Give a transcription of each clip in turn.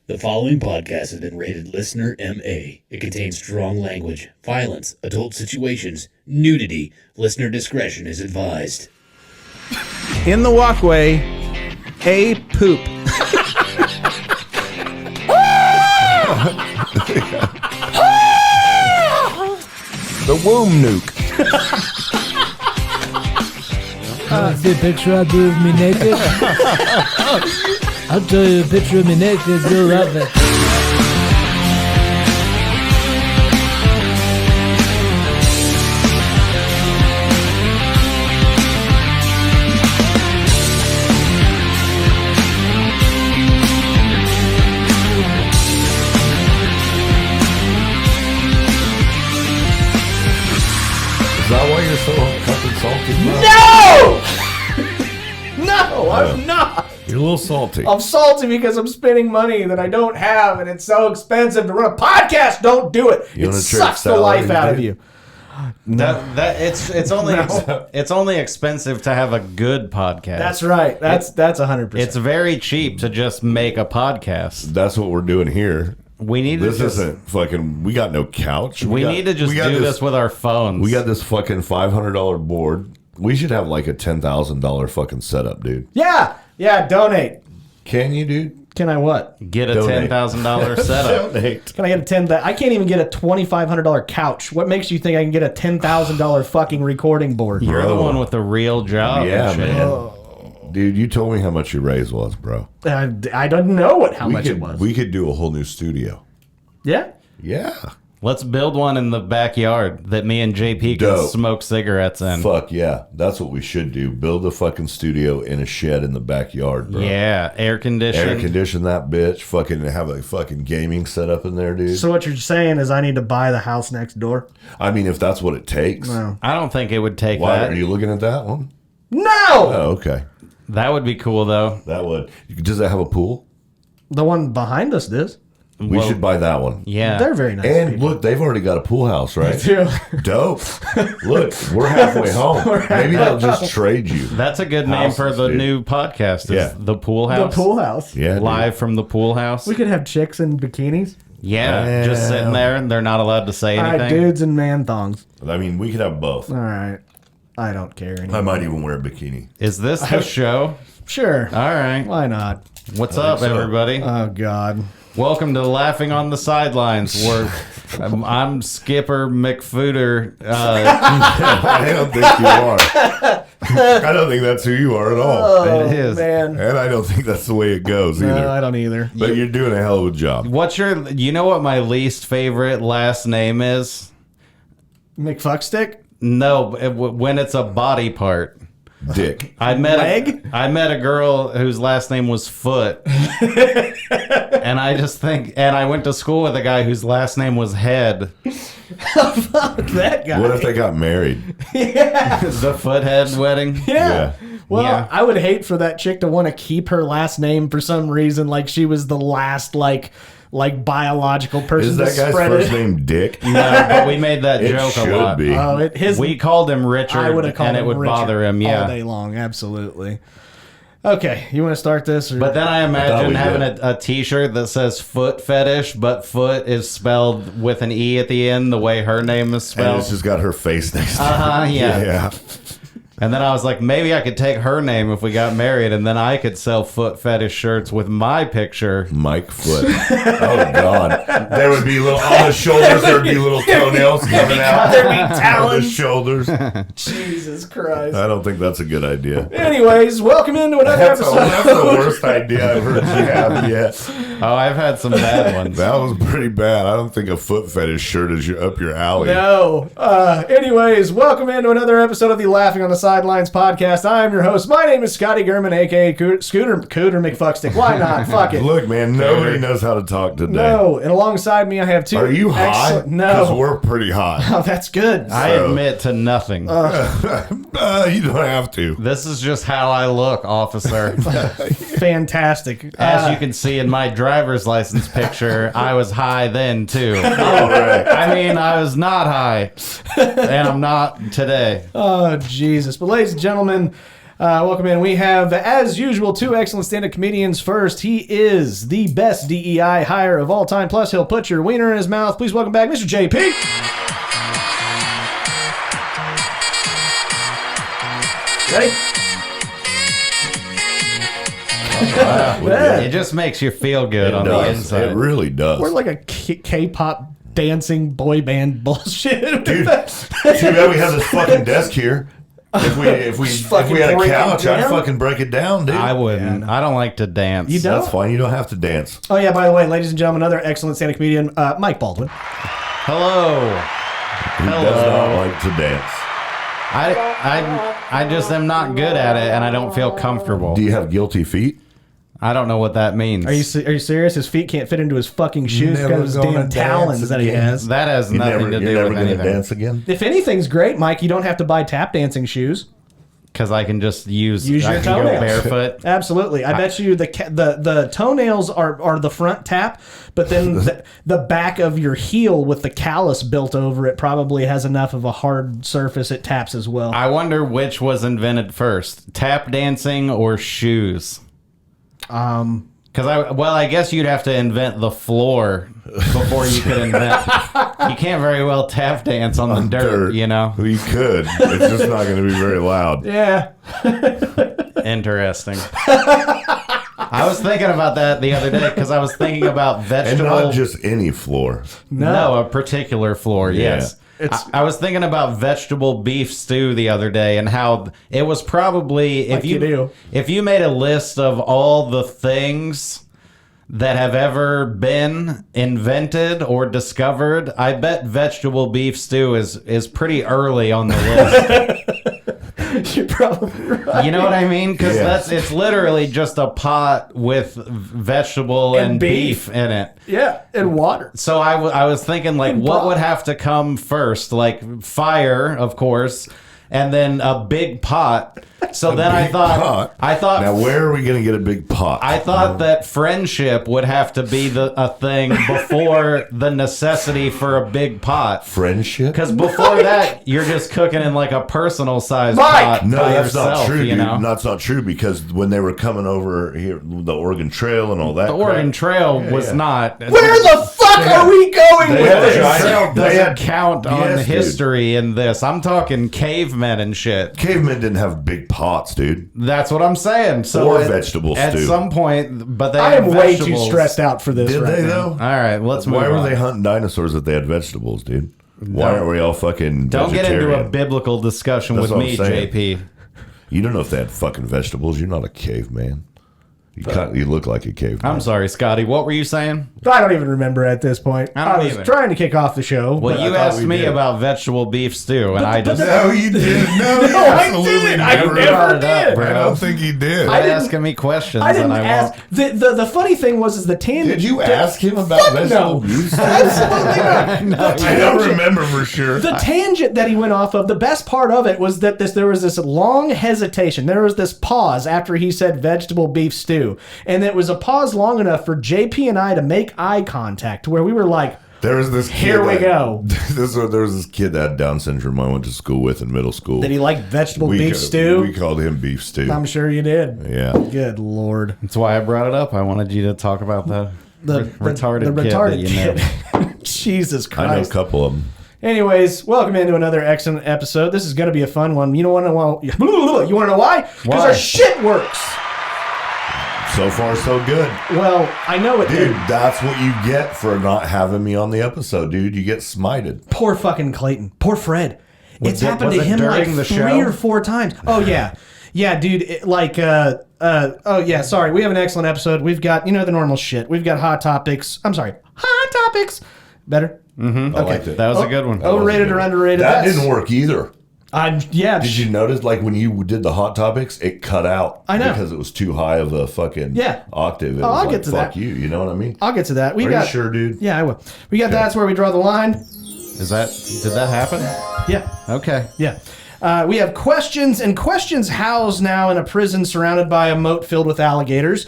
The following podcast has been rated Listener MA. It contains strong language, violence, adult situations, nudity. Listener discretion is advised. In the walkway, a poop. The womb nuke. See a picture I do of me naked? I'll show you a picture of me naked, you'll love it. Is that why you're so fucking salty? No! No, I'm not. You're a little salty. I'm salty because I'm spending money that I don't have, and it's so expensive to run a podcast. Don't do it. You It wanna sucks trade the life salary, out of dude? you. It's only expensive to have a good podcast. That's right. That's 100%. It's very cheap to just make a podcast. That's what we're doing here. We need This to just, isn't fucking. We got no couch. we need to just do this with our phones. We got this fucking $500 board. We should have like a $10,000 fucking setup, dude. yeah. Donate. Can you, dude? Can I what? get a Donate. $10,000 setup. Donate. Can I get a I can't even get a $2,500 couch. What makes you think I can get a $10,000 fucking recording board? You're the one with the real job. Yeah, and shit. man. Dude, you told me how much your raise was, bro. I don't know how much it was. We could do a whole new studio. Yeah. Yeah. Let's build one in the backyard that me and JP can Dope. smoke cigarettes in. Fuck yeah. That's what we should do. Build a fucking studio in a shed in the backyard, bro. Yeah, air conditioning. Air condition that bitch. Fucking have a fucking gaming setup in there, dude. So what you're saying is I need to buy the house next door? I mean, if that's what it takes. No. I don't think it would take Why that. are you looking at that one? No! Oh, okay. That would be cool, though. That would. Does that have a pool? The one behind us does. We should buy that one. Yeah. They're very nice And people. look, they've already got a pool house, right? Too. Dope. Look, we're halfway home. Maybe they'll just trade you. That's a good name for Houses, the dude. new podcast. Is Yeah. The Pool The House. pool house. Yeah, dude. Live from the pool house. We could have chicks in bikinis. Yeah, just sitting there and they're not allowed to say All anything. right, dudes in man thongs. I mean, we could have both. All right. I don't care anymore. I might even wear a bikini. Is this the show? Sure. All right. Why not? What's up, so. everybody? Oh, God. Welcome to Laughing on the Sidelines, where I'm Skipper McFooter. I don't think you are. I don't think that's who you are at all. It is. Man. And I don't think that's the way it goes either. No, I don't either. But you're doing a hell of a job. You know what my least favorite last name is? McFuckstick? No, when it's a body part. Dick. I met Leg? I met a girl whose last name was Foot, and I went to school with a guy whose last name was Head. Fuck that guy. What if they got married? The Foothead wedding. Yeah. Well, Yeah. I would hate for that chick to want to keep her last name for some reason, like she was the last, like biological person Is to that guy's spread first it. name Dick? No, but we made that It joke should a lot. be. Oh, We called him Richard, I would have called and it him would Richard bother him. all Yeah. day long. Absolutely. Okay, you want to start this? Or? But then I thought imagine we having did. a T-shirt that says "foot fetish," but "foot" is spelled with an E at the end, the way her name is And spelled. it's just got her face next to it. Yeah. Yeah. And then I was like, maybe I could take her name if we got married, and then I could sell foot fetish shirts with my picture. Mike Foot. Oh, God. There would be little, on the shoulders, there would be little toenails coming out. There'd be On the talons. shoulders. Jesus Christ. I don't think that's a good idea. Anyways, welcome into another That's the episode. worst idea I've heard you have yet. Oh, I've had some bad ones. That was pretty bad. I don't think a foot fetish shirt is up your alley. No. Anyways, welcome into another episode of the Laughing on the Sidelines podcast. I am your host. My name is Scotty Gurman, a.k.a. Cooter McFuckstick. Why not? Fuck it. Look, man, nobody knows how to talk today. No. And alongside me, I have two. Are you high? excellent- Because No. we're pretty hot. Oh, that's good. I admit to nothing. You don't have to. This is just how I look, officer. Fantastic. As you can see in my driver's license picture, I was high then, too. All right. I mean, I was not high, and I'm not today. Oh, Jesus. But ladies and gentlemen, Welcome in. We have, as usual, two excellent stand-up comedians. First, he is the best DEI hire of all time. Plus, he'll put your wiener in his mouth. Please welcome back Mr. JP. Ready? It just makes you feel good on the inside. It really does. We're like a K-pop dancing boy band bullshit. Dude, too bad we have this fucking desk here. If we had a couch, I'd fucking break it down, dude. I wouldn't. I don't like to dance. You don't? That's fine. You don't have to dance. Oh, yeah, by the way, ladies and gentlemen, another excellent stand-up comedian, Mike Baldwin. Hello. Who does not like to dance? I just am not good at it, and I don't feel comfortable. Do you have guilty feet? I don't know what that means. Are you serious? His feet can't fit into his fucking shoes Never because of his gonna damn talons dance that he again. has. That has You're nothing to do never with gonna anything. dance again? If anything's great, Mike, you don't have to buy tap dancing shoes. Because I can just use Use I your can go toenails. barefoot. Absolutely. I bet you the toenails are the front tap, but then the back of your heel with the callus built over it probably has enough of a hard surface it taps as well. I wonder which was invented first, tap dancing or shoes. Because I guess you'd have to invent the floor before you could invent. You can't very well tap dance on the dirt, you know. You could. It's just not going to be very loud. Yeah. Interesting. I was thinking about that the other day because I was thinking about And vegetable. not just any floor. No, a particular floor. Yeah. Yes. I was thinking about vegetable beef stew the other day and how it was probably Like you do. if you made a list of all the things that have ever been invented or discovered, I bet vegetable beef stew is pretty early on the list. You're probably right. You know what I mean? Because Yes. it's literally just a pot with vegetable And and beef. beef in it. Yeah, and water. So I was thinking, like, And what broth. would have to come first? Like, fire, of course, and then a big pot. So then I big pot? thought, Now, where are we going to get a big pot? I thought that friendship would have to be a thing before the necessity for a big pot. Friendship? Because before that, you're just cooking in like a personal sized Mike! pot No, by that's yourself, not true, you dude. know? That's not true because when they were coming over here, the Oregon Trail and all that. The Oregon crap, Trail was not. Where the fuck are we going They with had this? giant- Trail they doesn't had- count on Yes, dude. history in this. I'm talking cavemen and shit. Cavemen didn't have big pots, dude. That's what I'm saying. So Or vegetables, at too. some point, but they I had am way too vegetables. stressed out for this Did right they, now. though? All right, let's move Why on. were they hunting dinosaurs if they had vegetables, dude? Why aren't we all fucking Don't get into a vegetarian? biblical discussion That's with what me, I'm saying. JP. You don't know if they had fucking vegetables. You're not a caveman. You look like a caveman. I'm sorry, Scotty. What were you saying? I don't even remember at this point. I don't was either. trying to kick off the show. Well, but you thought asked we me did. about vegetable beef stew, and I just No, you didn't. No, you I absolutely didn't. I never. never brought it up, did. bro. I don't think you did. I Quit didn't- asking me questions, I didn't and I ask. won't. The funny thing was the tangent. Did you ask him about Fuck vegetable no. beef? Absolutely not. I don't remember for sure. The tangent that he went off of, the best part of it was that there was this long hesitation. There was this pause after he said vegetable beef stew. And it was a pause long enough for JP and I to make eye contact to where we were like, There was this kid Here we that- go. There was this kid that had Down syndrome I went to school with in middle school. did he like vegetable we beef ca- stew? We called him beef stew. I'm sure you did. Yeah. Good Lord. That's why I brought it up. I wanted you to talk about the retarded the kid retarded that you know. kid. Jesus I know a Christ. couple of them. Anyways, welcome into another excellent episode. This is going to be a fun one. You want to know why? You want to know why? Because Why? our shit works. So far, so good. Well, I know it Dude, did. that's what you get for not having me on the episode, dude. You get smited. Poor fucking Clayton. Poor Fred. It's it- happened was to it him like during the 3 show? or 4 times. Oh yeah. Yeah, dude, oh yeah, sorry. We have an excellent episode. We've got, the normal shit. We've got hot topics. I'm sorry. Hot topics. Better? I liked it. That was a good one. Overrated or underrated? That That's- didn't work either. Yeah. Did you notice, like, when you did the hot topics, it cut out? I know. Because it was too high of a fucking Yeah. octave. It Oh, was I'll like, get to fuck that. you. You know what I mean? I'll get to that. Are you sure, dude? Yeah, I will. We got That's Where We Draw the Line. Did that happen? Yeah. Okay. Yeah. We have questions, and questions housed now in a prison surrounded by a moat filled with alligators.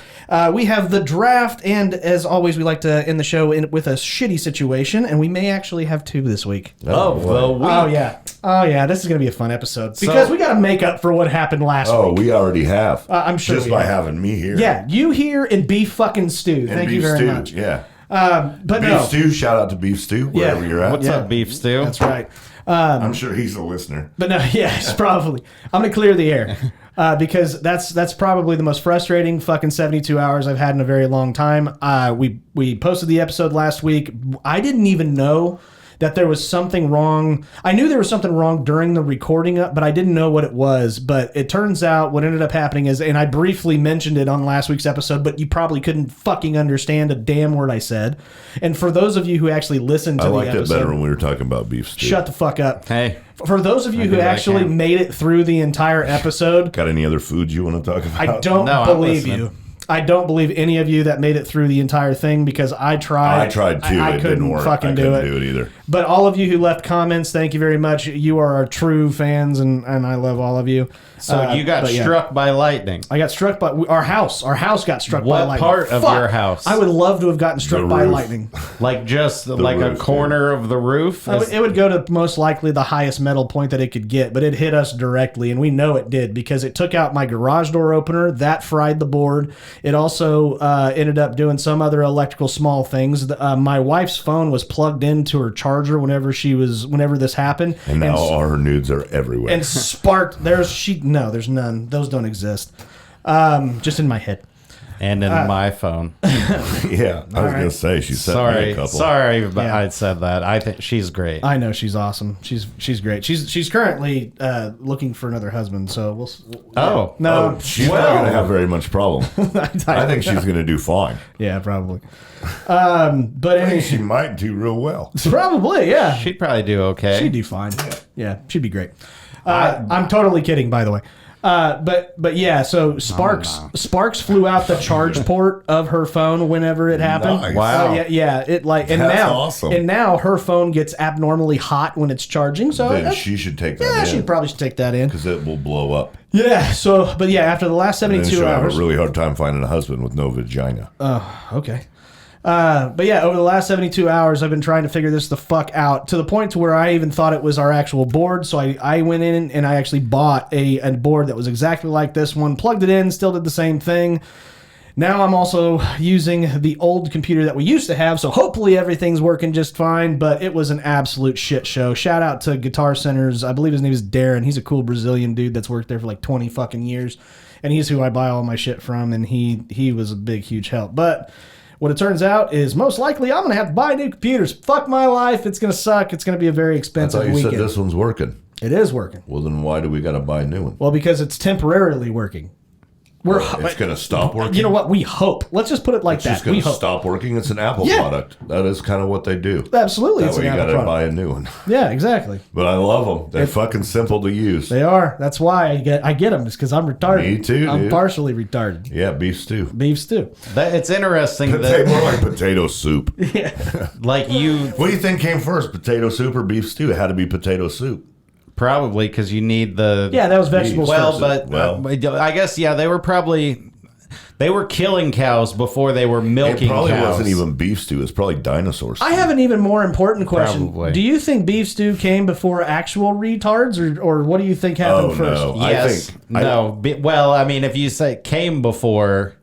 We have the draft, and as always, we like to end the show with a shitty situation, and we may actually have 2 this week. The week. Oh yeah, this is gonna be a fun episode because we got to make up for what happened last week. Oh, we already have. I'm sure just we by have. having me here. Yeah, you here and beef fucking stew. And Thank you Beef very Stew, much. Yeah. But Beef no, Stew. Shout out to Beef Stew wherever you're at. What's up, Beef Stew? that's right. I'm sure he's a listener. But no, yeah, it's probably. I'm gonna clear the air because that's probably the most frustrating fucking 72 hours I've had in a very long time. We posted the episode last week. I didn't even know that there was something wrong. I knew there was something wrong during the recording, but I didn't know what it was. But it turns out what ended up happening is, and I briefly mentioned it on last week's episode, but you probably couldn't fucking understand a damn word I said. And for those of you who actually listened to I the liked episode, it better when we were talking about Beef Stew. shut the fuck up. Hey. For those of you who do what I actually can. made it through the entire episode, Got any other foods you want to talk about? I don't No, I'm believe listening. you. I don't believe any of you that made it through the entire thing because I tried. I tried too. I It couldn't didn't work. fucking I do couldn't it. do it either. But all of you who left comments, thank you very much. You are our true fans, and I love all of you. So you got but yeah. struck by lightning. I got struck by our house. Our house got struck by What lightning. part of Fuck. your house? I would love to have gotten struck The by roof. lightning. Like just like roof, a corner of the roof? It would go to most likely the highest metal point that it could get, but it hit us directly, and we know it did because it took out my garage door opener. That fried the board. It also ended up doing some other electrical small things. My wife's phone was plugged into her charger whenever this happened, And now all her nudes are everywhere. and sparked. There's none. Those don't exist. Just in my head. And in my phone. yeah, I was going to say, she sent me a Sorry. couple. Sorry, but Yeah. I said that. I think she's great. I know she's awesome. She's great. She's currently looking for another husband. So we'll. Oh. No. She's not going to have very much problem. I think she's going to do fine. Yeah, probably. But I anyway, think she might do real well. probably, yeah. She'd probably do okay. She'd do fine. Yeah, she'd be great. I'm totally kidding, by the way. But yeah, so Sparks flew out the charge port of her phone whenever it happened. Nice. Wow. Yeah. It like and That's now awesome. and now her phone gets abnormally hot when it's charging. So Then that's- she should take yeah, that she in. probably should take that in. Because it will blow up. Yeah. So, but yeah, after the last And then 72 she'll have hours. a really hard time finding a husband with no vagina. Okay. But yeah, over the last 72 hours, I've been trying to figure this the fuck out to the point to where I even thought it was our actual board. So I went in and I actually bought a board that was exactly like this one, plugged it in, still did the same thing. Now I'm also using the old computer that we used to have, so hopefully everything's working just fine, but it was an absolute shit show. Shout out to Guitar Center's, I believe his name is Darren. He's a cool Brazilian dude that's worked there for like 20 fucking years, and he's who I buy all my shit from, and he was a big, huge help. But what it turns out is most likely I'm going to have to buy new computers. Fuck my life. It's going to suck. It's going to be a very I expensive thought you weekend. said this one's working. It is working. Well, then why do we got to buy a new one? Well, because it's temporarily working. It's going to stop working? You know what? We hope. Let's just put it like It's that. just going We to hope. stop working? It's an Apple Yeah. product. That is kind of what they do. Absolutely. That It's way an you got Apple to product. buy a new one. Yeah, exactly. But I love them. They're fucking simple to use. They are. That's why I get them. It's because I'm retarded. Me too, I'm dude. partially retarded. Yeah, beef stew. Beef stew. It's interesting More that like potato soup. like you What do you think came first, potato soup or beef stew? It had to be potato soup. probably because you need the Yeah, that was vegetables well, first. but I guess they were killing cows before they were It milking probably cows. wasn't even beef stew. It's probably dinosaur stew. I have an even more important question. Probably. Do you think beef stew came before actual retards, or what do you think happened Oh, first? no. Yes. Well, I mean, if you say came before,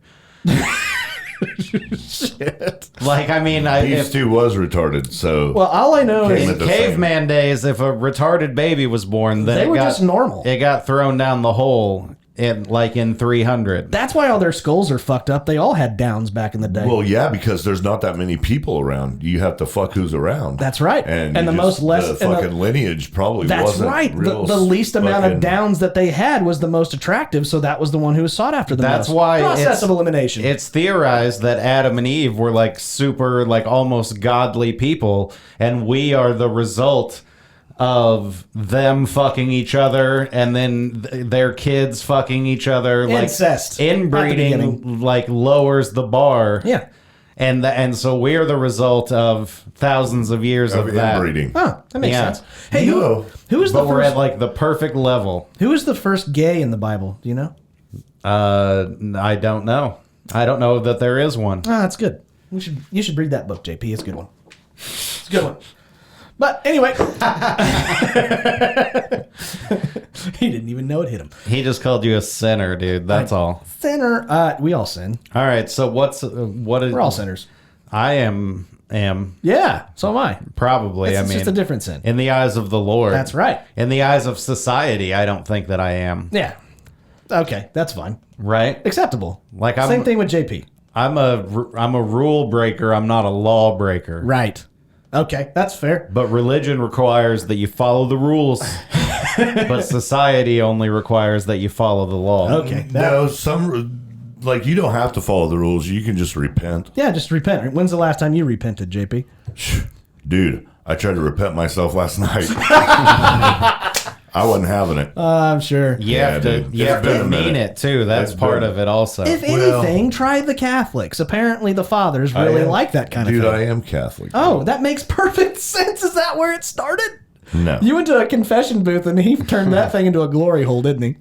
Shit. like I mean, Beef if, stew was retarded, so Well, all I know Came is at the caveman days, if a retarded baby was born, then they it were got, just normal. It got thrown down the hole in 300. That's why all their skulls are fucked up. They all had downs back in the day. well, yeah, because there's not that many people around. You have to fuck who's around. That's right. And And you the most less- the and the- fucking lineage probably That's wasn't right. real The least amount of fucking- downs that they had was the most attractive, so that was the one who was sought after the That's most. why Process of elimination. It's theorized that Adam and Eve were like super, like almost godly people, and we are the result of them fucking each other and then their kids fucking each other. Incest. Like At the inbreeding beginning. like lowers the bar. Yeah. And so we're the result of thousands of years of that. inbreeding. Oh, that makes Yeah. sense. Hey, No. who is the But we're first? at like the perfect level. Who is the first gay in the Bible? Do you know? I don't know. I don't know that there is one. Ah, that's good. You should read that book, JP. It's a good one. It's a good one. But anyway, he didn't even know it hit him. He just called you a sinner, dude. That's all. Sinner. We all sin. All right. So what is? We're all sinners. I am Yeah. So am I. probably. It's I mean, just a different sin. in the eyes of the Lord. That's right. In the eyes of society, I don't think that I am. Yeah. Okay, that's fine. Right? Acceptable. Like Same thing with JP. I'm a rule breaker. I'm not a law breaker. Right. Okay, that's fair. But religion requires that you follow the rules. But society only requires that you follow the law. Okay. No, like you don't have to follow the rules. You can just repent. Yeah, just repent. When's the last time you repented, JP? Dude, I tried to repent myself last night. I wasn't having it. I'm sure. You have to, dude. you It's have been to a mean minute. it too. That's It's part been- of it also. If anything, try the Catholics. Apparently, the fathers really like that kind of Dude, thing. I am Catholic. Oh, that makes perfect sense. Is that where it started? No. You went to a confession booth and he turned that thing into a glory hole, didn't he?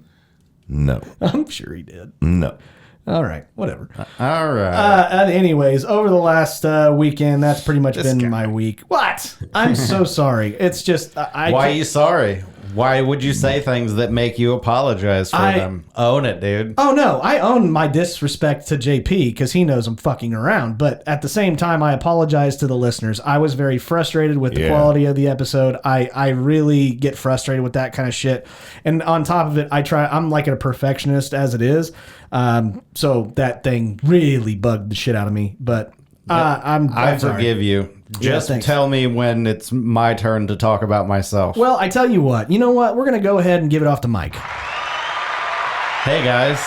No. I'm sure he did. No. All right, whatever. All right. Anyways, over the last weekend, that's pretty much been my week. What? I'm so sorry. It's just Why are you sorry? Why would you say things that make you apologize for them? Own it, dude. Oh no, I own my disrespect to JP because he knows I'm fucking around. But at the same time, I apologize to the listeners. I was very frustrated with the quality of the episode. I really get frustrated with that kind of shit. And on top of it, I'm like a perfectionist as it is. So that thing really bugged the shit out of me. But I sorry. forgive you. Just thanks. tell me when it's my turn to talk about myself. Well, I tell you what. You know what? We're gonna go ahead and give it off to Mike. Hey guys.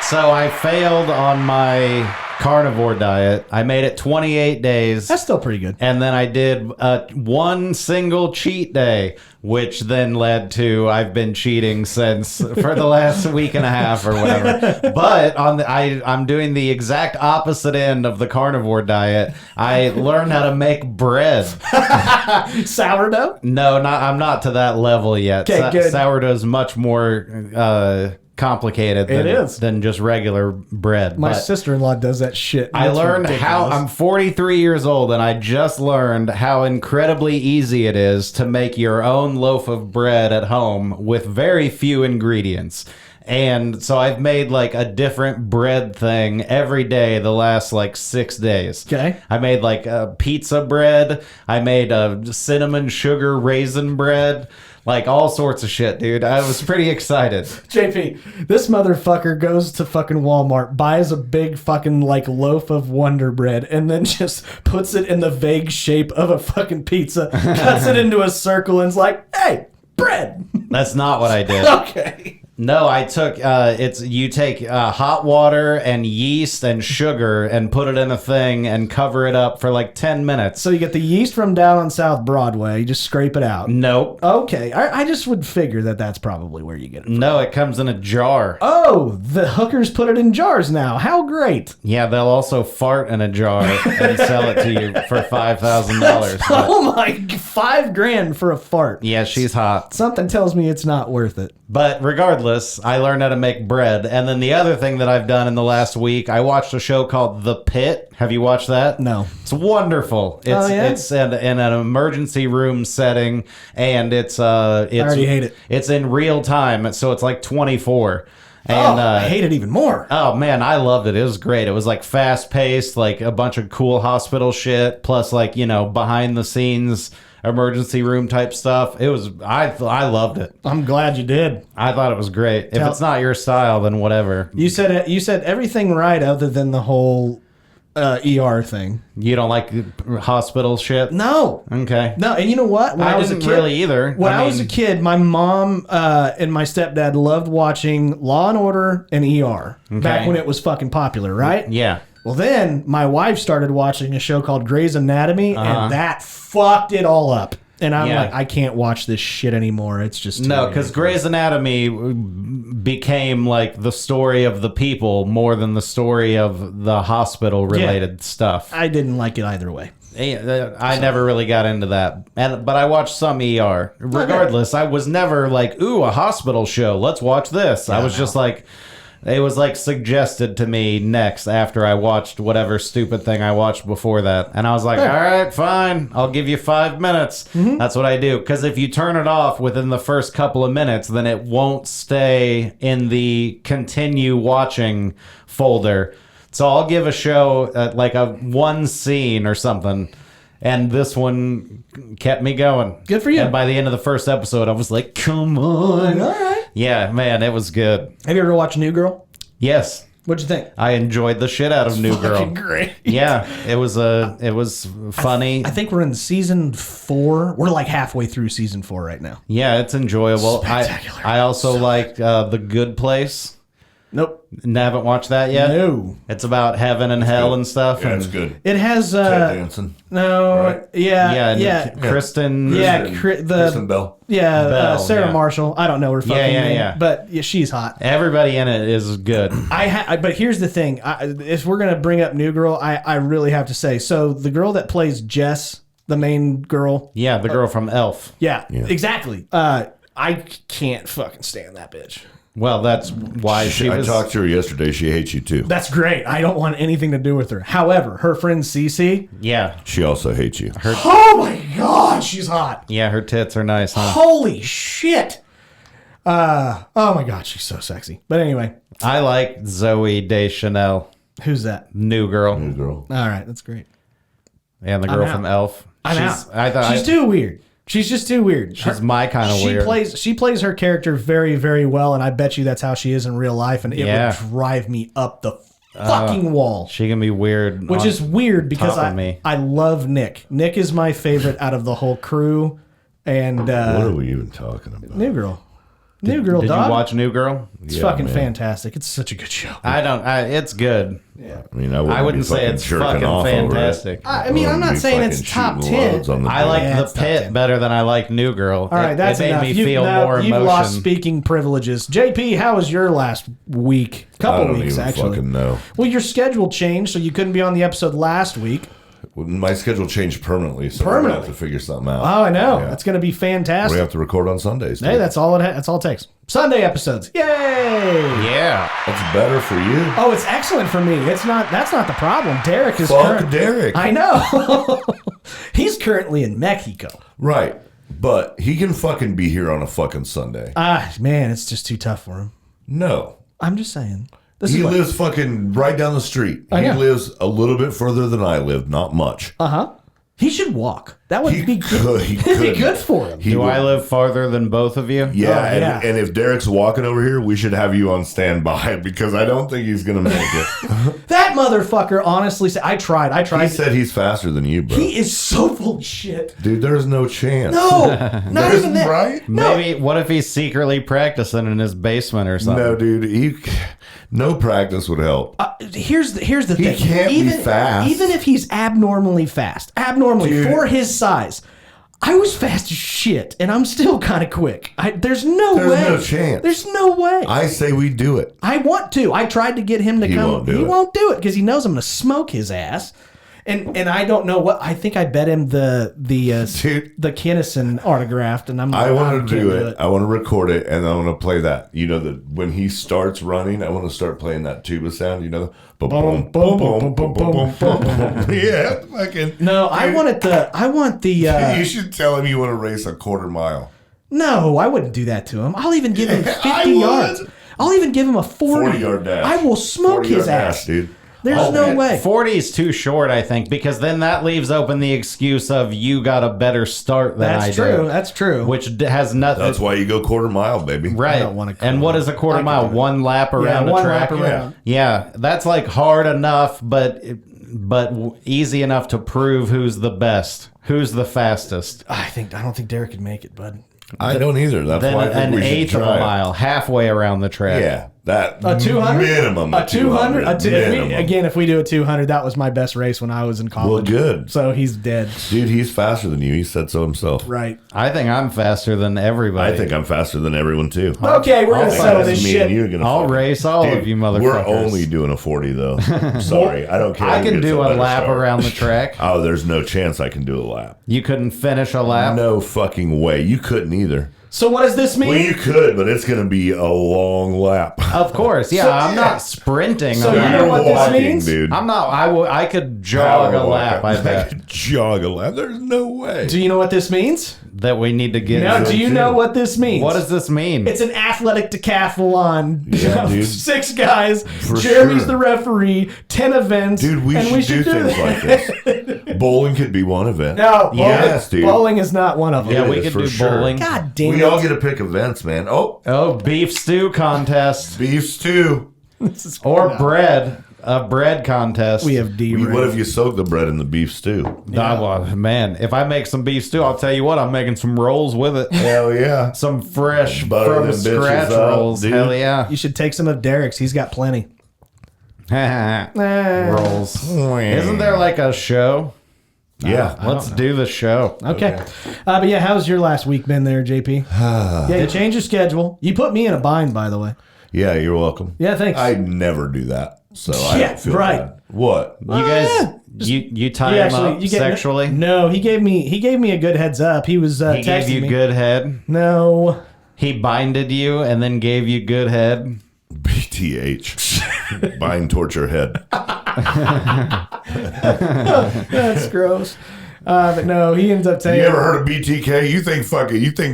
So I failed on my carnivore diet. I made it 28 days. That's still pretty good. And then I did one single cheat day, which then led to I've been cheating since for the last week and a half or whatever. But I'm doing the exact opposite end of the carnivore diet. I learned how to make bread. Sourdough? No, I'm not to that level yet. Okay, good. Sourdough is much more complicated than just regular bread. My But sister-in-law does that shit. I It's learned how ridiculous. I'm 43 years old and I just learned how incredibly easy it is to make your own loaf of bread at home with very few ingredients. And so I've made like a different bread thing every day the last like 6 days. Okay. I made like a pizza bread. I made a cinnamon sugar raisin bread. Like all sorts of shit, dude. I was pretty excited. JP, this motherfucker goes to fucking Walmart, buys a big fucking like loaf of Wonder Bread, and then just puts it in the vague shape of a fucking pizza, cuts it into a circle, and is like, hey, bread. That's not what I did. Okay. No, I took you take hot water and yeast and sugar and put it in a thing and cover it up for like 10 minutes. So you get the yeast from down on South Broadway, you just scrape it out. Nope. Okay, I just would figure that that's probably where you get it from. No, it comes in a jar. Oh, the hookers put it in jars now. How great. Yeah, they'll also fart in a jar and sell it to you for $5,000. Oh my, $5,000 for a fart. Yeah, she's hot. Something tells me it's not worth it. But regardless, I learned how to make bread. And then the other thing that I've done in the last week, I watched a show called The Pit. Have you watched that? No. It's wonderful. It's it's in an emergency room setting, and it's I already hate it. It's in real time, so it's like 24. And I hate it even more. oh man, I loved it. It was great. It was like fast paced, like a bunch of cool hospital shit, plus like behind the scenes emergency room type stuff. It was I loved it. I'm glad you did. I thought it was great. If it's not your style, then whatever. You said everything right other than the whole ER thing. You don't like hospital shit? No. Okay. No, and you know what? When I was a didn't kid- really either. When I was a mean- kid, my mom and my stepdad loved watching Law and Order and ER back when it was fucking popular, right? Yeah. Well, then my wife started watching a show called Grey's Anatomy, and that fucked it all up. And I'm Yeah. like, I can't watch this shit anymore. It's just too No, because ridiculous. Grey's Anatomy became like the story of the people more than the story of the hospital related stuff. I didn't like it either way. I never really got into that, but I watched some ER. Regardless, I was never like, "Ooh, a hospital show. Let's watch this." I was just like, it was like suggested to me next after I watched whatever stupid thing I watched before that, and I was like, "All right, fine. I'll give you 5 minutes." That's what I do, because if you turn it off within the first couple of minutes, then it won't stay in the continue watching folder. So I'll give a show like a one scene or something, and this one kept me going. Good for you. And by the end of the first episode, I was like, "Come on!" All right. Yeah, man, it was good. Have you ever watched New Girl? Yes, What'd you think? I enjoyed the shit out of New Girl. Fucking great. Yeah, it was funny. I think we're in season 4. We're like halfway through season 4 right now. Yeah, it's enjoyable. Spectacular. I also like The Good Place. Nope. Haven't watched that yet. No. It's about heaven and hell and stuff. Yeah, and it's good. It has Ted Danson. no. Right. Yeah. and Kristen. Yeah, Kristen Bell. Yeah, Bell, Sarah yeah. Marshall. I don't know her fucking name, yeah. but yeah, she's hot. Everybody in it is good. But here's the thing: if we're gonna bring up New Girl, I really have to say. So the girl that plays Jess, the main girl, Yeah, the girl from Elf. yeah. Exactly. I can't fucking stand that bitch. Well, that's why she I was. talked to her yesterday. She hates you too. That's great. I don't want anything to do with her. However, her friend Cece, Yeah, She also hates you. oh my god, she's hot. yeah, her tits are nice, huh? Holy shit. Oh my god, she's so sexy. But anyway, I like Zoe Deschanel, who's that? new girl, Good girl. All right, that's great. and the girl out. from Elf. I'm she's, out. I thought She's too weird. She's just too weird. she's my kind of weird. She plays her character very, very well, and I bet you that's how she is in real life, and it Yeah. would drive me up the fucking wall. She can be weird, Which is weird because top of me. I love Nick. Nick is my favorite out of the whole crew, and What are we even talking about? New Girl. New Girl, Did dog. you watch New Girl? It's Yeah, fucking man. fantastic. It's such a good show. It's good. I mean, I wouldn't say it's fucking fantastic. I mean, I'm not saying it's top 10. I like Yeah, it's The top Pit 10. better than I like New Girl. All right, that's it made enough. me feel more You've emotion. lost speaking privileges. JP, how was your last week? I Couple don't weeks, even actually. fucking know. Well, your schedule changed, so you couldn't be on the episode last week. My schedule changed permanently, so we're gonna have to figure something out. Oh, I know. Yeah. It's going to be We fantastic. have to record on Sundays. Hey, too. that's all that's all it takes. Sunday episodes. Yay! Yeah. That's better for you. Oh, it's excellent for me. That's not the problem. Derek is Fuck Derek. I know. He's currently in Mexico. Right. But he can fucking be here on a fucking Sunday. Ah, man, it's just too tough for him. No. I'm just saying. This He is what, lives fucking right down the street. I He know. lives a little bit further than I live, not much. he should walk. That would He be could. He It'd be could. good for him. He Do would- I live farther than both of you? Yeah, Oh, yeah. And if Derek's walking over here, we should have you on standby because I don't think he's gonna make it. That motherfucker honestly said, I tried. He said he's faster than you, bro. He is so full of shit. Dude, there's no chance. No, not even that. Right? Maybe, what if he's secretly practicing in his basement or something? No, dude. No practice would help. Here's the He thing. can't be fast. Even if he's abnormally fast, Dude. for his size, I was fast as shit, and I'm still kind of quick. There's no There's way. no chance. There's no way. I say we do it. I want to. I tried to get him to He come. won't do He it. won't do it because he knows I'm going to smoke his ass. And I don't know what. I think I bet him the Dude. Kinnison autographed, and I'm. I want to can't do it. I want to record it, and I want to play that. You know, when he starts running, I want to start playing that tuba sound. You know, the boom, boom, boom, boom, boom, boom. Yeah, fucking. No, I want the. You should tell him you want to race a quarter mile. No, I wouldn't do that to him. I'll even give him 50 I would. yards. I'll even give him a 40. 40-yard dash. I will smoke 40-yard his dash, ass. dude. There's no way. 40 is too short, I think, because then that leaves open the excuse of you got a better start than I That's true. did. That's true. Which has nothing. That's why you go quarter mile, baby. Right. I don't want to and what is a quarter I can mile? do it. One lap around one the track? lap around. Yeah, that's like hard enough, but easy enough to prove who's the best, who's the fastest. I don't think Derek could make it, bud. I don't either. That's Then why I think an we should eighth of try a it. mile, halfway around the track. Yeah, That A 200? minimum. A 200? Minimum. If we do a 200, that was my best race when I was in college. Well, good. So he's dead. Dude, he's faster than you. He said so himself. Right. I think I'm faster than everybody. I think I'm faster than everyone too. Okay, we're going to settle this Me shit. and you are gonna I'll fucking- race all Dude, of you motherfuckers. We're only doing a 40 though. Sorry, I don't care. I who can gets do a better lap start. around the track. Oh, there's no chance I can do a lap. You couldn't finish a lap? No fucking way. You couldn't either. So what does this mean? Well, you could, but it's going to be a long lap. Of course. Yeah, I'm not sprinting. So around. you know what this Walking, means? dude. I'm not. I could jog a Power lap, walk. I bet. Jog a lap. There's no way. Do you know what this means? That we need to get. Now, do you know what this means? What does this mean? It's an athletic decathlon. Yeah, dude. 6 guys. For Jeremy's sure. the referee. 10 events. Dude, we and should do things like this. Bowling could be one event. No, Yes, dude. bowling is not one of them. yeah, it we is could for do sure. bowling. God damn We it. all get to pick events, man. Oh, Beef stew contest beef stew. This is or cool. bread. A bread contest. We have D. What if you soak the bread in the beef stew? Man, if I make some beef stew, I'll tell you what, I'm making some rolls with it. Hell yeah. Some fresh Butter from them bitches scratch up, rolls. dude. Hell yeah. You should take some of Derek's. He's got plenty. Rolls. Isn't there like a show? Yeah. Let's do the show. Okay. But yeah, how's your last week been there, JP? Yeah, you changed your schedule. You put me in a bind, by the way. Yeah, you're welcome. Yeah, thanks. I never do that, so I Yeah, don't feel right. bad. What? You guys, you tie You him up you sexually? No, he gave me a good heads up. He was He texting gave you me. good head. No. He binded you and then gave you good head. BTH. Bind torture head. That's gross. But no, he ends up saying. You ever heard of BTK? You think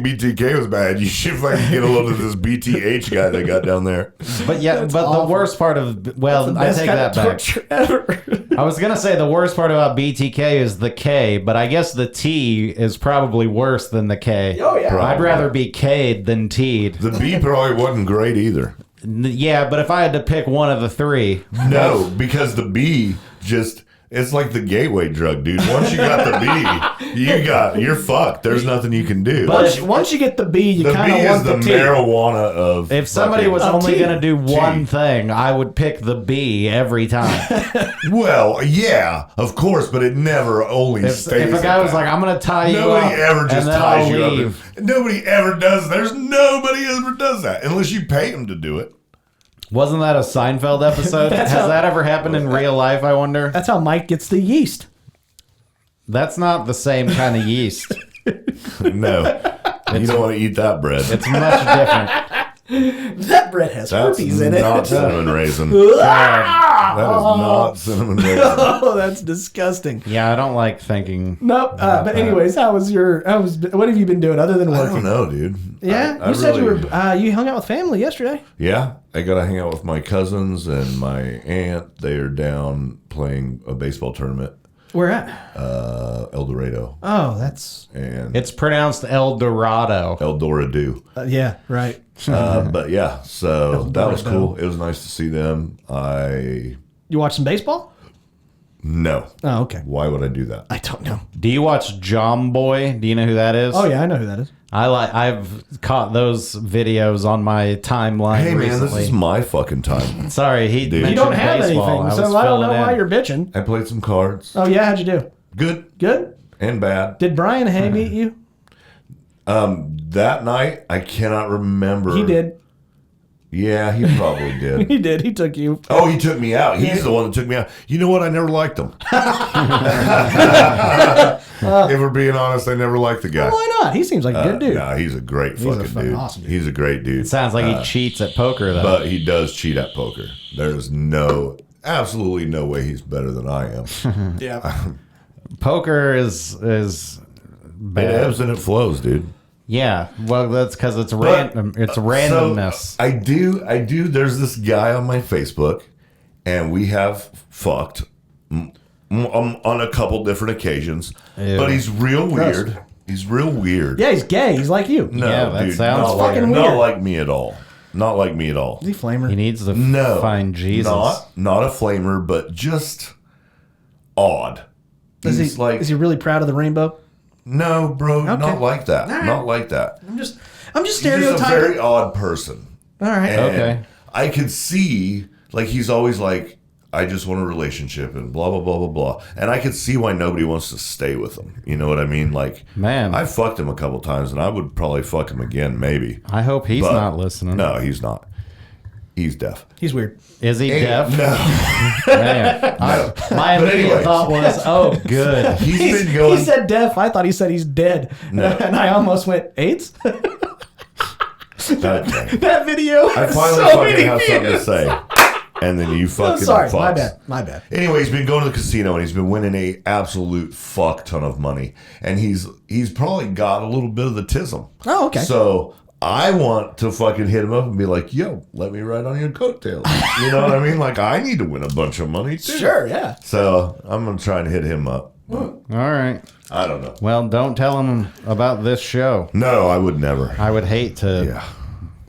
BTK was bad? You should fucking get a load of this BTH guy they got down there. But yeah, but awful. the worst part of I Best take kind that of back. torture ever. I was gonna say the worst part about BTK is the K, but I guess the T is probably worse than the K. Oh, yeah. I'd rather be K'd than T'd. The B probably wasn't great either. Yeah, but if I had to pick one of the three, No, because the B just. It's like the gateway drug, dude. Once you got the B, you're fucked. There's nothing you can do. Once you get the B, you The kind B of is want the the T. marijuana of. if somebody fucking- was A only T. gonna do one T. thing, I would pick the B every time. Well, yeah, of course, but it never only stays. If a guy at was that. like, "I'm gonna tie you Nobody up," ever just and then ties I'll you leave. up. Nobody ever does. There's nobody ever does that unless you pay him to do it. Wasn't that a Seinfeld episode? Has that ever happened in real life? I wonder. That's how Mike gets the yeast. That's not the same kind of yeast. No, you don't want to eat that bread. It's much different. That bread has That's herpes in it. not cinnamon raisin. That is not cinnamon raisin. Oh, that's disgusting. Yeah, I don't like thinking. Nope. But anyways, what have you been doing other than I working? don't know, dude. Yeah, I you said really- you hung out with family yesterday. Yeah, I got to hang out with my cousins and my aunt. They are down playing a baseball tournament, Where at? El Dorado, Oh, that's It's pronounced El Dorado. El Dorado. yeah, right. But yeah, so that was Dorado. cool. It was nice to see them. You watch some baseball? No. Oh, okay. Why would I do that? I don't know. Do you watch Jom Boy? Do you know who that is? Oh yeah, I know who that is. I've caught those videos on my timeline Hey man, recently. this is my fucking time. Sorry, he Dude. mentioned You don't have baseball. anything, I so was I don't know filling why in. you're bitching. I played some cards. Oh yeah, how'd you do? Good Good. and bad. Did Brian Hay beat you? That night, I cannot remember. He did. Yeah, he probably did. He did. He took you. Oh, he took me out. He's the one that took me out. You know what? I never liked him. If we're being honest, I never liked the guy. Why not? He seems like a good dude. Nah, he's a great a fucking fucking dude. awesome dude. He's a great dude. Sounds like he cheats at poker, though. But he does cheat at poker. There's absolutely no way he's better than I am. Yeah. Poker is It bad. ebbs and it flows, dude. Yeah, well, that's because it's random. It's randomness. So, I do. There's this guy on my Facebook, and we have fucked on a couple different occasions. Ew. But he's real weird. He's real weird. Yeah, he's gay. He's like you. No, Yeah, that dude, sounds not like, fucking not weird. like me at all. Not like me at all. Is he flamer? He needs to No, find Jesus. Not a flamer, but just odd. Is He's he really proud of the rainbow? no, bro, Okay. not like that. All right. Not like that. I'm just He's just a stereotyping. very odd person. All right. And Okay. I could see, like, he's always like, I just want a relationship and blah, blah, blah, blah, blah. And I could see why nobody wants to stay with him. You know what I mean? Like, Man. I fucked him a couple times, and I would probably fuck him again, maybe. I hope he's But not listening. No, he's not. He's deaf. He's weird. Is he deaf? No. Man. My But immediate anyways. thought was, oh, good. He's been going. He said deaf. I thought he said he's dead. No. And I almost went, AIDS? God damn. That video. I has finally so fucking many have something to views. say. And then you fucking Sorry, fucks. my bad. My bad. Anyway, he's been going to the casino and he's been winning a absolute fuck ton of money. And he's probably got a little bit of the tism. Oh, okay. So I want to fucking hit him up and be like, yo, let me ride on your coattails. You know what I mean? Like, I need to win a bunch of money too. Sure, yeah. So I'm going to try and hit him up. But All right. I don't know. Well, don't tell him about this show. No, I would never. I would hate to. Yeah.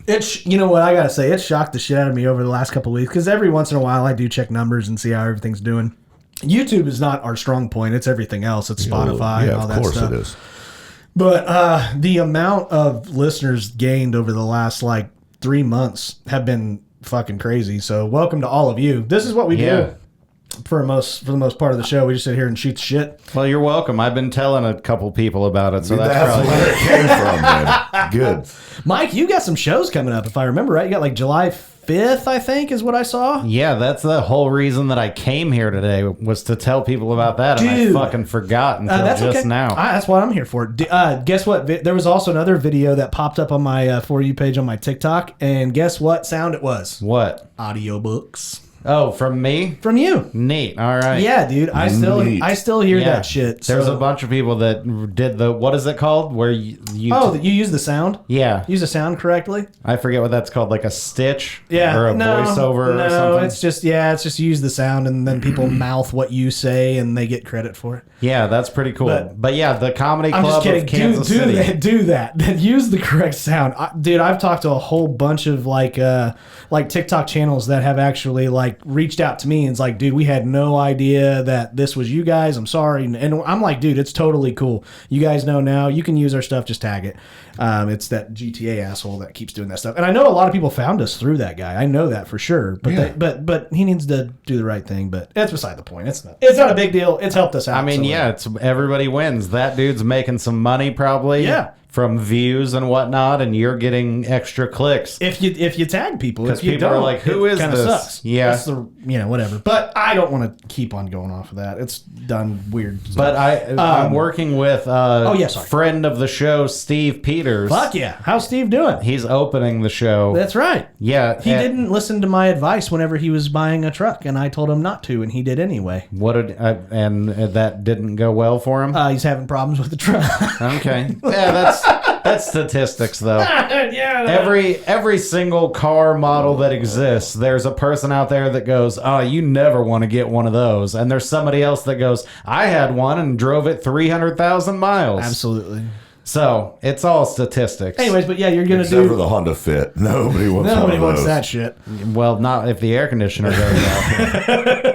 It's, you know what, I gotta say, it shocked the shit out of me over the last couple of weeks, because every once in a while I do check numbers and see how everything's doing. YouTube is not our strong point, it's everything else. It's Spotify and Yeah, all of that course stuff. it is. But the amount of listeners gained over the last like 3 months have been fucking crazy. So welcome to all of you. This is what we Yeah. do for the most part of the show. We just sit here and shoot the shit. Well, you're welcome. I've been telling a couple people about it, so that's That's probably where it came from, man. Good. Mike, you got some shows coming up, if I remember right. You got like July 5th, I think, is what I saw. Yeah, that's the whole reason that I came here today was to tell people about that, and Dude. I fucking forgot until That's just okay. now. That's what I'm here for. Guess what? There was also another video that popped up on my For You page on my TikTok, and guess what sound it was? What? Audiobooks. Oh, from me? From you. Neat. All right. Yeah, dude. I still hear Yeah. that shit. There's so- a bunch of people that did the, what is it called? Where you Oh, that you use the sound? yeah. Use the sound correctly? I forget what that's called, like a stitch? Yeah. Or a voiceover or something? it's just use the sound and then people mouth what you say and they get credit for it. Yeah, that's pretty cool. But yeah, the Comedy I'm just Club kidding. of Kansas City. Do that. Use the correct sound. Dude, I've talked to a whole bunch of like TikTok channels that have actually like reached out to me and it's like, dude, we had no idea that this was you guys. I'm sorry. And I'm like, dude, it's totally cool. You guys know now. You can use our stuff. Just tag it. It's that GTA asshole that keeps doing that stuff. And I know a lot of people found us through that guy. I know that for sure. But Yeah. but he needs to do the right thing. But that's beside the point. It's not a big deal. It's helped us out. I mean, so- yeah, it's everybody wins. That dude's making some money probably. Yeah. From views and whatnot, and you're getting extra clicks. If you tag people, if 'Cause you people are don't, like, "Who it is kinda this?" Sucks. Yeah. That's the whatever. But I don't want to keep on going off of that. It's done weird. But I'm working with sorry. friend of the show, Steve Peters. Fuck yeah, how's Steve doing? He's opening the show. That's right. Yeah. He didn't listen to my advice whenever he was buying a truck, and I told him not to, and he did anyway. What did and that didn't go well for him? He's having problems with the truck. Okay. Yeah, that's statistics though. Yeah. Every single car model that exists, there's a person out there that goes, "Oh, you never want to get one of those," and there's somebody else that goes, "I had one and drove it 300,000 miles." Absolutely. So it's all statistics. Anyways, but yeah, you're gonna Except for do. the Honda Fit. Nobody wants Nobody one of wants those. that shit. Well, not if the air conditioner goes out.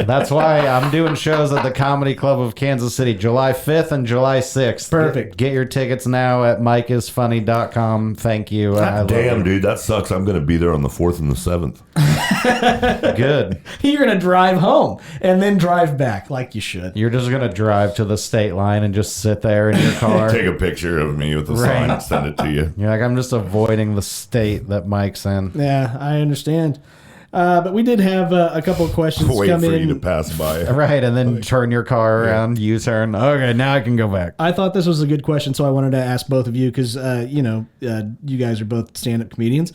That's why I'm doing shows at the Comedy Club of Kansas City, July 5th and July 6th. Perfect. Get your tickets now at mikeisfunny.com. Thank you. I love Damn, you. dude, that sucks. I'm going to be there on the 4th and the 7th. Good. You're gonna drive home and then drive back like you should. You're just going to drive to the state line and just sit there in your car. Take a picture of me with the Right. sign and send it to you. You're like, I'm just avoiding the state that Mike's in. Yeah, I understand. But we did have a couple of questions Wait come for in. you to pass by. Right, and then turn your car around, U-turn. Okay, now I can go back. I thought this was a good question, so I wanted to ask both of you because, you guys are both stand-up comedians.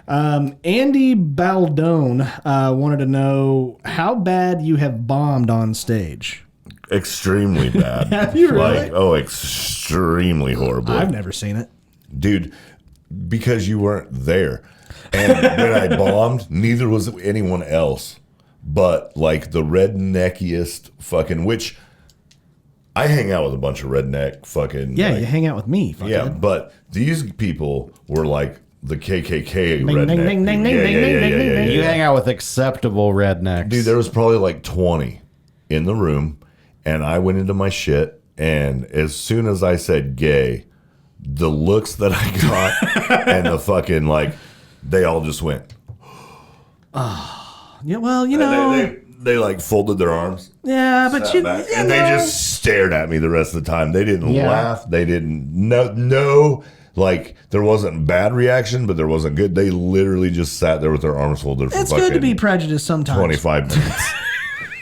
Andy Baldone wanted to know how bad you have bombed on stage. Extremely bad. Have you really? Extremely horrible. I've never seen it. Dude, because you weren't there. And when I bombed, neither was anyone else. But like the redneckiest fucking, which I hang out with a bunch of redneck fucking. Yeah, like, you hang out with me. yeah, fuckhead. but these people were like the KKK Ding, redneck. ding, ding, ding, people. ding, ding, ding, ding, You hang out with acceptable rednecks. Dude, there was probably like 20 in the room, and I went into my shit, and as soon as I said gay, the looks that I got and the fucking like, they all just went, Yeah, well, you know. They like folded their arms. Yeah, but Sat back, and they just stared at me the rest of the time. They didn't laugh. They didn't no like there wasn't bad reaction, but there wasn't good. They literally just sat there with their arms folded for It's fucking good to be prejudiced sometimes. 25 minutes.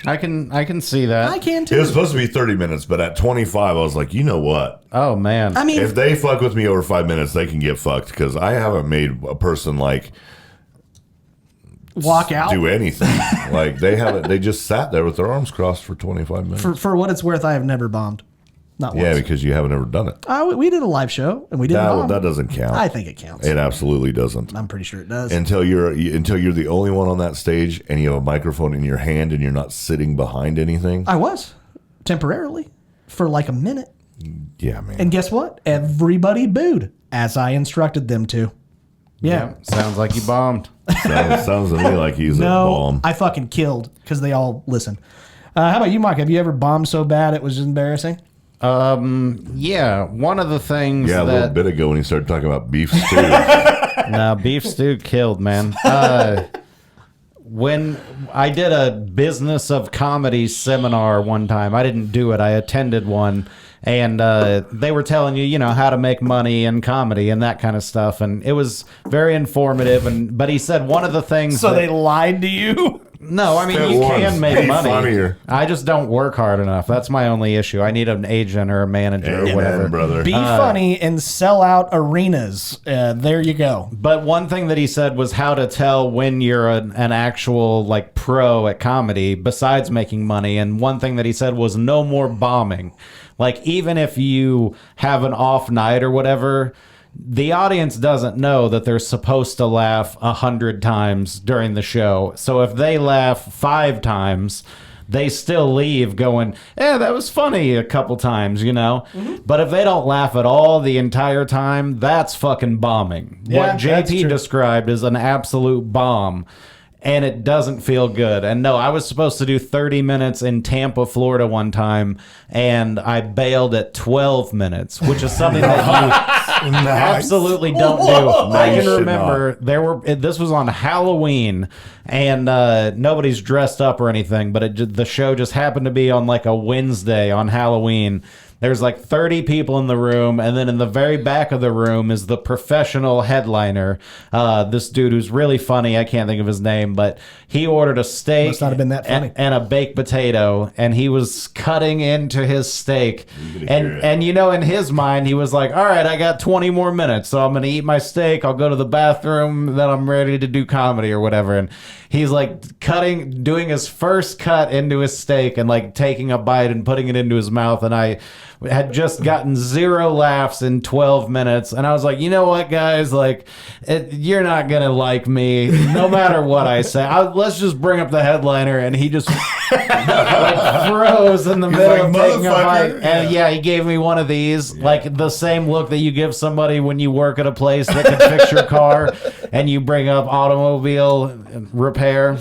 I can see that. I can too. It was supposed to be 30 minutes, but at 25 I was like, you know what? Oh man. I mean, If they fuck with me over 5 minutes, they can get fucked because I haven't made a person like walk out. do anything. Like they haven't. They just sat there with their arms crossed for 25 minutes. For what it's worth, I have never bombed. Not once. Yeah, because you haven't ever done it. We did a live show and we didn't bomb. That doesn't count. I think it counts. It absolutely doesn't. I'm pretty sure it does. Until you're the only one on that stage and you have a microphone in your hand and you're not sitting behind anything. I was temporarily for like a minute. Yeah, man. And guess what? Everybody booed as I instructed them to. Yeah. Sounds like you bombed. Sounds to me like he's a No, bomb. I fucking killed because they all listened. How about you, Mike? Have you ever bombed so bad it was embarrassing? Yeah. One of the things Yeah, a that little bit ago when he started talking about beef stew. no, beef stew killed, man. When I did a business of comedy seminar one time, I didn't do it. I attended one, and they were telling you, how to make money in comedy and that kind of stuff, and it was very informative. But he said one of the things. So they lied to you? No, I mean It you was. can make Be money. funnier. I just don't work hard enough. That's my only issue. I need an agent or a manager or whatever. Amen, brother. Be funny and sell out arenas. There you go. But one thing that he said was how to tell when you're an actual like pro at comedy besides making money. And one thing that he said was no more bombing. Like even if you have an off night or whatever, the audience doesn't know that they're supposed to laugh 100 times during the show. So if they laugh 5 times, they still leave going, yeah, that was funny a couple times, But if they don't laugh at all the entire time, that's fucking bombing. Yeah, What that's JP true. described is an absolute bomb. And it doesn't feel good. And no, I was supposed to do 30 minutes in Tampa, Florida one time, and I bailed at 12 minutes, which is something that you absolutely don't do. I you can should remember this was on Halloween, and nobody's dressed up or anything, but the show just happened to be on like a Wednesday on Halloween. There's like 30 people in the room, and then in the very back of the room is the professional headliner. This dude who's really funny. I can't think of his name, but he ordered a steak Must not have been that funny. and a baked potato, and he was cutting into his steak. And in his mind, he was like, all right, I got 20 more minutes, so I'm going to eat my steak. I'll go to the bathroom, then I'm ready to do comedy or whatever. And he's like doing his first cut into his steak and like taking a bite and putting it into his mouth. And I had just gotten 0 laughs in 12 minutes. And I was like, you know what, guys? Like, you're not going to like me no matter what I say. Let's just bring up the headliner. And he just like froze in the middle like, of taking a bite. "Motherfucker." And yeah, he gave me one of these, like the same look that you give somebody when you work at a place that can fix your car and you bring up automobile repair.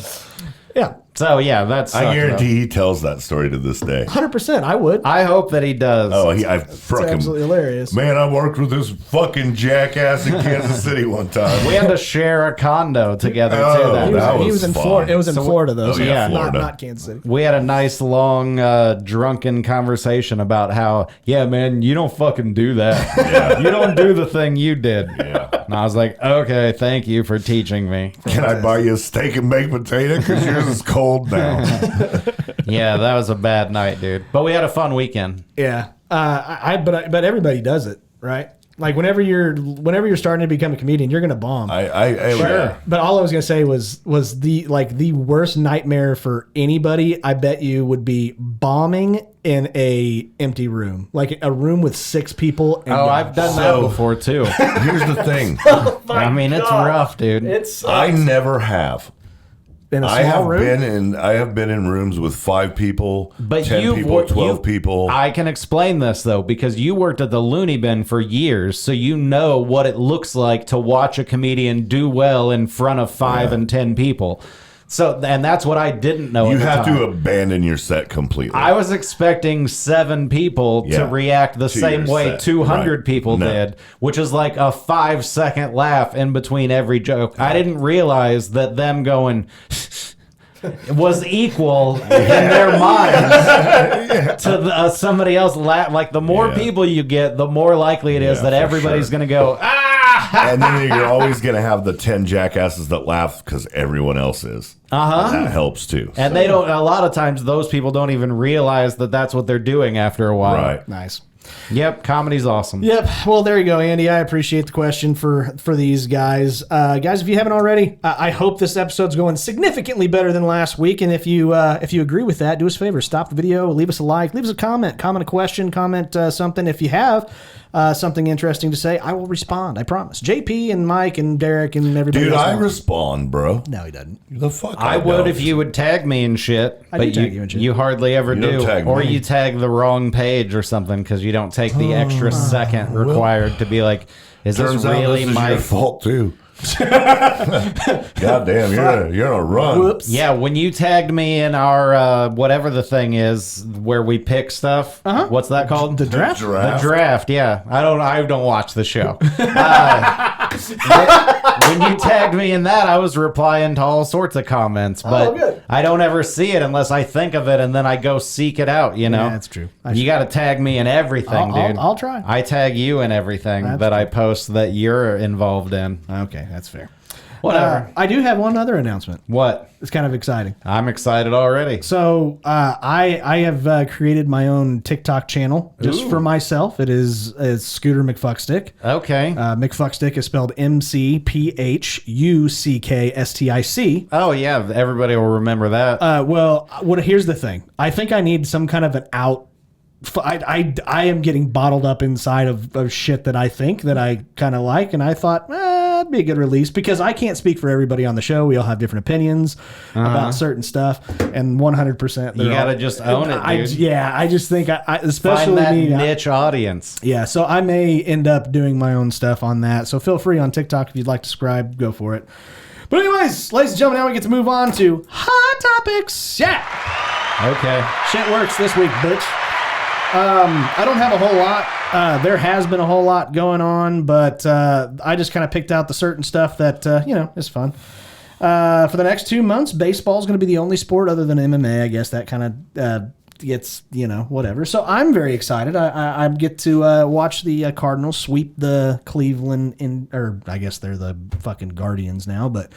Yeah. So yeah, that's. I guarantee he tells that story to this day. 100%. I would. I hope that he does. Oh, I It's fucking absolutely hilarious. man! I worked with this fucking jackass in Kansas City one time. We had to share a condo together Oh, too. That He was, that night. he was in fun. Florida. It was in Florida, though. Oh, so yeah, not, Florida. not Kansas City. We had a nice long drunken conversation about how, yeah, man, you don't fucking do that. Yeah. You don't do the thing you did. Yeah. And I was like, okay, thank you for teaching me. Can I buy you a steak and baked potato? Because yours is cold now. Yeah, that was a bad night, dude. But we had a fun weekend. Yeah. But everybody does it, right? Like whenever you're starting to become a comedian, you're gonna bomb. But all I was gonna say was the worst nightmare for anybody. I bet you would be bombing in a empty room, like a room with 6 people. And Oh, I've done that So- before too. Here's the thing. I mean, it's rough, dude. It's I never have. in a I small have room. been in rooms with 5 people, But 10 you've people, wor- 12 you- people. I can explain this though, because you worked at the Looney Bin for years, so you know what it looks like to watch a comedian do well in front of 5 and 10 people. So, and that's what I didn't know. You at the have time. to abandon your set completely. I was expecting 7 people to Yeah, react the to same your way set. 200 Right. people No. did, which is like a 5-second laugh in between every joke. I didn't realize that them going was equal in their minds to somebody else laugh. Like the more Yeah. people you get, the more likely it is Yeah, that for everybody's sure. going to go, ah! And then you're always going to have the 10 jackasses that laugh because everyone else is. Uh-huh. And that helps too. And they don't, a lot of times those people don't even realize that that's what they're doing after a while. Right. Nice. Yep. Comedy's awesome. Yep. Well, there you go, Andy. I appreciate the question for these guys. Guys, if you haven't already, I hope this episode's going significantly better than last week. And if you agree with that, do us a favor, stop the video, leave us a like, leave us a comment a question, comment something. If you have something interesting to say, I will respond. I promise. JP and Mike and Derek and everybody. Dude, else I will. respond, bro. No, he doesn't. The fuck I would don't. if you would tag me and shit, I but do tag you and shit. you hardly ever You don't do, tag or me. you tag the wrong page or something because you don't take the extra second required to be like, is Turns this out really this is my your fault too. God damn, you're on a run. Whoops. Yeah, when you tagged me in our whatever the thing is where we pick stuff, what's that called? The draft? The draft, yeah. I don't watch the show. When you tagged me in that, I was replying to all sorts of comments, but good. I don't ever see it unless I think of it and then I go seek it out, you know? Yeah, that's true. You got to tag me in everything, I'll- dude. I'll try. I tag you in everything That's that I post that you're involved in. Okay, that's fair. Whatever. I do have one other announcement. What? It's kind of exciting. I'm excited already. So I have created my own TikTok channel just for myself. It's Scooter McFuckstick. Okay. McFuckstick is spelled McPhuckstic. Oh yeah, everybody will remember that. Here's the thing. I think I need some kind of an out. I am getting bottled up inside of shit that I think that I kind of like, and I thought it'd be a good release because I can't speak for everybody on the show. We all have different opinions about certain stuff, and 100%. You gotta just own it, dude. I just think I Find especially that me. niche audience. Yeah, so I may end up doing my own stuff on that. So feel free on TikTok if you'd like to subscribe, go for it. But anyways, ladies and gentlemen, now we get to move on to hot topics. Yeah, Okay. shit works this week, bitch. I don't have a whole lot. There has been a whole lot going on, but I just kind of picked out the certain stuff that is fun. For the next 2 months, baseball is going to be the only sport other than MMA. I guess that kind of gets whatever. So I'm very excited. I get to watch the Cardinals sweep the Cleveland or I guess they're the fucking Guardians now, but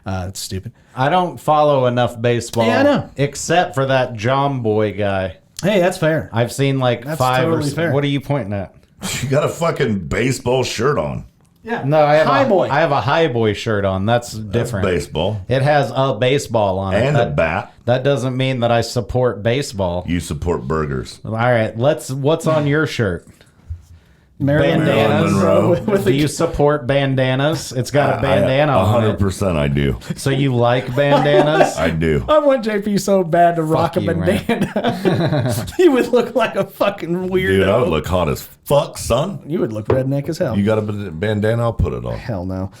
it's stupid. I don't follow enough baseball. Yeah, I know. Except for that John Boy guy. Hey, that's fair. I've seen like That's 5 totally or fair. what are you pointing at? You got a fucking baseball shirt on. Yeah. No, I have Hi, boy. I have a High Boy shirt on. That's That's different. baseball. It has a baseball on it. And a That, bat. that doesn't mean that I support baseball. You support burgers. All right, what's on your shirt? Marilyn Bandanas. Monroe. with Do the you support bandanas? It's got a bandana on it. 100% I do. So you like bandanas? I do. I want JP so bad to rock a you, man. bandana. He would look like a fucking weirdo. Dude, I would look hot as fuck, son. You would look redneck as hell. You got a bandana? I'll put it on. Hell no.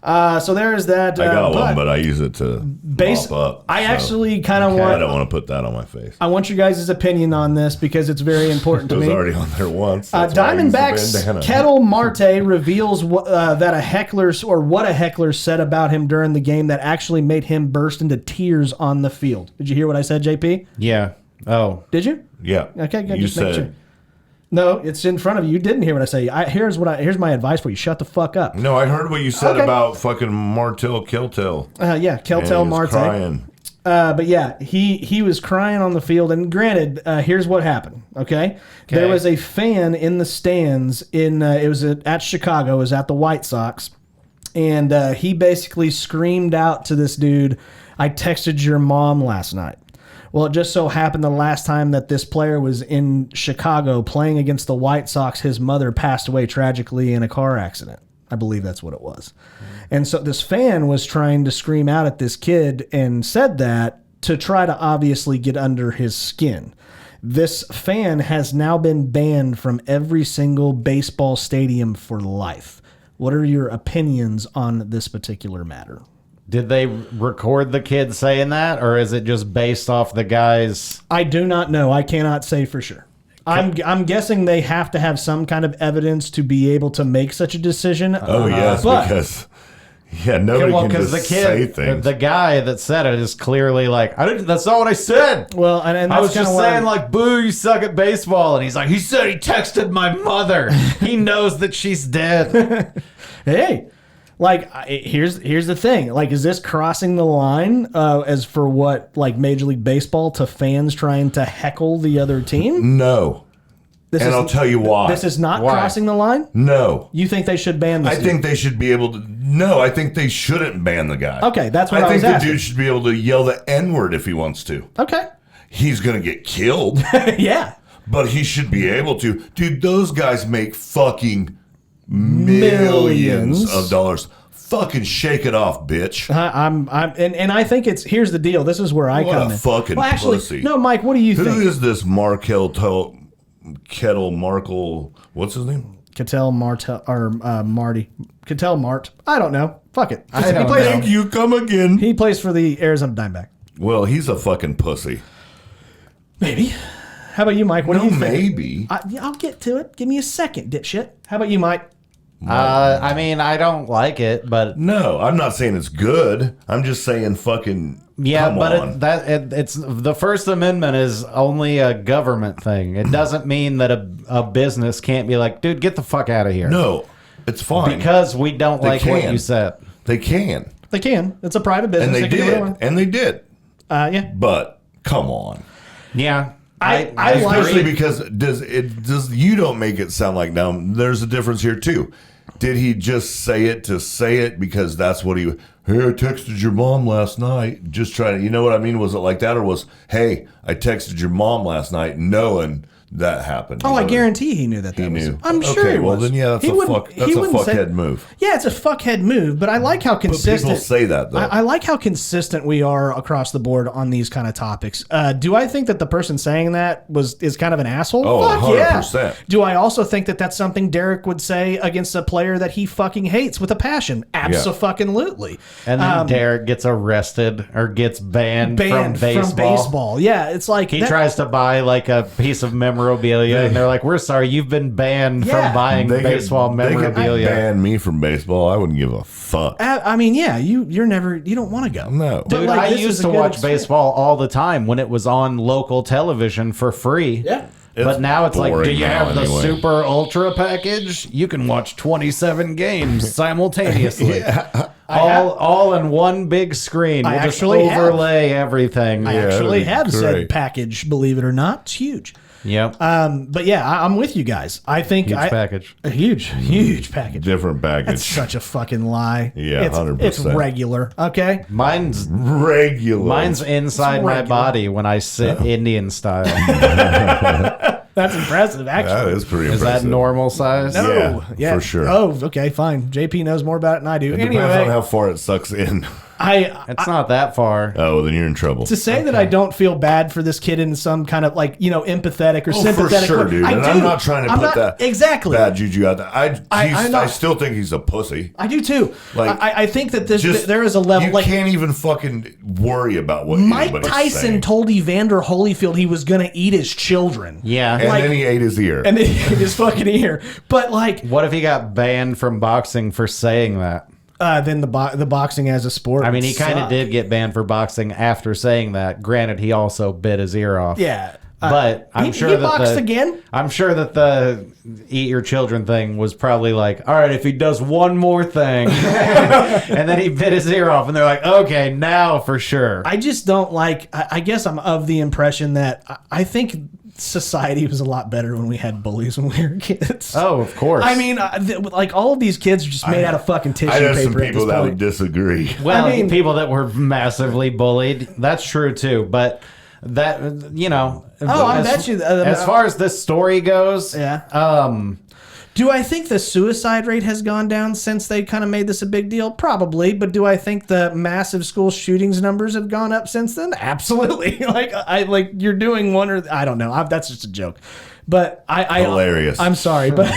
So there's that. I got one, but I use it to mop up. I so actually kind of I want. don't want to put that on my face. I want your guys' opinion on this because it's very important It to was me. already on there once. That's why I used the Diamondback's bandana. Kettle Marte reveals that a what a heckler said about him during the game that actually made him burst into tears on the field. Did you hear what I said, JP? Yeah. Oh. Did you? Yeah. Okay, good. You Just make said, sure. No, it's in front of you. You didn't hear what I say. Here's my advice for you. Shut the fuck up. no, I heard what you said Okay. about fucking Martel Kiltel. Yeah, And Keltel he was Marte. crying. But yeah, he was crying on the field. And granted, here's what happened. Okay, there was a fan in the stands it was at Chicago. It was at the White Sox, and he basically screamed out to this dude, "I texted your mom last night." Well, it just so happened the last time that this player was in Chicago playing against the White Sox, his mother passed away tragically in a car accident. I believe that's what it was. And so this fan was trying to scream out at this kid and said that to try to obviously get under his skin. This fan has now been banned from every single baseball stadium for life. What are your opinions on this particular matter? Did they record the kid saying that, or is it just based off the guy's? I do not know. I cannot say for sure. I'm guessing they have to have some kind of evidence to be able to make such a decision. Oh yes, but- because nobody can just say things. the guy that said it is clearly like, I didn't. That's not what I said. Well, and I that's was just kinda saying, why- like, boo, you suck at baseball. And he's like, he said he texted my mother. He knows that she's dead. hey, like here's the thing. Like, is this crossing the line as for what like Major League Baseball to fans trying to heckle the other team? No. This And I'll tell you why. This is not Why? crossing the line. No. You think they should ban this? I think they should be able to. No, I think they shouldn't ban the guy. Okay, that's what I think was the asking. dude should be able to yell the N-word if he wants to. Okay. He's going to get killed, Yeah. but he should be able to. Dude, those guys make fucking millions of dollars. Fucking shake it off, bitch. And I think it's here's the deal. This is where I What come a in. fucking well, actually, pussy. no, Mike. What do you Who think? is this Kettle Markle? What's his name? Cattell Martel or Marty Cattell Mart? I don't know. Fuck it. I don't plays, know. Thank you, come again. He plays for the Arizona Diamondback. Well, he's a fucking pussy. Maybe. How about you, Mike? What do you think? Maybe. I'll get to it. Give me a second, dipshit. How about you, Mike? I mean, I don't like it, but No, I'm not saying it's good. I'm just saying fucking. yeah, come but on. it's the First Amendment is only a government thing. It doesn't mean that a business can't be like, dude, get the fuck out of here. No, it's fine. because we don't like what can. you said. They can. They can. It's a private business. And they can do whatever did. And they did. Yeah. But come on. Yeah, I like- Especially because does you don't make it sound like now there's a difference here too. Did he just say it to say it because that's what he hey, I texted your mom last night just trying to, you know what I mean? Was it like that, or was, hey, I texted your mom last night knowing that happened? Oh, I guarantee he knew that. He knew. I'm sure Okay, he well was. then yeah, that's He a wouldn't- fuck he that's a wouldn't say- fuckhead move. Yeah, it's a fuckhead move, but I like how But consistent. people say that though. I like how consistent we are across the board on these kind of topics. Do I think that the person saying that is kind of an asshole? Oh, Fuck 100%. yeah. Do I also think that that's something Derek would say against a player that he fucking hates with a passion? Absolutely. and then Derek gets arrested or gets banned from baseball. Yeah, it's like He tries to buy like a piece of memorabilia, and they're like, "We're sorry, you've been banned Yeah. from buying baseball They memorabilia." could ban me from baseball. I wouldn't give a fuck. I mean, yeah, you don't want to go. No. But, Dude, like, I this is used a to good watch experience. baseball all the time when it was on local television for free. Yeah. It's But now it's like, do boring you now have the anyway. super ultra package? You can watch 27 games simultaneously. All in one big screen. I We'll just actually have. overlay everything. I that'd actually be have said great. package, believe it or not. It's huge. Yep. But yeah, I'm with you guys. I think Huge package. A huge package. Different That's package. such a fucking lie. Yeah, it's, 100%. It's regular. Okay. Mine's Regular. inside my regular. body when I sit Indian style. That's impressive. That Actually. is pretty Is that impressive. normal size? Yeah, for sure. Oh, okay, fine. JP knows more about it than I do. It depends on Anyway, how far it sucks in. It's not that far. Oh, then you're in trouble. to say that I don't feel bad for this kid in some kind of like empathetic or Oh, for sympathetic sure, way. dude. I And do. I'm not trying to I'm put not- that exactly. bad juju out there. I know. I still think he's a pussy. I do too. Like, I think that Just there is a level you like can't even fucking worry about what Mike anybody's Tyson saying. told Evander Holyfield he was going to eat his children. Yeah. and like- then he ate his ear. And then in his fucking ear. But like, What if he got banned from boxing for saying that? then the boxing as a sport. I mean, he would kind of suck. did get banned for boxing after saying that. Granted, he also bit his ear off. Yeah. But I'm he- sure he that boxed again? I'm sure that the eat your children thing was probably like, all right, if he does one more thing, and then he bit his ear off, and they're like, okay, now for sure. I just don't like. I guess I'm of the impression that I think society was a lot better when we had bullies when we were kids. Oh, of course. I mean, like all of these kids are just made out of fucking tissue I know paper some at people this that point. would disagree. well, I mean- people that were massively bullied, that's true too. But that I bet you- as far as this story goes, Yeah. Do I think the suicide rate has gone down since they kind of made this a big deal? Probably. But do I think the massive school shootings numbers have gone up since then? Absolutely. You're doing one or I don't know. That's just a joke. But I Hilarious. I'm sorry, but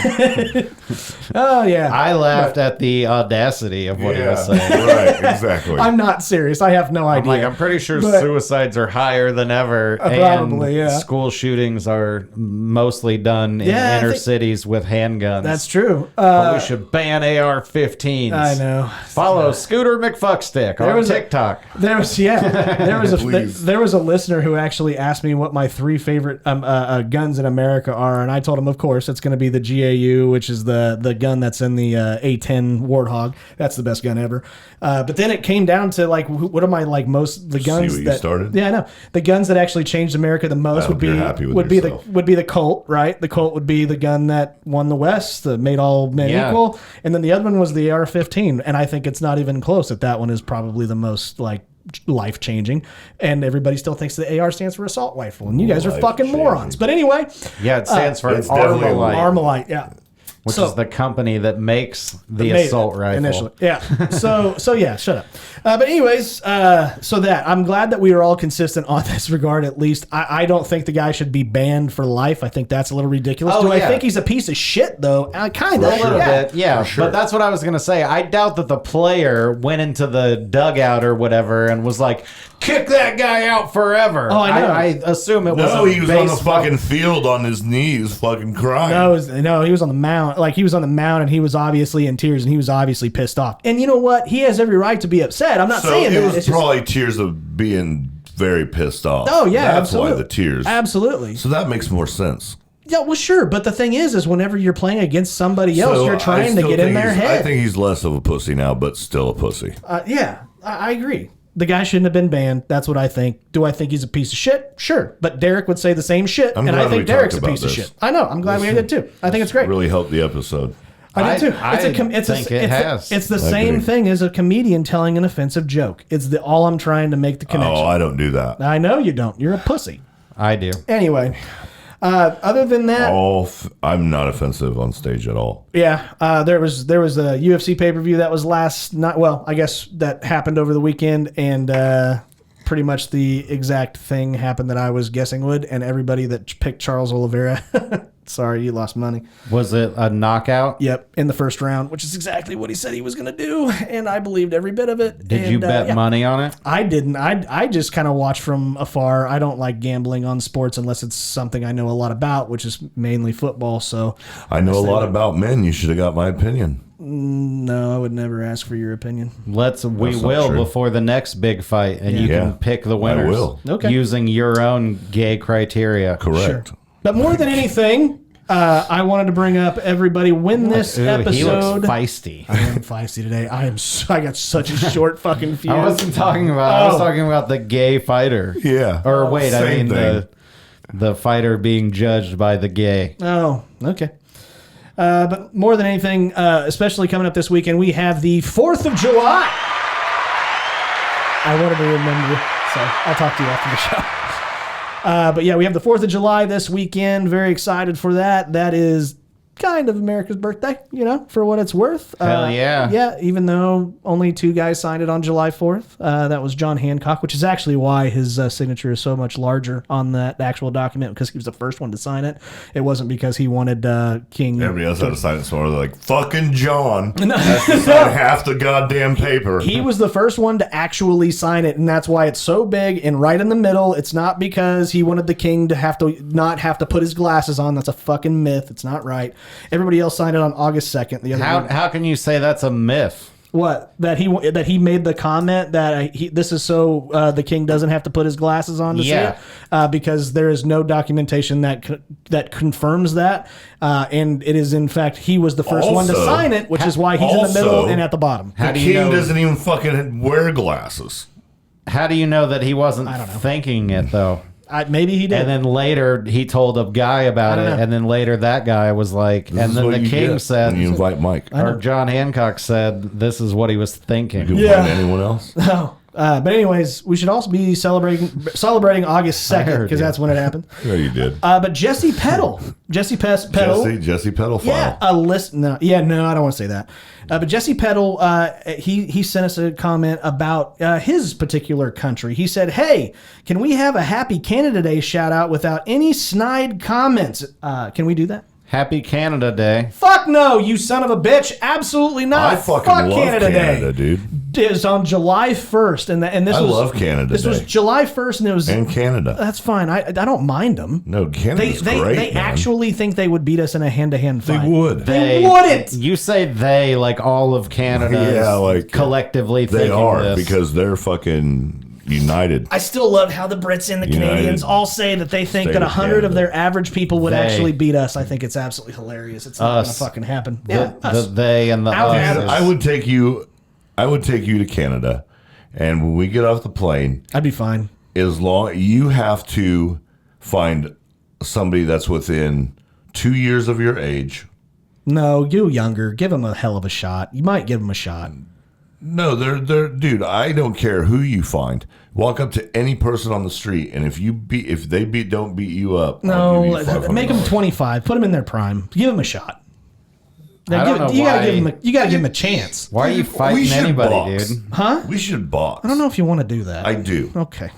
oh yeah, I laughed at the audacity of what he was saying. Right, exactly. I'm not serious. I have no I'm idea. I'm pretty sure But- suicides are higher than ever, Probably, and yeah. school shootings are mostly done in Yeah, I inner think- cities with handguns. That's true. But we should ban AR-15s. I know. Follow Scooter McFuckstick on was a- TikTok. There was Please. there was a listener who actually asked me what my 3 favorite guns in America are, and I told him, of course, it's going to be the GAU, which is the gun that's in the A10 Warthog. That's the best gun ever. But then it came down to like, what are my like most the guns what you that started? Yeah, I know the guns that actually changed America the most hope you're happy with yourself. would be the Colt, right? The Colt would be the gun that won the West, that made all men Yeah. equal, and then the other one was the AR-15, and I think it's not even close. That one is probably the most like life changing, and everybody still thinks the AR stands for assault rifle, and you guys are fucking Life-changing. morons. But anyway, Yeah, it stands for it's definitely Armalite, Armalite, yeah. which So- is the company that makes the Made it assault rifle. initially. Yeah. So yeah, shut up. But anyways, so that I'm glad that we are all consistent on this regard. At least I don't think the guy should be banned for life. I think that's a little ridiculous. Oh, Do I yeah. think he's a piece of shit though? Kind A of. little Yeah. bit, yeah. sure. But that's what I was gonna say. I doubt that the player went into the dugout or whatever and was like, "Kick that guy out forever." Oh, I know. I assume it was. No, a he was on the baseball- fucking field on his knees, fucking crying. No, he was on the mound. Like he was on the mound, and he was obviously in tears, and he was obviously pissed off. And you know what? He has every right to be upset. I'm not so saying it that. was It's just- probably tears of being very pissed off. oh yeah, that's absolutely. why the tears. Absolutely. So that makes more sense. Yeah, well, sure. But the thing is whenever you're playing against somebody else, So you're I trying to still get in think their he's- head. I think he's less of a pussy now, but still a pussy. Yeah, I agree. The guy shouldn't have been banned. That's what I think. Do I think he's a piece of shit? Sure. But Derek would say the same shit, I'm and I glad think we Derek's a talked piece about of this. shit. I know. I'm glad we did too. I think it's great. Really helped the episode. I do too. I think it has. It's the I same agree. thing as a comedian telling an offensive joke. It's the all I'm trying to make the connection. Oh, I don't do that. I know you don't. You're a pussy. I do. Anyway, other than that, I'm not offensive on stage at all. yeah, there was a UFC pay per view that was last night. Well, I guess that happened over the weekend, and pretty much the exact thing happened that I was guessing would. And everybody that picked Charles Oliveira, sorry, you lost money. Was it a knockout? Yep, in the first round, which is exactly what he said he was going to do, and I believed every bit of it. Did you bet yeah. money on it? I didn't. I just kind of watch from afar. I don't like gambling on sports unless it's something I know a lot about, which is mainly football. So I know a lot about men. You should have got my opinion. no, I would never ask for your opinion. We That's not will true. before the next big fight, and you Yeah. can pick the winners. will. Okay. Using your own gay criteria. Correct. But more than anything, I wanted to bring up everybody when this Ooh, he looks episode. feisty. I am feisty today. I got such a short fucking fuse. I wasn't talking about. I was Oh. talking about the gay fighter. Yeah. Or wait, I Same mean thing. the fighter being judged by the gay. Oh, okay. But more than anything, especially coming up this weekend, we have the 4th of July. I wanted to remember, so I'll talk to you after the show. But yeah, we have the 4th of July this weekend. Very excited for that. That is kind of America's birthday, for what it's worth. Hell yeah. Yeah, even though only 2 guys signed it on July 4th. That was John Hancock, which is actually why his signature is so much larger on that actual document, because he was the first one to sign it. It wasn't because he wanted King. Everybody else had to sign it, so they're like, fucking John has to sign half the goddamn paper. He was the first one to actually sign it, and that's why it's so big and right in the middle. It's not because he wanted the king to not have to put his glasses on. That's a fucking myth. It's not right. Everybody else signed it on August 2nd. The other one, How can you say that's a myth? what that he made the comment that this is so the king doesn't have to put his glasses on to Yeah. see it, because there is no documentation that confirms that, and it is in fact he was the first one to Also- sign it, which is why he's in the middle also- and at the bottom. How The do you king know? doesn't even fucking wear glasses. How do you know that he wasn't thinking it though? Maybe he did. And then later he told a guy about I it, don't know. and then later that guy was like, This and is then what the you king get said, when you invite Mike. or John Hancock said, this is what he was You thinking. can Yeah. blame anyone else. Oh, But anyways, we should also be celebrating August 2nd because that's when it happened. Yeah, you did. But Jesse Peddle, Jesse Peddle, Jesse Pedophile. yeah, a list. No, I don't want to say that. But Jesse Peddle, he sent us a comment about his particular country. He said, "Hey, can we have a Happy Canada Day shout out without any snide comments? Can we do that?" Happy Canada Day. Fuck no, you son of a bitch! Absolutely not. I fucking Fuck love Canada, dude. It's on July 1st, and this I was love Canada This Day. was July 1st, and it was And Canada. That's fine. I don't mind them. No, Canada's They great, they man. actually think they would beat us in a hand-to-hand fight. They would. They wouldn't. You say they like all of Canada Yeah, is like, collectively They thinking are this. because they're fucking united. I still love how the Brits and the United Canadians all say that they think State that of 100 of Canada. their average people would They. actually beat us. I think it's absolutely hilarious. It's not going to Us. fucking happen. the, Yeah, us. the they and the Out us. at is- us. I would take you to Canada, and when we get off the plane, I'd be fine. as long you have to find somebody that's within 2 years of your age. No, you younger. Give them a hell of a shot. You might give them a shot. No, they're dude. I don't care who you find. Walk up to any person on the street, and if they don't beat you up, I'll give you No, make them $500. 25. Put them in their prime. Give them a shot. I don't know you gotta why- give them. You gotta give them a chance. Why are you We fighting should anybody, box. dude? Huh? We should box. I don't know if you want to do that. I do, Okay.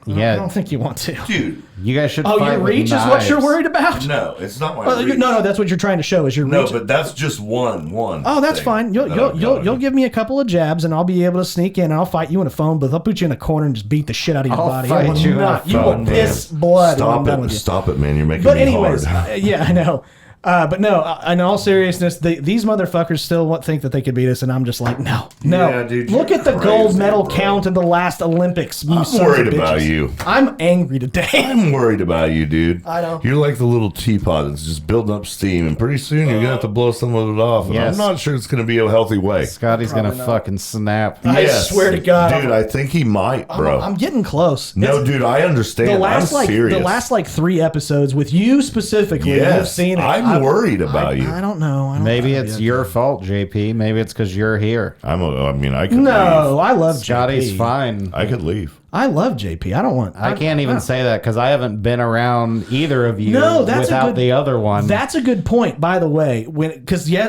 I Yeah, don't think you want to. dude. you guys should. Oh, fight your with reach is what you're knives. worried about? No, it's not my Oh, reach. no, that's what you're trying to show is your No, reach. but that's just one. Oh, that's thing fine. that I've You'll done. give me a couple of jabs, and I'll be able to sneak in, and I'll fight you in a phone booth. I'll put you in a corner and just beat the shit out of your I'll body. fight I will you in a not. You will phone booth. piss blood when I'm Stop done with it! you. Stop it, man! You're making But me anyways, hard. yeah, I know. But no, in all seriousness, these motherfuckers still think that they could beat us, and I'm just like, no. Yeah, dude, Look you're at the gold crazy, medal bro. count in the last Olympics. You I'm sons of worried about bitches. you. I'm angry today. I'm worried about you, dude. I know. You're like the little teapot that's just building up steam, and pretty soon you're gonna have to blow some of it off. And Yes. I'm not sure it's gonna be a healthy way. Scotty's gonna fucking snap. I swear to God, dude. I think he might, bro. I'm getting close. No, dude, I understand. The last I'm serious. the last 3 episodes with you specifically, you've yes, seen it. I'm worried about you. I don't know. Maybe it's your fault, JP. Maybe it's because you're here. I mean, I could No, leave. I love Scotty's JP. fine. I could leave. I love JP. I don't want. I can't even say that because I haven't been around either of you No, that's a without good- the other one. That's a good point, by the way.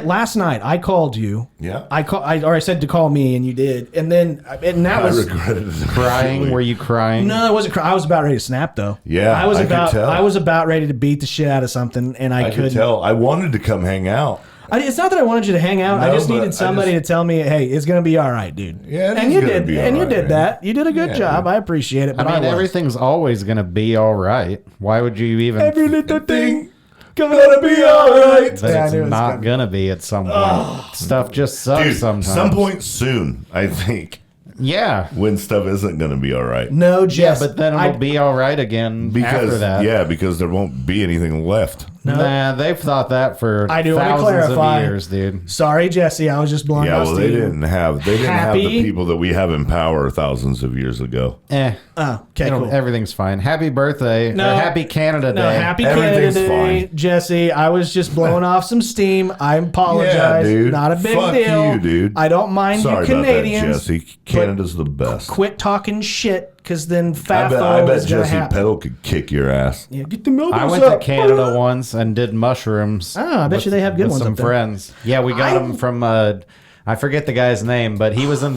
Last night I called you. Yeah. I said to call me, and you did, and that I was regretted it. crying. Were you crying? no, I wasn't. I was about ready to snap though. Yeah, I was I could about. tell. I was about ready to beat the shit out of something, and I I couldn't. could tell. I wanted to come hang out. It's not that I wanted you to hang out. I No, just but needed I somebody to tell me, "Hey, it's gonna be all right, dude." Yeah, it and is you gonna did, be and all you right, did man. that. You did a good Yeah, job. dude. I appreciate it. But I mean, was. everything's always going to be all right. Why would you even Every little thing gonna be all right. that Yeah, I it's knew it was not coming. going to be at some point? Stuff just sucks Dude, sometimes. some point soon, I think, Yeah. when stuff isn't going to be all right. No, Yeah, Jess. but then it'll be all right again Because after that. because there won't be anything left. Nah, they've thought that for I do want to thousands clarify. of years, dude. Sorry, Jesse. I was just blowing Yeah, out well, they steam. didn't have the Happy? people that we have in power thousands of years ago. Oh, okay, cool. Everything's fine. Happy birthday. No. Or happy Canada No, Day. happy Canada Everything's Day, fine. Jesse. I was just blowing off some steam. I apologize. Yeah, dude. Not a big Fuck deal. you, dude. I don't mind Sorry you about that, Canadians. Jesse. Canada's the best. Quit talking shit, because then I FAFO bet is gonna Jesse happen. Peddle could kick your ass. Yeah, get the milk. I went to Canada once and did mushrooms. Ah, I bet you they have good with ones some up there. friends. Yeah, we got them from. I forget the guy's name, but he was in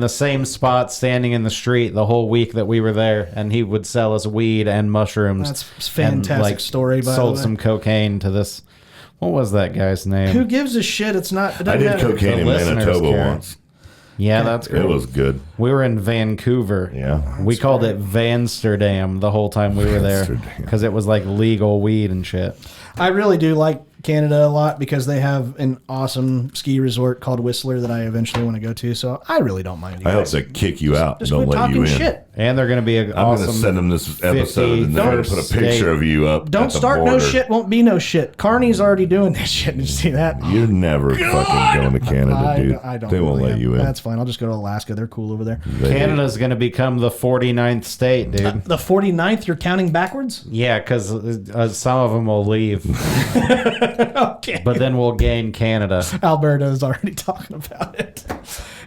the same spot, standing in the street the whole week that we were there, and he would sell us weed and mushrooms. That's a fantastic story, by the sold way. some cocaine to this. What was that guy's name? Who gives a shit? It's not. It I doesn't did matter. cocaine The in listeners Manitoba care. once. Yeah, that's great. It was good. We were in Vancouver. Yeah. We called it Vansterdam the whole time we were there Vansterdam. because it was like legal weed and shit. I really do like Canada a lot because they have an awesome ski resort called Whistler that I eventually want to go to. So I really don't mind. You I hope guys. they kick you out. Just Don't quit let you talking in. shit. And they're going to be an I'm awesome. going to send them this episode and they're going to put a 51st picture of you up. Don't at the start no border. shit, won't be no shit. Carney's already doing this shit. Did you see that? You're never fucking going to Canada, dude. I don't they won't really let am. you in. That's fine. I'll just go to Alaska. They're cool over there. Canada's going to become the 49th state, dude. The 49th, you're counting backwards? Yeah, because some of them will leave. Okay. But then we'll gain Canada. Alberto's already talking about it.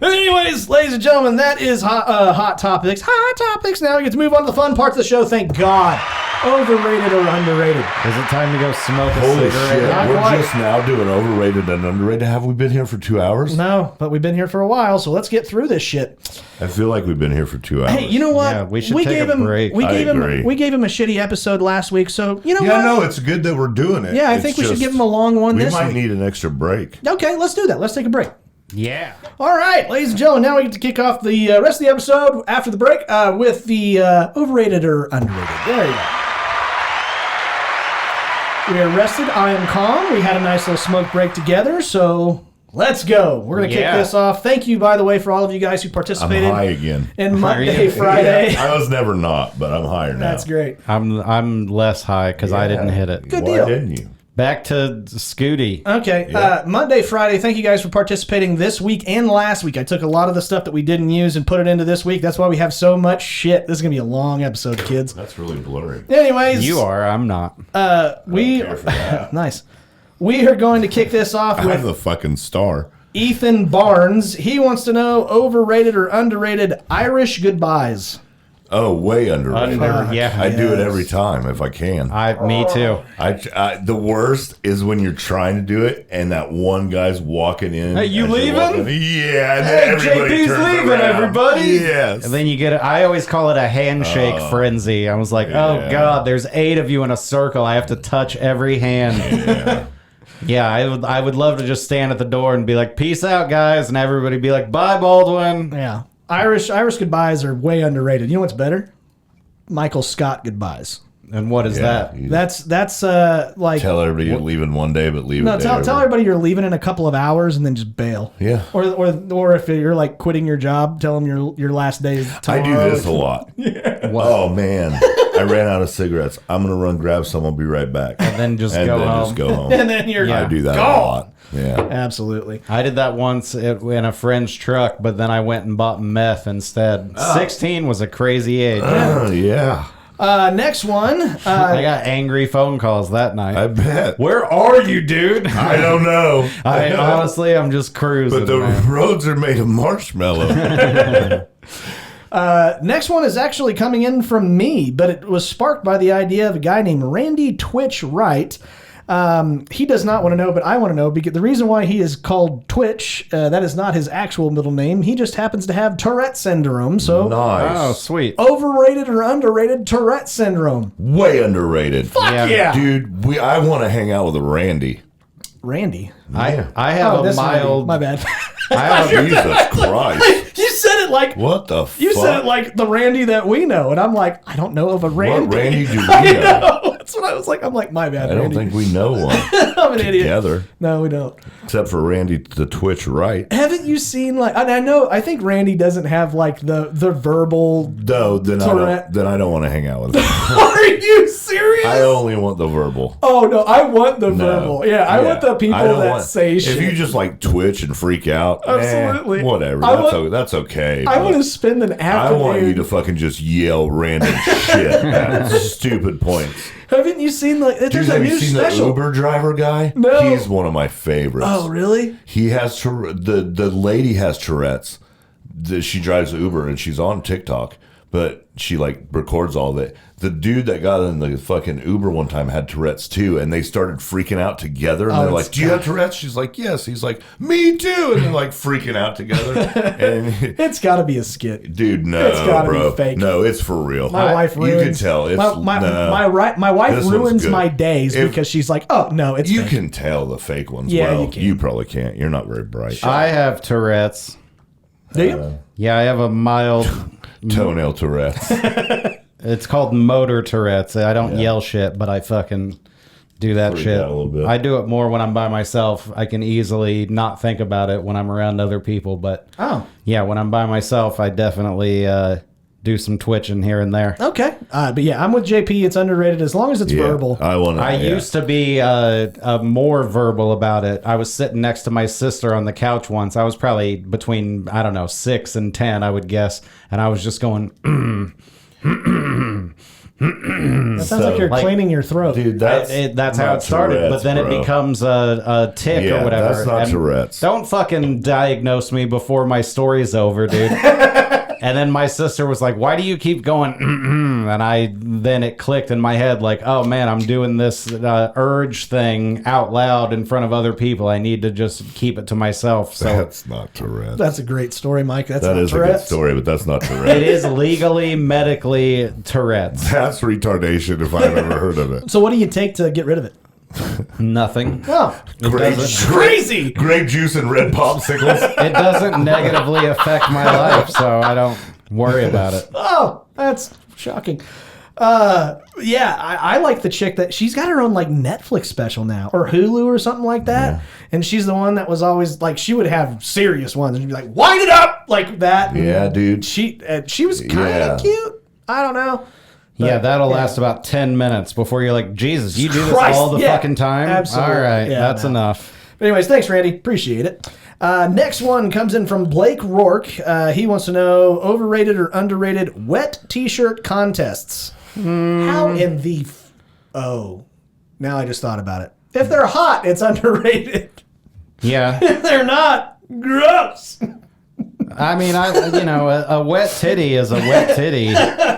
Anyways, ladies and gentlemen, that is Hot Topics. Hot Topics. Now we get to move on to the fun parts of the show. Thank God. Overrated or underrated? Is it time to go smoke a Holy cigarette? shit! Not We're quite. just now doing overrated and underrated. Have we been here for 2 hours? No, but we've been here for a while, so let's get through this shit. I feel like we've been here for 2 hours. Hey, you know what? Yeah, we should take a break. We I gave agree. him a shitty episode last week, so you know Yeah, what? no, it's good that we're doing it. Yeah, I It's think we should just- give him a long one We this might week. need an extra break. Okay, let's do that. Let's take a break. Yeah. All right, ladies and gentlemen, now we get to kick off the rest of the episode after the break with the overrated or underrated. There you go. We are rested. I am calm. We had a nice little smoke break together, so let's go. We're going to kick Yeah. this off. Thank you, by the way, for all of you guys who I'm participated high again. in Monday, Are you? Friday. I was never not, but I'm higher now. That's great. I'm less high because I didn't hit it. Good Why deal. didn't you? Back to Scooty. Okay, Yeah. Monday, Friday, thank you guys for participating this week and last week. I took a lot of the stuff that we didn't use and put it into this week. That's why we have so much shit. This is going to be a long episode, kids. That's really blurry. Anyways, You are. I'm not. we care for that. nice. We are going to kick this off I'm with the fucking star. Ethan Barnes. He wants to know overrated or underrated Irish goodbyes. Oh, way underrated. Yeah. I do it every time if I can. Me too. The worst is when you're trying to do it and that one guy's walking in. Hey, you as you're leaving? walking in. Yeah. And Hey, then everybody JP's turns leaving, around. everybody. Yes. And then you get it. I always call it a handshake frenzy. I was like, oh Yeah. God, there's 8 of you in a circle. I have to touch every hand. Yeah, I would love to just stand at the door and be like, peace out, guys. And everybody be like, bye, Baldwin. Yeah. Irish goodbyes are way underrated. You know what's better? Michael Scott goodbyes. And what is that? You That's like tell everybody you're leaving one day, but leave no. it Tell everybody you're leaving in a couple of hours and then just bail. Yeah. Or if you're like quitting your job, tell them your last day is I tomorrow. do this a lot. Oh man, I ran out of cigarettes. I'm gonna run grab some. I'll be right back. And then just And go then home. just go home. And then you're I do that a gone. lot. Yeah. Absolutely. I did that once in a friend's truck, but then I went and bought meth instead. 16 was a crazy age. Yeah. Next one. I got angry phone calls that night. I bet. Where are you, dude? I don't know. I honestly, I'm just cruising. But the man. roads are made of marshmallow. Next one is actually coming in from me, but it was sparked by the idea of a guy named Randy Twitch Wright. He does not want to know, but I want to know because the reason why he is called Twitch, that is not his actual middle name. He just happens to have Tourette syndrome. So, Nice. Oh, sweet. overrated or underrated Tourette syndrome? Way underrated. Fuck yeah. Dude, I want to hang out with a Randy. Randy. I have a this Randy. mild. My bad. I have a, Jesus Christ. You said it like What the fuck? you said it like the Randy that we know, and I'm like, I don't know of a Randy. What Randy do we I know? know. That's what I was like. I'm like, my bad, I don't Randy. think we know one I'm an idiot. together. No, we don't. Except for Randy the Twitch Right. Haven't you seen like? And I think Randy doesn't have like the verbal. No, Tourette. then I don't want to hang out with him. Are you serious? I only want the verbal. Oh no, I want the No. verbal. Yeah, I want the people I don't that want- say shit. If you just like twitch and freak out, Absolutely. whatever. I That's okay. I but want to spend an I afternoon. want you to fucking just yell random shit at stupid points. Haven't you seen like? Dude, There's a have you new seen special. the Uber driver guy? No. He's one of my favorites. Oh really? He has the lady has Tourette's. She drives Uber and she's on TikTok, but she like records all of it. The dude that got in the fucking Uber one time had Tourette's too, and they started freaking out together. And they're it's like, "Do you have Tourette's?" She's like, "Yes." He's like, "Me too," and they're like freaking out together. And It's got to be a skit. dude, no, It's gotta be bro, fake. no, it's for real. My wife You ruins. can tell. It's my wife This one's ruins good. my days If- because she's like, oh no, it's You fake. can tell the fake ones. Yeah, well, you can. probably can't. You're not very bright. I have Tourette's. Do you? Yeah, I have a mild. Toenail Tourette's. It's called motor Tourette's. I don't yell shit, but I fucking do that Freak shit. out a little bit. I do it more when I'm by myself. I can easily not think about it when I'm around other people. But Oh, yeah, when I'm by myself, I definitely do some twitching here and there. okay. But yeah, I'm with JP. It's underrated as long as it's Yeah, verbal. I want to. I used to be more verbal about it. I was sitting next to my sister on the couch once. I was probably between, I don't know, 6 and 10, I would guess. And I was just going, That sounds like you're Like, cleaning your throat. Dude, That's how it started, Tourette's, but then bro. it becomes a tick Yeah, or whatever. that's not And Tourette's. Don't fucking diagnose me before my story's over, dude. And then my sister was like, "Why do you keep going?" And then it clicked in my head, like, "Oh man, I'm doing this urge thing out loud in front of other people. I need to just keep it to myself." So That's not Tourette's. That's a great story, Mike. That's That not is a good Tourette's. story, but that's not it Tourette's. is legally, medically Tourette's. That's retardation if I've ever heard of it. So what do you take to get rid of it? Nothing. Oh, Crazy. Grape juice and red popsicles. It doesn't negatively affect my life, so I don't worry about it. oh, that's shocking. Yeah, I like the chick that she's got her own like Netflix special now or Hulu or something like that. And she's the one that was always like, she would have serious ones and she'd be like, wind it up like that. Yeah, dude. She was kind of Yeah. cute. I don't know. Yeah, that'll last about 10 minutes before you're like, Jesus, you do this Christ, all the yeah, fucking time? absolutely. All right, Yeah, that's no. enough. But anyways, thanks, Randy. Appreciate it. Next one comes in from Blake Rourke. He wants to know overrated or underrated wet t-shirt contests. How in the... Oh, now I just thought about it. If they're hot, it's underrated. Yeah. If they're not, gross. I mean, a wet titty is a wet titty,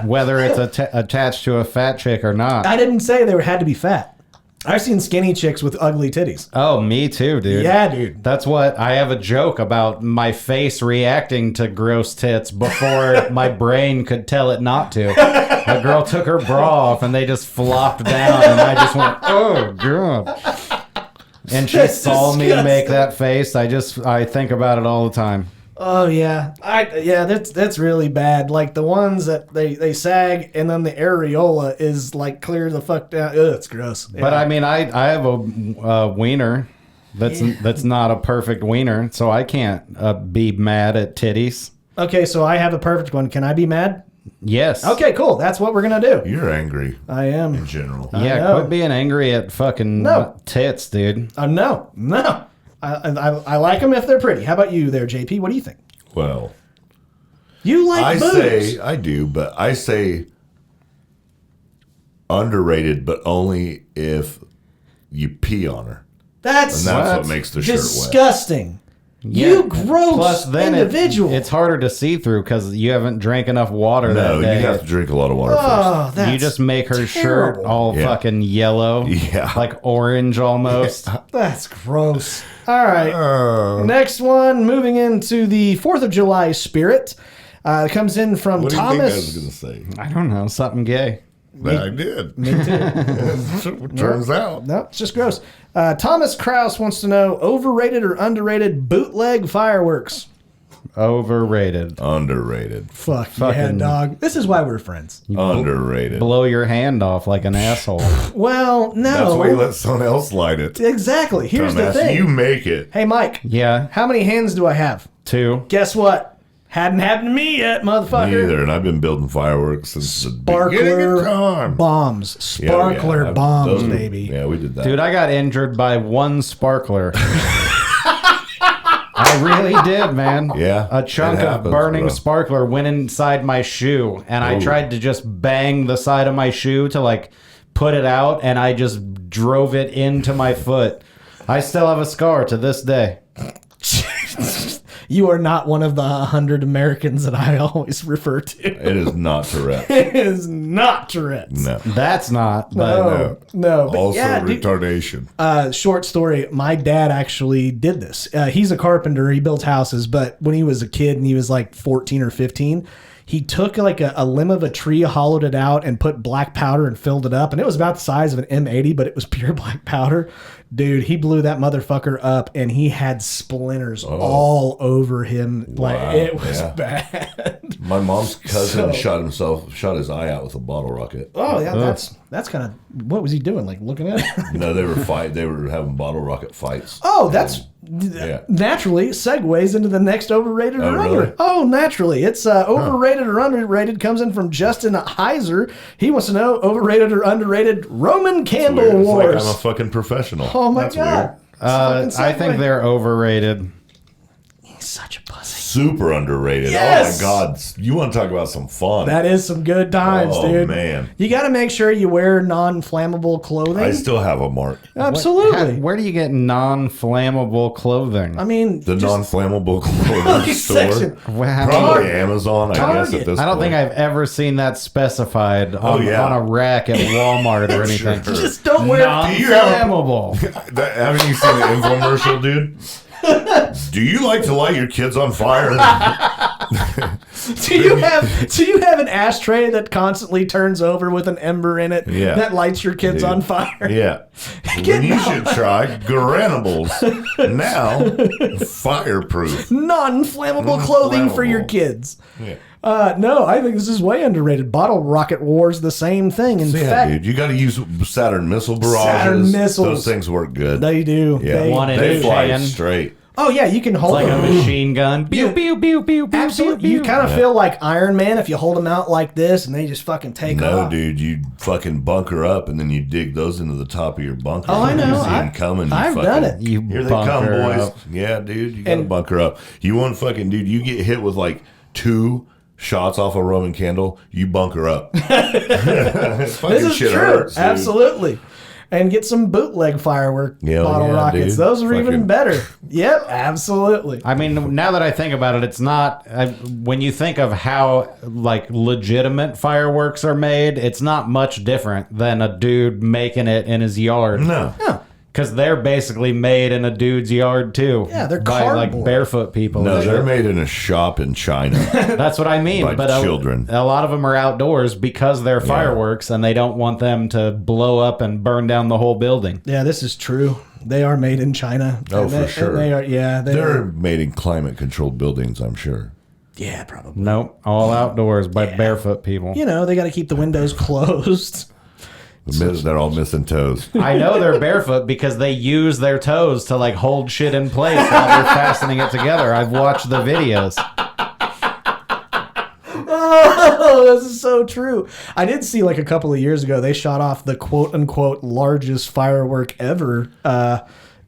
whether it's attached to a fat chick or not. I didn't say they had to be fat. I've seen skinny chicks with ugly titties. Oh, me too, dude. Yeah, dude. That's what I have a joke about my face reacting to gross tits before my brain could tell it not to. A girl took her bra off and they just flopped down and I just went, oh, God. And she That's saw me disgusting. make that face. I think about it all the time. Oh yeah, that's really bad. Like the ones that they sag and then the areola is like clear the fuck down. Ugh, it's gross. But I mean, I have a wiener that's not a perfect wiener, so I can't be mad at titties. Okay, so I have a perfect one. Can I be mad? Yes. Okay, cool. That's what we're gonna do. You're angry I am. in general. Yeah, know. quit being angry at fucking No. tits, dude. No. I like them if they're pretty. How about you there, JP? What do you think? Well, You like I boobs? say I do, but I say underrated, but only if you pee on her, That's and that's What? what makes the shirt wet. disgusting. Yeah. You gross Plus, then individual. it's harder to see through because you haven't drank enough water No, that day. you have to drink a lot of water oh, that's You just make her shirt terrible. all Yeah. fucking yellow, Yeah. like orange almost. That's gross. All right. first. Next one, moving into the 4th of July spirit, comes in from What do you think I was Thomas. going to say? I don't know, something gay. I did. Me too. Turns out. No, it's just gross. Thomas Kraus wants to know overrated or underrated bootleg fireworks. Overrated. Underrated. Fuck yeah, Fucking- dog. This is why we're friends. Underrated. Blow your hand off like an asshole. Well, no. That's why you let someone else light it. Exactly. Here's the Dumbass. thing. You make it. Hey, Mike, Yeah, how many hands do I have? 2. Guess what? Hadn't happened to me yet, motherfucker. Me either, and I've been building fireworks since the beginning Sparkler of time. bombs. Yeah, Sparkler yeah, bombs, those- baby. Yeah, we did that. Dude, I got injured by one sparkler. I really did, man. Yeah, A chunk it of happens, burning bro. sparkler went inside my shoe, and I Ooh. tried to just bang the side of my shoe to like put it out, and I just drove it into my foot. I still have a scar to this day. You are not one of the 100 Americans that I always refer to. It is not Tourette. It is not Tourette's. No. That's not, but No. But Also yeah, dude, retardation. short story. My dad actually did this. He's a carpenter. He built houses. But when he was a kid and he was like 14 or 15, he took like a limb of a tree, hollowed it out, and put black powder and filled it up. And it was about the size of an M80, but it was pure black powder. Dude, he blew that motherfucker up, and he had splinters all over him. Like Wow, it was yeah. bad. My mom's cousin So- shot his eye out with a bottle rocket. Oh yeah, that's kind of what was he doing? Like looking at it. No, they were having bottle rocket fights. Oh, that's Yeah. naturally segues into the next overrated or Oh, under. really? Oh, naturally. It's overrated or underrated comes in from Justin Heiser. He wants to know overrated or underrated Roman candle Weird. It's like wars. I'm a fucking professional. Oh my That's god. weird. It's a fucking I think segue. they're overrated. He's such a pussy. super underrated. Yes! Oh my God. You want to talk about some fun. That is some good times, Oh, dude. man. You got to make sure you wear non-flammable clothing. I still have a mark. Absolutely. Where do you get non-flammable clothing? I mean, The just non-flammable clothing store. section. Wow. Probably Amazon, I guess, Target. at this I don't point. think I've ever seen that specified on, yeah. on a rack at Walmart or anything. Sure. Just don't wear. Non-flammable. Haven't you seen the infomercial, dude? Do you like to light your kids on fire? Do you have an ashtray that constantly turns over with an ember in it Yeah. that lights your kids Dude. on fire? Yeah. Then you should try Garanimals. Now, fireproof. Non-flammable clothing for your kids. Yeah. No, I think this is way underrated. Bottle rocket war's the same thing. In Yeah, fact, dude, you got to use Saturn missile barrages. Saturn missiles. Those things work good. they do. yeah, One in they each fly hand. straight. Oh yeah, you can hold Like a them. machine gun. Pew, pew, pew, pew, pew, Absolutely, pew, you kind of feel like Iron Man if you hold them out like this and they just fucking take No, off. dude, you fucking bunker up and then you dig those into the top of your bunker. Oh, I know. You see them coming. You I've fucking, done it. You Here they come, bunker boys. up. Yeah, dude, you got to And- bunker up. You want fucking, dude, you get hit with like 2 shots off a Roman candle, you bunker up. This Fucking is shit true. hurts, dude. Absolutely. And get some bootleg firework Yeah, bottle yeah, rockets. dude. Those are even Fucking- better. Yep, absolutely. I mean, now that I think about it, it's not. When you think of how like legitimate fireworks are made, it's not much different than a dude making it in his yard. No. Because they're basically made in a dude's yard too. Yeah, they're by like cardboard. barefoot people. No, and they're shit. made in a shop in China. That's what I mean. by But children. a lot of them are outdoors because they're fireworks, and they don't want them to blow up and burn down the whole building. Yeah, this is true. They are made in China. Oh, And for they, sure. And they are. Yeah, They're made in climate-controlled buildings, I'm sure. Yeah, probably. Nope, all outdoors by barefoot people. You know, they got to keep the windows closed. They're all missing toes. I know they're barefoot because they use their toes to like hold shit in place while they're fastening it together. I've watched the videos. Oh, this is so true. I did see like a couple of years ago they shot off the quote unquote largest firework ever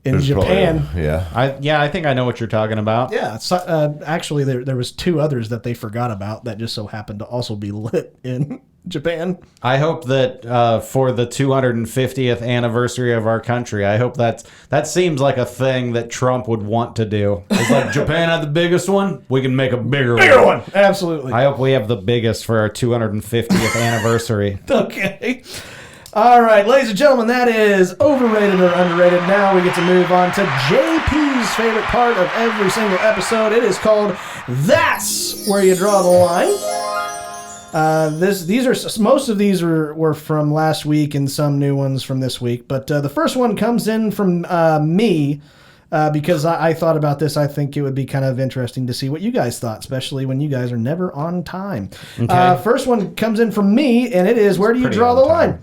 in There's Japan. probably- yeah. I think I know what you're talking about. Yeah, so, actually, there was 2 others that they forgot about that just so happened to also be lit in Japan. I hope that for the 250th anniversary of our country, I hope that seems like a thing that Trump would want to do. It's like Japan had the biggest one, we can make a bigger one. Absolutely. I hope we have the biggest for our 250th anniversary. Okay. All right, ladies and gentlemen, that is overrated or underrated. Now we get to move on to JP's favorite part of every single episode. It is called That's Where You Draw the Line. Most of these were from last week and some new ones from this week. But the first one comes in from me because I thought about this. I think it would be kind of interesting to see what you guys thought, especially when you guys are never on time. First one comes in from me, and it is, where do you pretty draw on the time. line?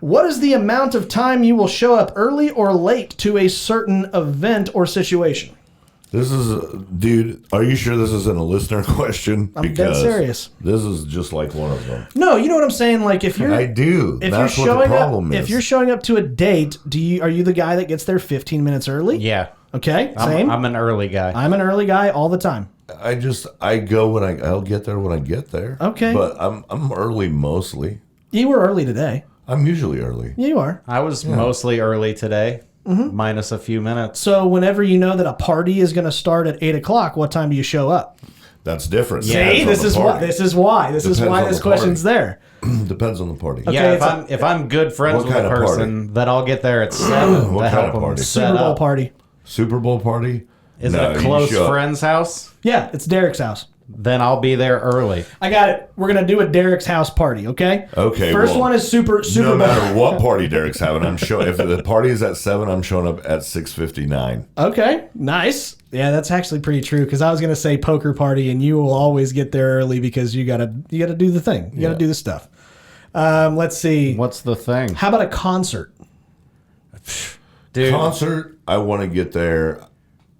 What is the amount of time you will show up early or late to a certain event or situation? This is, dude, are you sure this isn't a listener question? I'm dead serious. This is just like one of them. No, you know what I'm saying? Like if you're I do. if That's you're what the showing problem up, is. if you're showing up to a date, are you the guy that gets there 15 minutes early? Yeah. Okay, same. I'm an early guy. I'm an early guy all the time. I go I'll get there when I get there. Okay. But I'm early mostly. You were early today. I'm usually early. Yeah, you are. I was mostly early today, minus a few minutes. So whenever you know that a party is going to start at 8 o'clock, what time do you show up? That's different. See, Depends on this the is party. this is why Depends this on the question's party. there. Depends on the party. Yeah, it's if I'm good friends What with a kind of person, then I'll get there at 7 What to kind help of them party? set Super Bowl up. party. Super Bowl party? Is No, it a you close show up. friend's house? Yeah, it's Derek's house. Then I'll be there early. I got it. We're gonna do a Derek's house party. Okay. Okay, First well, one is Super No Bowl. matter what party Derek's having, I'm showing. If the party is at 7, I'm showing up at 6:59. Okay, nice. Yeah, that's actually pretty true. Because I was gonna say poker party, and you will always get there early because you gotta do the thing. You gotta do the stuff. Let's see. What's the thing? How about a concert? Dude, Concert, I want to get there.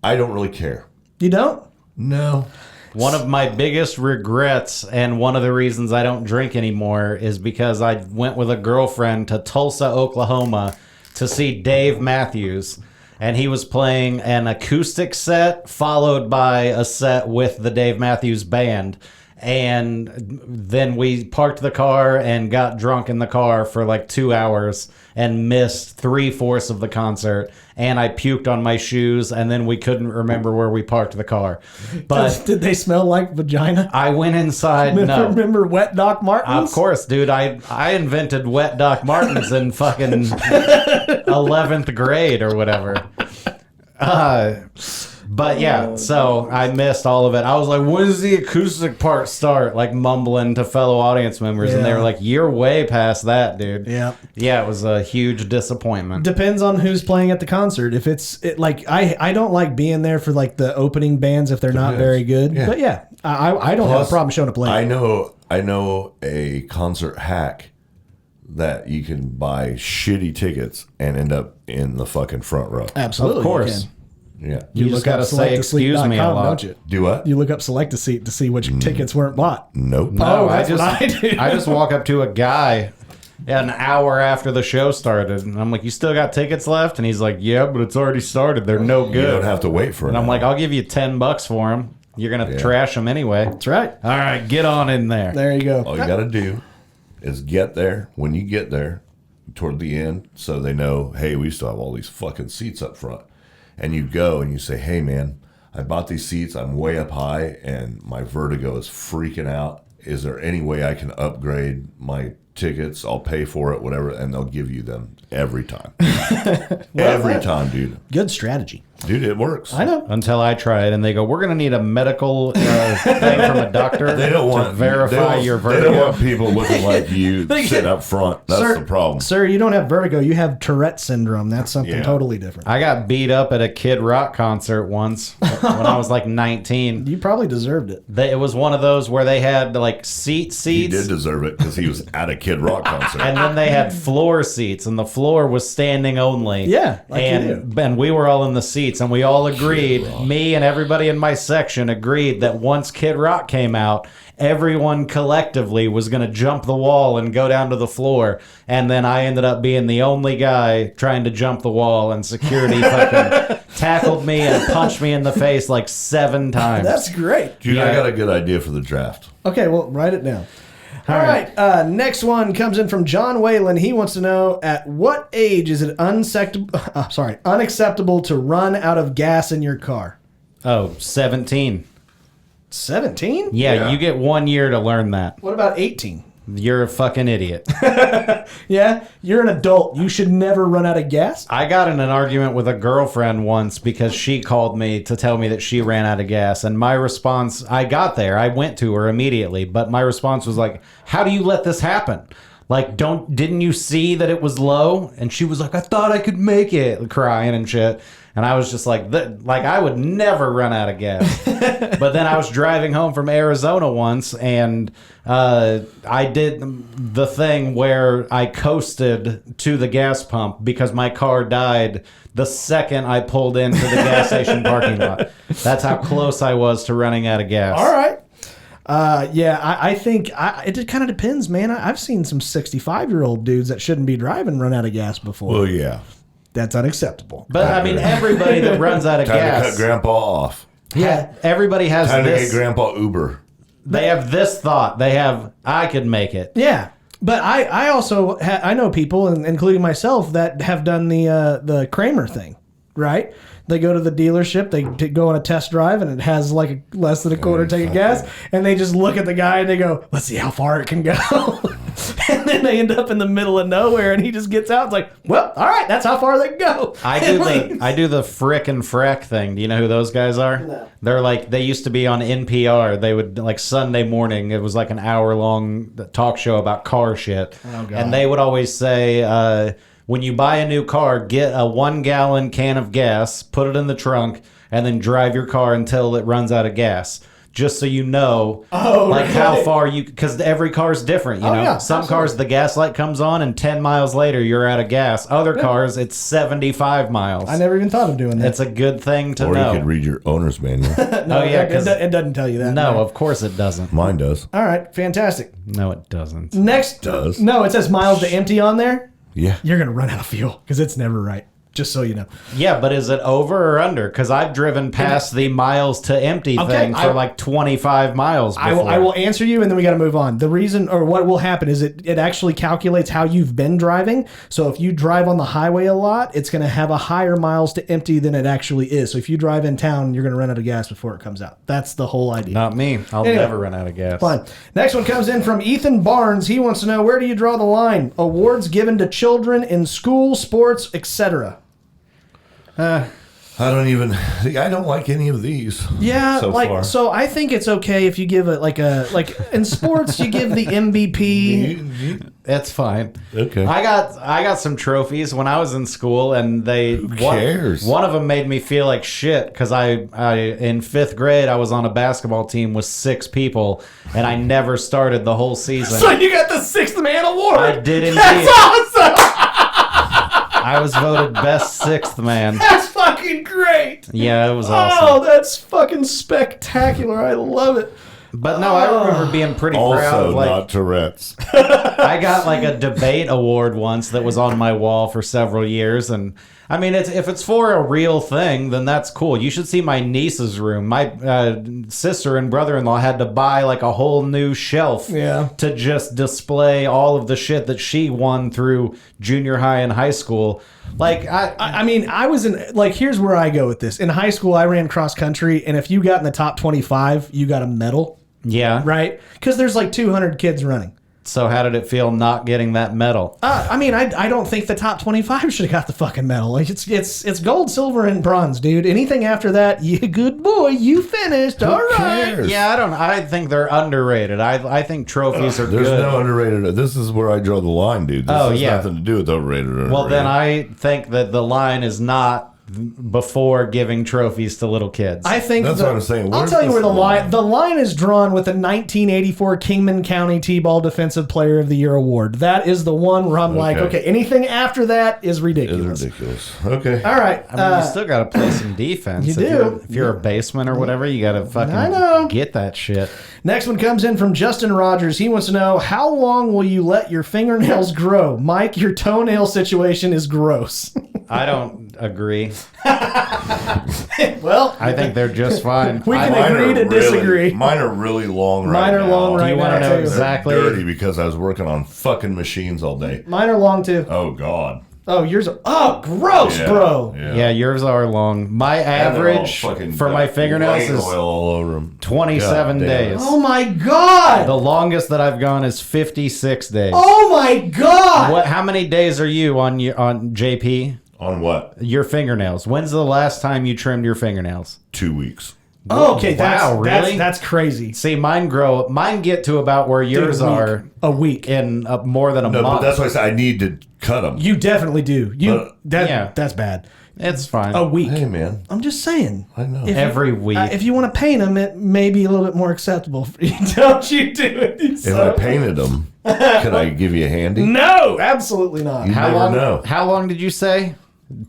I don't really care. You don't? No. one of my biggest regrets and one of the reasons I don't drink anymore is because I went with a girlfriend to Tulsa, Oklahoma to see Dave Matthews. and he was playing an acoustic set followed by a set with the Dave Matthews Band. And then we parked the car and got drunk in the car for like 2 hours and missed 3/4 of the concert. And I puked on my shoes, and then we couldn't remember where we parked the car. But Did they smell like vagina? I went inside. No, Remember Wet Doc Martens? of course, dude. I invented Wet Doc Martens in fucking 11th grade or whatever. But yeah, so I missed all of it. I was like, when does the acoustic part start? Like mumbling to fellow audience members. And they were like, you're way past that, dude. Yeah. Yeah, it was a huge disappointment. Depends on who's playing at the concert. If it's like I don't like being there for like the opening bands if they're not very good. Yeah. But yeah, I don't have a problem showing up late. I know a concert hack that you can buy shitty tickets and end up in the fucking front row. Absolutely, Of course. you can. Yeah. You just gotta say excuse me a lot. don't you? Do what? You look up Select a Seat to see which tickets weren't bought. Nope. No, that's what I do. I just walk up to a guy an hour after the show started, and I'm like, you still got tickets left? And he's like, yeah, but it's already started. They're no good. You don't have to wait for it. And I'm like, I'll give you $10 for them. You're going to trash them anyway. That's right. All right, get on in there. There you go. all you got to do is get there when you get there toward the end so they know, hey, we still have all these fucking seats up front. And you go and you say, hey, man, I bought these seats. I'm way up high and my vertigo is freaking out. Is there any way I can upgrade my tickets? I'll pay for it, whatever. And they'll give you them every time. Every time, dude. Good strategy. Dude, it works. I know. Until I try it, and they go, we're going to need a medical thing from a doctor They don't want to verify your They don't vertigo. want people looking like you sitting up front. That's the problem. Sir, you don't have vertigo. You have Tourette syndrome. That's something Yeah. totally different. I got beat up at a Kid Rock concert once when I was like 19. You probably deserved it. It was one of those where they had like seats. He did deserve it because he was at a Kid Rock concert. And then they had floor seats, and the floor was standing only. Yeah, like you and we were all in the seats, and we all agreed. Me and everybody in my section agreed that once Kid Rock came out, everyone collectively was going to jump the wall and go down to the floor. And then I ended up being the only guy trying to jump the wall, and security fucking tackled me and punched me in the face like 7 times. That's great. Dude, Yeah. I got a good idea for the draft. Okay, well, write it down. All right. Next one comes in from John Whalen. He wants to know, at what age is it unacceptable to run out of gas in your car? Oh, 17. 17? Yeah, you get 1 year to learn that. What about 18? You're a fucking idiot. Yeah, you're an adult. You should never run out of gas. I got in an argument with a girlfriend once because she called me to tell me that she ran out of gas. And my response, I got there. I went to her immediately. But my response was like, how do you let this happen? Like, didn't you see that it was low? And she was like, I thought I could make it, crying and shit. And I was just like, I would never run out of gas. But then I was driving home from Arizona once, and I did the thing where I coasted to the gas pump because my car died the second I pulled into the gas station parking lot. That's how close I was to running out of gas. All right. I think it kind of depends, man. I've seen some 65-year-old dudes that shouldn't be driving run out of gas before. Well, yeah. That's unacceptable. But I mean, everybody that runs out of Time to gas. cut Grandpa off. Yeah, everybody has Time to this. get Grandpa Uber. They have this thought. They have, I could make it. Yeah. But I also I know people, including myself, that have done the Kramer thing, right? They go to the dealership, they go on a test drive, and it has like less than a quarter tank of gas, and they just look at the guy and they go, let's see how far it can go. And then they end up in the middle of nowhere, and he just gets out. It's like, well, all right, that's how far they can go. I do the frick and freck thing. Do you know who those guys are? No. They're like, they used to be on NPR. They would, like, Sunday morning, it was like an hour-long talk show about car shit. Oh, God. And they would always say, when you buy a new car, get a 1-gallon can of gas, put it in the trunk, and then drive your car until it runs out of gas. Just so you know, how far you, because every car's different, you know. Yeah, Some absolutely. cars, the gas light comes on, and 10 miles later, you're out of gas. Other cars, it's 75 miles. I never even thought of doing that. It's a good thing to Or know. you could read your owner's manual. No, Oh, yeah, it 'cause- doesn't tell you that. No, of course it doesn't. Mine does. All right, fantastic. No, it doesn't. Next, Does. no, it says miles to empty on there. Yeah. You're gonna run out of fuel because it's never right. Just so you know. Yeah, but is it over or under? Because I've driven past the miles to empty thing for like 25 miles before. I will answer you, and then we got to move on. The reason, or what will happen, is it actually calculates how you've been driving. So if you drive on the highway a lot, it's going to have a higher miles to empty than it actually is. So if you drive in town, you're going to run out of gas before it comes out. That's the whole idea. Not me. I'll never run out of gas. Fine. Next one comes in from Ethan Barnes. He wants to know, where do you draw the line? Awards given to children in school, sports, etc. I don't like any of these. Yeah, so far. So I think it's okay if you give it like in sports you give the MVP. It's fine. Okay. I got some trophies when I was in school, and Who cares? One of them made me feel like shit because I in 5th grade I was on a basketball team with 6 people, and I never started the whole season. So you got the 6th man award. I did indeed. That's awesome. I was voted best 6th man. That's fucking great. Yeah, it was awesome. Oh, that's fucking spectacular. I love it. But no, I remember being pretty proud Also, of like not Tourette's. I got like a debate award once that was on my wall for several years, and I mean, if it's for a real thing, then that's cool. You should see my niece's room. My sister and brother-in-law had to buy like a whole new shelf to just display all of the shit that she won through junior high and high school. Like, I mean, I was in, like, here's where I go with this. In high school, I ran cross country, and if you got in the top 25, you got a medal, yeah. right? Because there's like 200 kids running. So how did it feel not getting that medal? I mean, I don't think the top 25 should have got the fucking medal. Like, it's gold, silver, and bronze, dude. Anything after that, you good boy, you finished. All right. Cares? Yeah, I think they're underrated. I think trophies are There's good. no underrated. This is where I draw the line, dude. This has nothing to do with overrated or Well, underrated. then I think that the line is not before giving trophies to little kids. I think That's what I'm saying. I'll Where's tell you this where the line. line? The line is drawn with the 1984 Kingman County T-Ball Defensive Player of the Year award. That is the one where I'm like, okay, anything after that is ridiculous. It's ridiculous. Okay. All right. I mean, you still got to play some defense. You If do. If you're a baseman or whatever, you got to I know. fucking get that shit. Next one comes in from Justin Rogers. He wants to know, how long will you let your fingernails grow? Mike, your toenail situation is gross. I don't agree. Well, I think they're just fine. we can Mine agree are to disagree. Mine are really long right Mine are now. long right Do you want to now, know too. exactly? Dirty because I was working on fucking machines all day. Mine are long too. Oh, God. Oh, yours are. Oh, gross, Yeah, bro. Yeah, yours are long. My And they're all average fucking for my fingernails white is oil all over them. 27 days. Oh my god. The longest that I've gone is 56 days. Oh my god. What? How many days are you on JP? On what? Your fingernails. When's the last time you trimmed your fingernails? 2 weeks. Oh, okay, Wow, really? that's crazy. See, mine get to about where yours are A week. in more than a No, month. but that's why I said I need to cut them. You definitely do. But- That's bad. It's fine. A week. Hey, man. I'm just saying. I know. Every week. If you want to paint them, it may be a little bit more acceptable for you. Don't you do it? If I painted them, could I give you a handy? No, absolutely not. You how never long? know. How long did you say?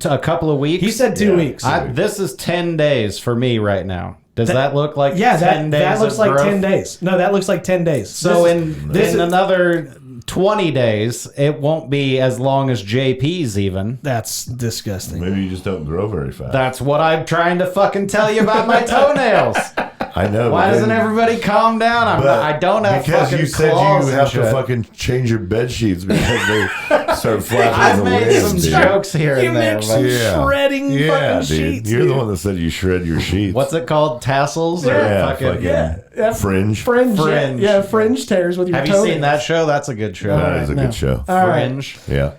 A couple of weeks. He said 2 Yeah. weeks. This is 10 days for me right now. Does that look like Yeah, 10 days? that looks of like growth? 10 days. No, that looks like 10 days. So This is another 20 days, it won't be as long as JP's even. that's disgusting. Maybe you just don't grow very fast. That's what I'm trying to fucking tell you about my toenainails. I know. Why but doesn't then- everybody calm down? I don't have because fucking you said claws you and have shit. to fucking change your bed sheets because they start flapping I've in the made wind. some dude. jokes here You and there. make some but- shredding Yeah, fucking dude. sheets. You're dude. the one that said you shred your sheets. What's it called? Tassels? Or Yeah, fucking, Yeah. fringe. Fringe. Fringe. Yeah, fringe tears with your Have you toenails. seen that show? That's a good show. That is a no. good show. All right. Fringe. Yeah.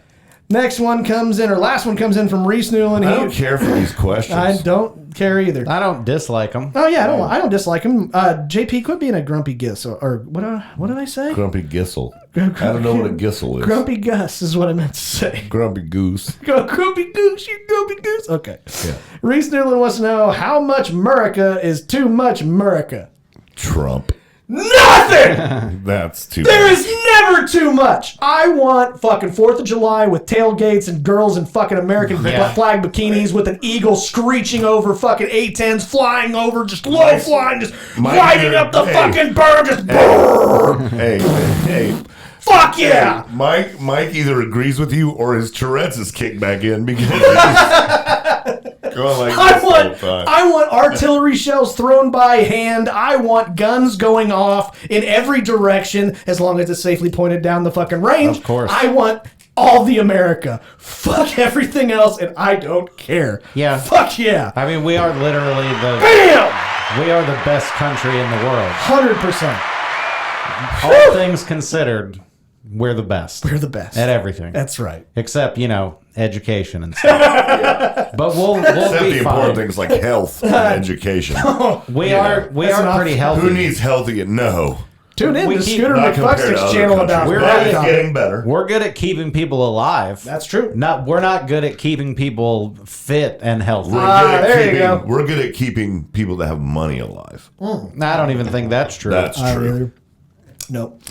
Next one comes in, or last one comes in from Reese Newland. I don't care for these questions. I don't care either. I don't dislike them. Oh yeah, I don't dislike him. JP quit being a grumpy Gus, or what did I say? Grumpy Gissel. I don't know what a Gissel is. Grumpy Gus is what I meant to say. Grumpy Goose. Go grumpy goose, you grumpy goose. Okay. Yeah. Reese Newland wants to know, how much Murica is too much Murica? Trump. Nothing. That's too There much. is never too much. I want fucking 4th of July with tailgates and girls in fucking American Yeah. flag bikinis with an eagle screeching over fucking A-10s, flying over, just low flying, just my lighting dear- up the hey. fucking bird, just brrr. Hey, Fuck yeah! Mike either agrees with you or his Tourette's is kicked back in because he's going like this the whole time. I want artillery shells thrown by hand. I want guns going off in every direction as long as it's safely pointed down the fucking range. Of course. I want all the America. Fuck everything else, and I don't care. Yeah. Fuck yeah. I mean, we are literally Bam! we are the best country in the world. 100%. All things considered, we're the best. We're the best. At everything. That's right. Except, education and stuff. But we'll Except be the important fine. things like health and education. We are pretty healthy. Who needs healthy? No. Tune in We to keep- Scooter Not compared to McFuckstick's other channel about countries, We're but really it's body getting better. We're good at keeping people alive. That's true. We're not good at keeping people fit and healthy. We're good at keeping people that have money alive. I don't even think that's true. That's true. Nope.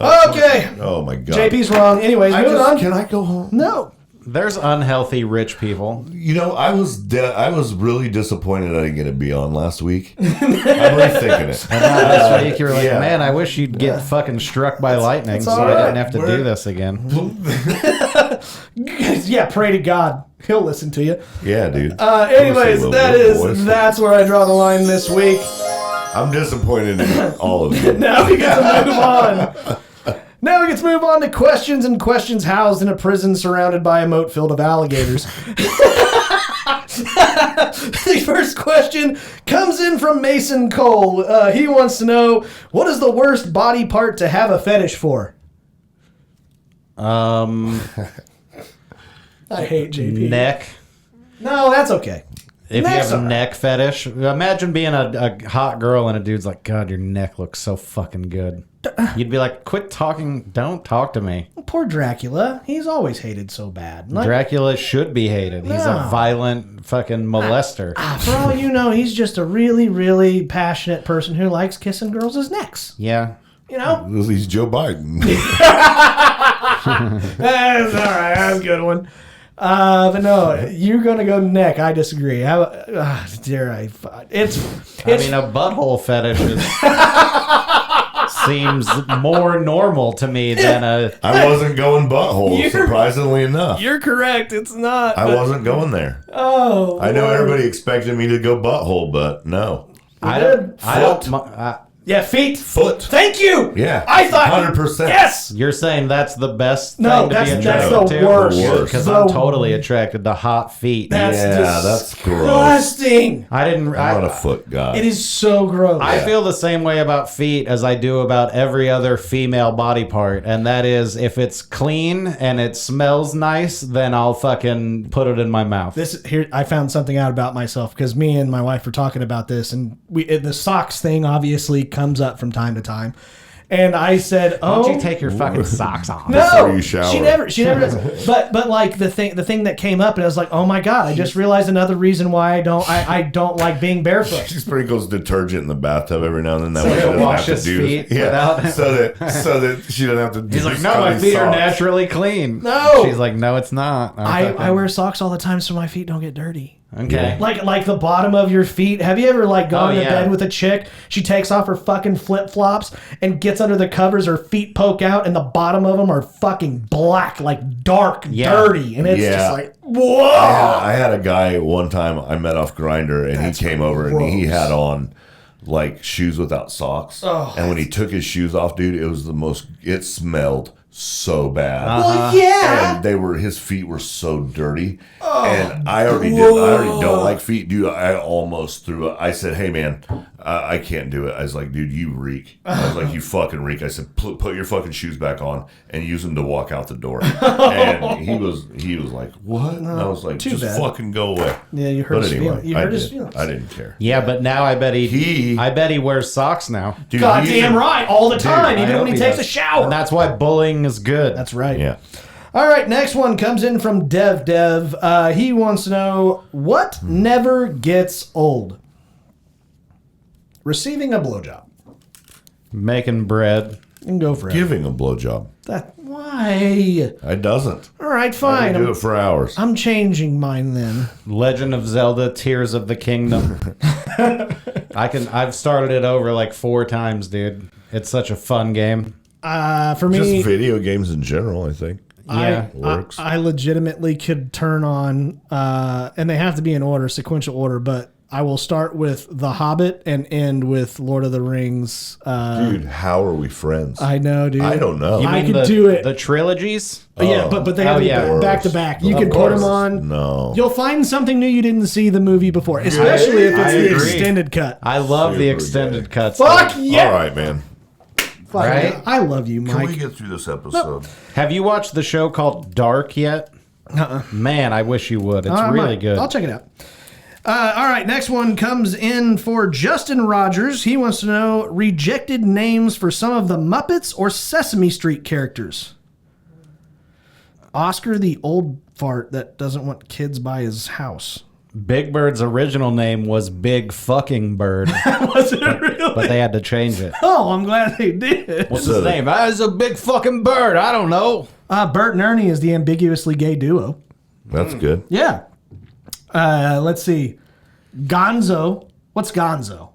Okay. Oh my god. JP's wrong. Anyways, moving on. Can I go home? No. There's unhealthy rich people. I was really disappointed I didn't get to be on last week. I'm rethinking it. Last week you were like, yeah. man, I wish you'd get fucking struck by lightning that's so all I right. didn't have to do this again. Yeah, pray to God. He'll listen to you. Yeah, dude. Anyways, that's where I draw the line this week. I'm disappointed in all of you. Now we get to move on. Now we get to move on to questions and questions housed in a prison surrounded by a moat filled of alligators. The first question comes in from Mason Cole. He wants to know, what is the worst body part to have a fetish for? I hate JP. Neck. No, that's okay. If Neck's you have a alright. neck fetish, imagine being a hot girl and a dude's like, God, your neck looks so fucking good. You'd be like, quit talking. Don't talk to me. Poor Dracula. He's always hated so bad. Like, Dracula should be hated. He's No. a violent fucking molester. for all you know, he's just a really, really passionate person who likes kissing girls' necks. Yeah. You know? He's Joe Biden. That's all right. That's a good one. But no, you're gonna go neck. I disagree. How dare I? It's I mean, a butthole fetish seems more normal to me than a. I wasn't going butthole, You're- surprisingly enough. you're correct. It's not. I wasn't going there. Oh, I know Lord. everybody expected me to go butthole, but no. I did. don't. Yeah, feet. Foot. Thank you. Yeah. I thought 100%. Yes. You're saying that's the best thing No, to that's be attracted the to? worst. Because The- I'm totally attracted to hot feet. That's That's gross. disgusting. I didn't. I'm not a foot guy. It is so gross. I feel the same way about feet as I do about every other female body part, and that is if it's clean and it smells nice, then I'll fucking put it in my mouth. Here, I found something out about myself because me and my wife were talking about this, and the socks thing obviously comes up from time to time. And I said, Why "Oh, don't you take your fucking socks off?" no, before you shower." she never does. But like the thing that came up, and I was like, oh my god, I just realized another reason why I don't like being barefoot. She sprinkles detergent in the bathtub every now and then. That way she he'll doesn't wash have to his do feet yeah, without- so that she doesn't have to do He's like, "No, my feet are naturally clean." No. She's like, "No, it's not." I wear socks all the time so my feet don't get dirty. Okay. Like the bottom of your feet. Have you ever gone to yeah. bed with a chick? She takes off her fucking flip flops and gets under the covers. Her feet poke out, and the bottom of them are fucking black, like dark, dirty, and it's just like whoa. I had a guy one time I met off Grinder, and he came over and he had on like shoes without socks. And when he took his shoes off, dude, it smelled so bad. Well, yeah. And his feet were so dirty. And I already don't like feet, dude. I almost threw it. I said, hey man, I can't do it. I was like, dude, you reek. I was like, you fucking reek. I said, put your fucking shoes back on and use them to walk out the door. And he was like, what? And I was like, too just bad. fucking go away. Yeah, you hurt But his anyway, feelings. You hurt his feelings. I didn't care. Yeah, but now I bet he wears socks now. Dude, God he damn even- right, all the time, I even hope when he he takes does. a shower. And that's why bullying is good. That's right. Yeah. All right, next one comes in from Dev. He wants to know, what never gets old? Receiving a blowjob. Making bread. You can go for it. Giving a blowjob. Why? It doesn't. All right, I fine. can do it for hours. I'm changing mine then. Legend of Zelda: Tears of the Kingdom. I've started it over like 4 times, dude. It's such a fun game. For me, Just video games in general, I think. Yeah. Works. I legitimately could turn on, and they have to be in order, sequential order, but I will start with The Hobbit and end with Lord of the Rings. Dude, how are we friends? I know, dude. I don't know. I mean could do it. The trilogies? Yeah, but they have to be back to back. You can put them on. No. You'll find something new you didn't see the movie before, especially if it's I the agree. extended cut. I love the Super extended gay. cuts. Fuck yeah! All right, man. Fuck Right? yeah. I love you, Can we Mike. get through this episode? Have you watched the show called Dark yet? Man, I wish you would. It's I really might. good. I'll check it out. All right, next one comes in for Justin Rogers. He wants to know rejected names for some of the Muppets or Sesame Street characters. Oscar the old fart that doesn't want kids by his house. Big Bird's original name was Big Fucking Bird, Was it really? but they had to change it. Oh, I'm glad they did. What's his name? It's a big fucking bird. I don't know. Bert and Ernie is the ambiguously gay duo. That's good. Yeah. Let's see. Gonzo. What's Gonzo?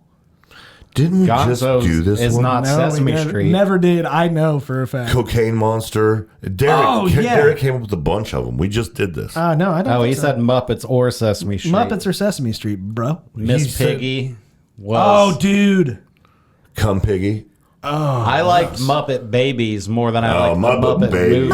Didn't we Gonzo's just do this is one? not Sesame we Street. never did. I know for a fact. Cocaine Monster. Oh, yeah. Derek came up with a bunch of them. We just did this. No, I don't Oh, think he so. said Muppets or Sesame Street. Muppets or Sesame Street, bro. He Miss said- Piggy was. Oh, dude. Come Piggy. I liked Muppet Babies more than I liked Muppet Muppet Babies. movies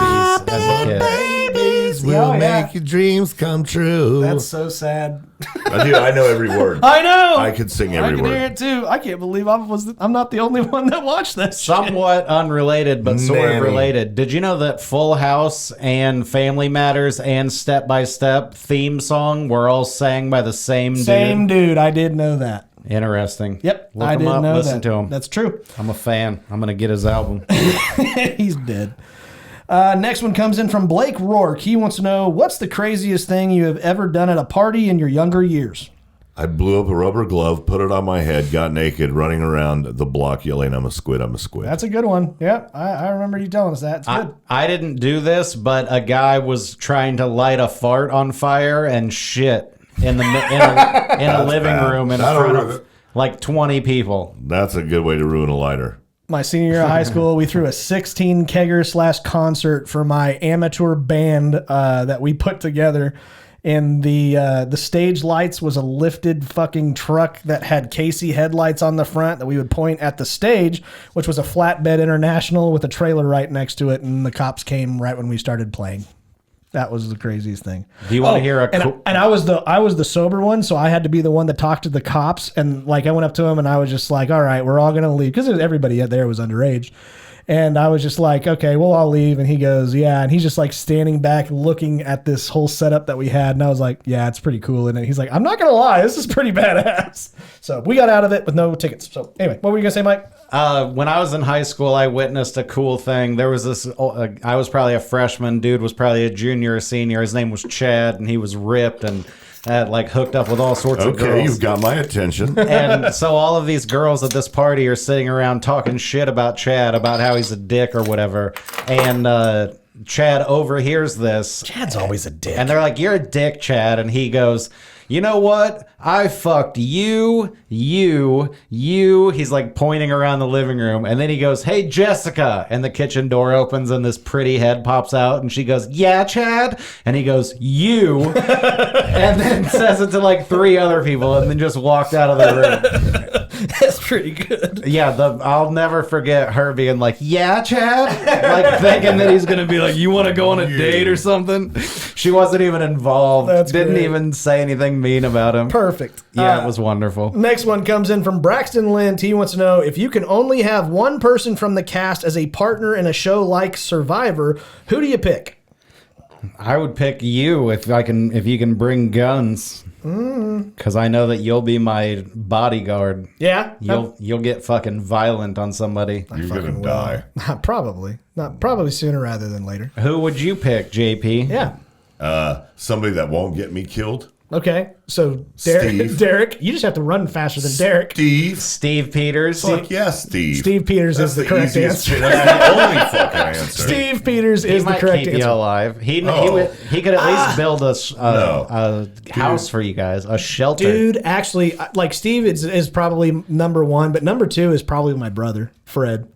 as a kid. Babies will Oh, yeah. make your dreams come true. That's so sad. Dude, I know every word. I know. I could sing every I can word. hear it too. I can't believe I'm not the only one that watched this. Somewhat unrelated, but sort of Nanny. related. Did you know that Full House and Family Matters and Step by Step theme song were all sang by the same Same dude? dude. I did know that. Interesting. Yep, Look I him did up, know listen that. to him. That's true. I'm a fan. I'm going to get his album. He's dead. Next one comes in from Blake Rourke. He wants to know, what's the craziest thing you have ever done at a party in your younger years? I blew up a rubber glove, put it on my head, got naked, running around the block yelling, I'm a squid, I'm a squid. That's a good one. Yep, I remember you telling us that. It's good. I didn't do this, but a guy was trying to light a fart on fire and shit in a living bad. room in That'll front ruin of it. like 20 people. That's a good way to ruin a lighter. My senior year of high school, we threw a 16 kegger / concert for my amateur band that we put together. And the stage lights was a lifted fucking truck that had Casey headlights on the front that we would point at the stage, which was a flatbed International with a trailer right next to it. And the cops came right when we started playing. That was the craziest thing. Do you want to hear a And I was the sober one, so I had to be the one that talked to the cops. And like I went up to him and I was just like, "All right, we're all gonna leave," because everybody there was underage. And I was just like, "Okay, well, I'll leave." And he goes, "Yeah." And he's just like standing back looking at this whole setup that we had. And I was like, "Yeah, it's pretty cool." And he's like, "I'm not gonna lie, this is pretty badass." So we got out of it with no tickets. So anyway, what were you gonna say, Mike? When I was in high school, I witnessed a cool thing. There was this, I was probably a freshman. Dude was probably a junior or senior. His name was Chad, and he was ripped and had like hooked up with all sorts of Okay, girls. you've got my attention. And so all of these girls at this party are sitting around talking shit about Chad, about how he's a dick or whatever. And Chad overhears this. Chad's always a dick. And they're like, "You're a dick, Chad." And he goes, "You know what? I fucked you. He's like pointing around the living room. And then he goes, "Hey, Jessica." And the kitchen door opens and this pretty head pops out. And she goes, "Yeah, Chad." And he goes, "You." And then says it to like 3 other people and then just walked out of the room. That's pretty good. Yeah, I'll never forget her being like, "Yeah, Chad," like thinking that he's gonna be like, "You want to go on a date or something?" She wasn't even involved. That's Didn't great. even say anything mean about him. Perfect. Yeah, it was wonderful. Next one comes in from Braxton Lint. He wants to know, if you can only have one person from the cast as a partner in a show like Survivor, who do you pick? I would pick you if you can bring guns, because I know that you'll be my bodyguard. Yeah, You'll get fucking violent on somebody. You're going to die. probably not. Probably sooner rather than later. Who would you pick, JP? Yeah. Somebody that won't get me killed. Okay. So Steve. Derek, you just have to run faster than Derek. Steve Peters. Fuck yeah, Steve. Steve Peters is the correct easiest answer. shit. That's the only fucking answer. Steve Peters He is the might correct keep you answer. alive. He could at least build a house for you guys, a shelter. Dude, actually, like Steve is probably number one, but number two is probably my brother, Fred.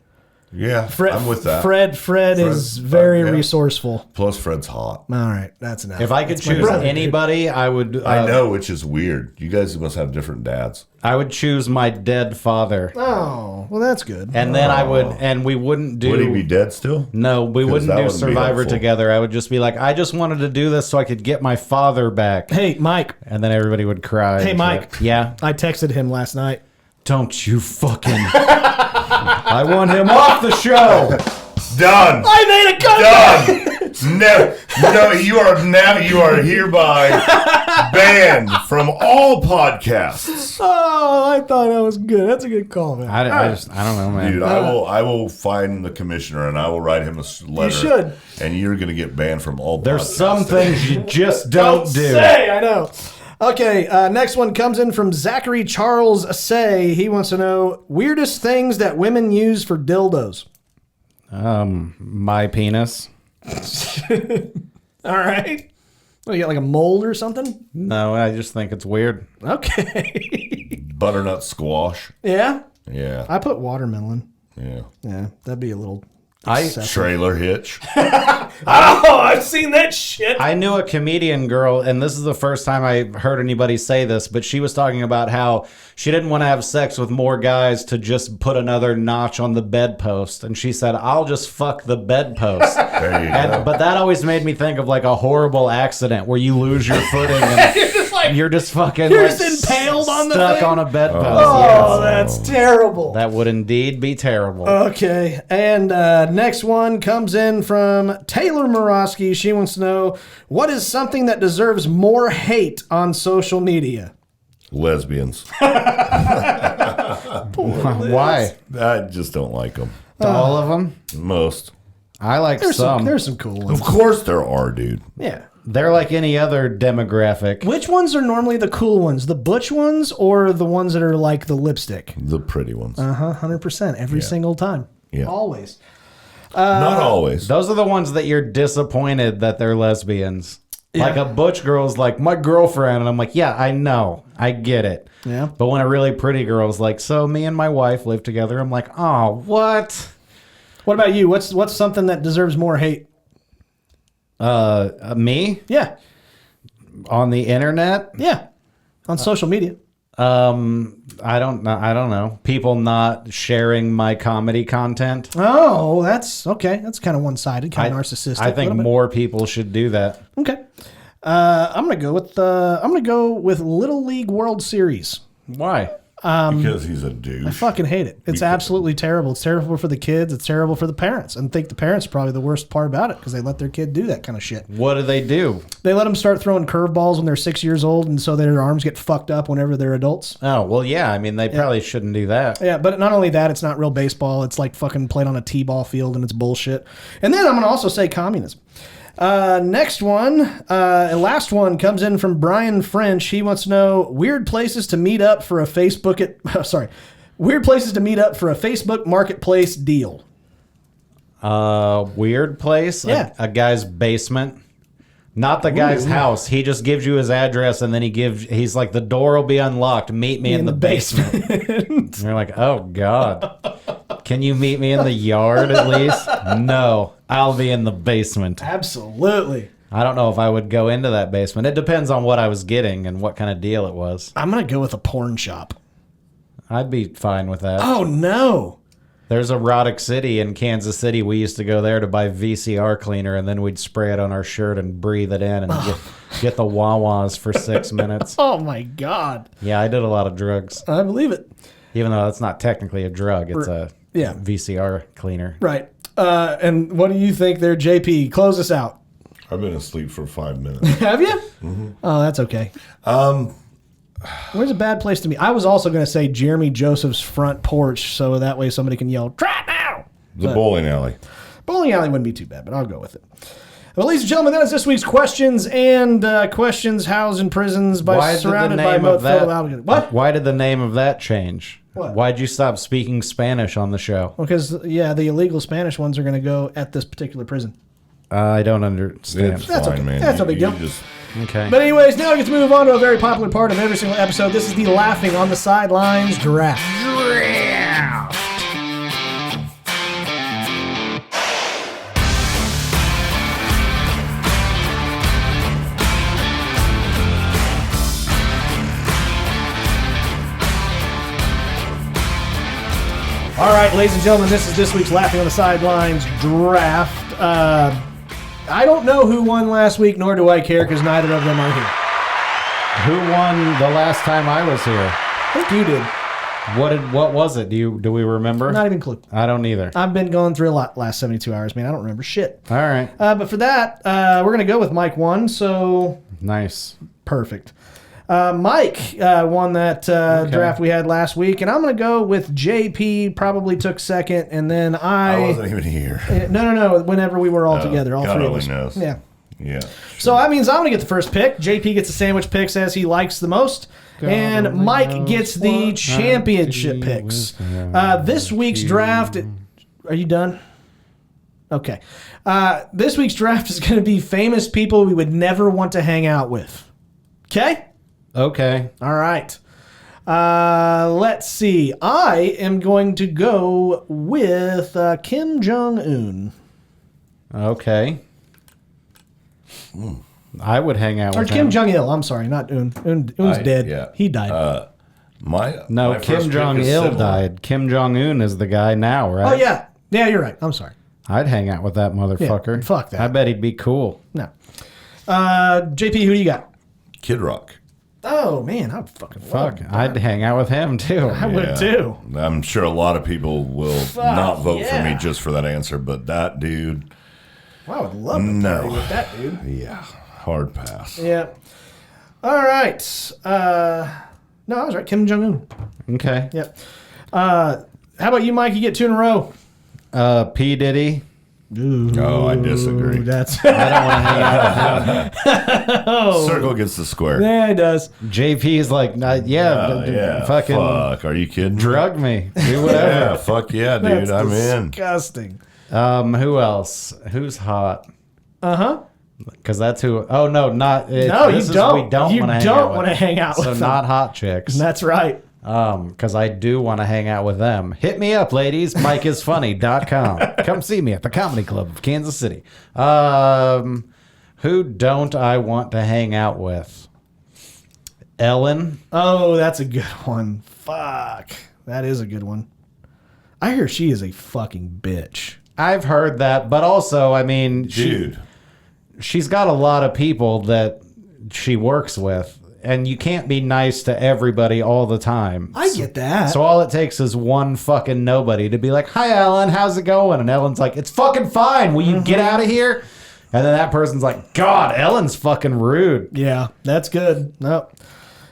Yeah, I'm with that. Fred is very resourceful. Plus, Fred's hot. All right, that's enough. If I could choose anybody, I would. I know, which is weird. You guys must have different dads. I would choose my dead father, Oh, well, that's good. and then I would, and we wouldn't do. Would he be dead still? No, we wouldn't that do wouldn't be Survivor helpful. together. I would just be like, I just wanted to do this so I could get my father back, Hey, Mike. and then everybody would cry. Hey, and Mike. shit. Yeah. I texted him last night. Don't you fucking. I want him off the show. Done. I made a comeback. Done. No, you are hereby banned from all podcasts. Oh, I thought that was good. That's a good call, man. I don't know, man. Dude, I will find the commissioner and I will write him a letter. You should. And you're going to get banned from all There's podcasts. some things you just don't do. Say, I know. Okay, next one comes in from Zachary Charles Say. He wants to know weirdest things that women use for dildos. My penis. All right. What, you got like a mold or something? No, I just think it's weird. Okay. Butternut squash. Yeah? Yeah. I put watermelon. Yeah. Yeah, that'd be a little... Trailer hitch. Oh, I've seen that shit. I knew a comedian girl, and this is the first time I heard anybody say this, but she was talking about how she didn't want to have sex with more guys to just put another notch on the bedpost. And she said, I'll just fuck the bedpost. There you go. But that always made me think of like a horrible accident where you lose your footing and you're just fucking You're like just impaled on the stuck thing? on a bedpost. Oh, Yes. that's terrible. That would indeed be terrible. Okay, and next one comes in from Taylor Morosky. She wants to know, what is something that deserves more hate on social media? Lesbians. Why? I just don't like them. All of them? Most. I like There's some. some cool ones. Of course there are, dude. Yeah. They're like any other demographic. Which ones are normally the cool ones? The butch ones or the ones that are like the lipstick? The pretty ones. 100%. Every single time. Yeah. Always. Not always. Those are the ones that you're disappointed that they're lesbians. Like a butch girl's like, my girlfriend. And I'm like, yeah, I know. I get it. Yeah. But when a really pretty girl's like, so me and my wife live together, I'm like, oh, what? What about you? What's something that deserves more hate? Me? Yeah. On the internet? Yeah. On social media. I don't know. People not sharing my comedy content. Oh, that's okay. That's kind of one-sided, kind of narcissistic. I think a little bit. more people should do that. Okay. I'm gonna go with Little League World Series. Why? Because he's a douche. I fucking hate it. It's absolutely terrible. It's terrible for the kids. It's terrible for the parents. And I think the parents are probably the worst part about it because they let their kid do that kind of shit. What do they do? They let them start throwing curveballs when they're 6 years old, and so their arms get fucked up whenever they're adults. Oh, well, yeah. I mean, they probably shouldn't do that. Yeah, but not only that, it's not real baseball. It's like fucking played on a t-ball field, and it's bullshit. And then I'm going to also say communism. Next one, last one comes in from Brian French. He wants to know weird places to meet up for a Facebook marketplace deal. Weird place? Yeah. A guy's basement? Not the guy's house. He just gives you his address and then he's like, the door will be unlocked. Meet me in the basement. And you're like, oh, God. Can you meet me in the yard at least? No, I'll be in the basement. Absolutely. I don't know if I would go into that basement. It depends on what I was getting and what kind of deal it was. I'm going to go with a porn shop. I'd be fine with that. Oh, no. There's Erotic City in Kansas City. We used to go there to buy VCR cleaner, and then we'd spray it on our shirt and breathe it in and get the wah-wahs for 6 minutes. Oh, my God. Yeah, I did a lot of drugs. I believe it. Even though that's not technically a drug. It's a VCR cleaner. Right. And what do you think there, JP? Close us out. I've been asleep for 5 minutes. Have you? Mm-hmm. Oh, that's okay. Where's a bad place to meet? I was also going to say Jeremy Joseph's front porch, so that way somebody can yell, try it now! The bowling alley. Bowling alley wouldn't be too bad, but I'll go with it. Well, ladies and gentlemen, that is this week's questions and questions housed in prisons surrounded by both Philadelphia. What? Why did the name of that change? What? Why'd you stop speaking Spanish on the show? Because, the illegal Spanish ones are going to go at this particular prison. I don't understand. It's That's fine, okay. man. That's no big deal. Okay. But anyways, now we get to move on to a very popular part of every single episode. This is the Laughing on the Sidelines draft. All right, ladies and gentlemen, this is this week's Laughing on the Sidelines draft. I don't know who won last week, nor do I care because neither of them are here. Who won the last time I was here? I think you did. What was it? Do we remember? Not even a clue. I don't either. I've been going through a lot last 72 hours, man. I don't remember shit. All right. But for that, we're going to go with Mike 1, so Nice. perfect. Mike won that draft we had last week, and I'm going to go with JP, probably took second, and then I wasn't even here. No, whenever we were all together, all God three of only us. knows. Yeah. Yeah. So that means I'm going to get the first pick. JP gets the sandwich picks as he likes the most. And Mike gets the championship picks. This week's draft... Are you done? Okay. This week's draft is going to be famous people we would never want to hang out with. Okay? Okay. All right. Let's see. I am going to go with Kim Jong-un. Okay. I would hang out Or with Kim him. Jong-il. I'm sorry, not Un. Un's dead. Yeah. He died. No, my first Kim pick is Jong-il similar. died. Kim Jong-un is the guy now, right? Oh, yeah. Yeah, you're right. I'm sorry. I'd hang out with that motherfucker. fuck that. I bet he'd be cool. No. JP, who do you got? Kid Rock. Oh, man. I'd fucking Fuck. love I'd hang out with him, too. I would too. I'm sure a lot of people will not vote for yeah. me just for that answer, but that dude, I would love to No. party with that dude. yeah, hard pass. Yeah. All right. No, I was right. Kim Jong-un. Okay. Yep. How about you, Mike? You get 2 in a row. P. Diddy. Oh, I disagree. That's I don't want to hang out with him. Circle gets the square. yeah, it does. JP's like, Yeah, fucking fuck. Are you kidding? drug me. Do Yeah, whatever. fuck yeah, dude. That's I'm in. disgusting. Who else? Who's hot? Because that's who. Oh no, not. No, you don't. We don't You want to hang don't out with. wanna hang out So with them. not hot chicks. That's right. Because I do want to hang out with them. Hit me up, ladies. MikeIsFunny.com. Come see me at the Comedy Club of Kansas City. Who don't I want to hang out with? Ellen. Oh, that's a good one. Fuck. That is a good one. I hear she is a fucking bitch. I've heard that, but also, I mean, Dude. she's got a lot of people that she works with, and you can't be nice to everybody all the time. I get that. So all it takes is one fucking nobody to be like, "Hi, Ellen, how's it going?" And Ellen's like, "It's fucking fine. Will you get out of here?" And then that person's like, "God, Ellen's fucking rude." Yeah, that's good. Nope.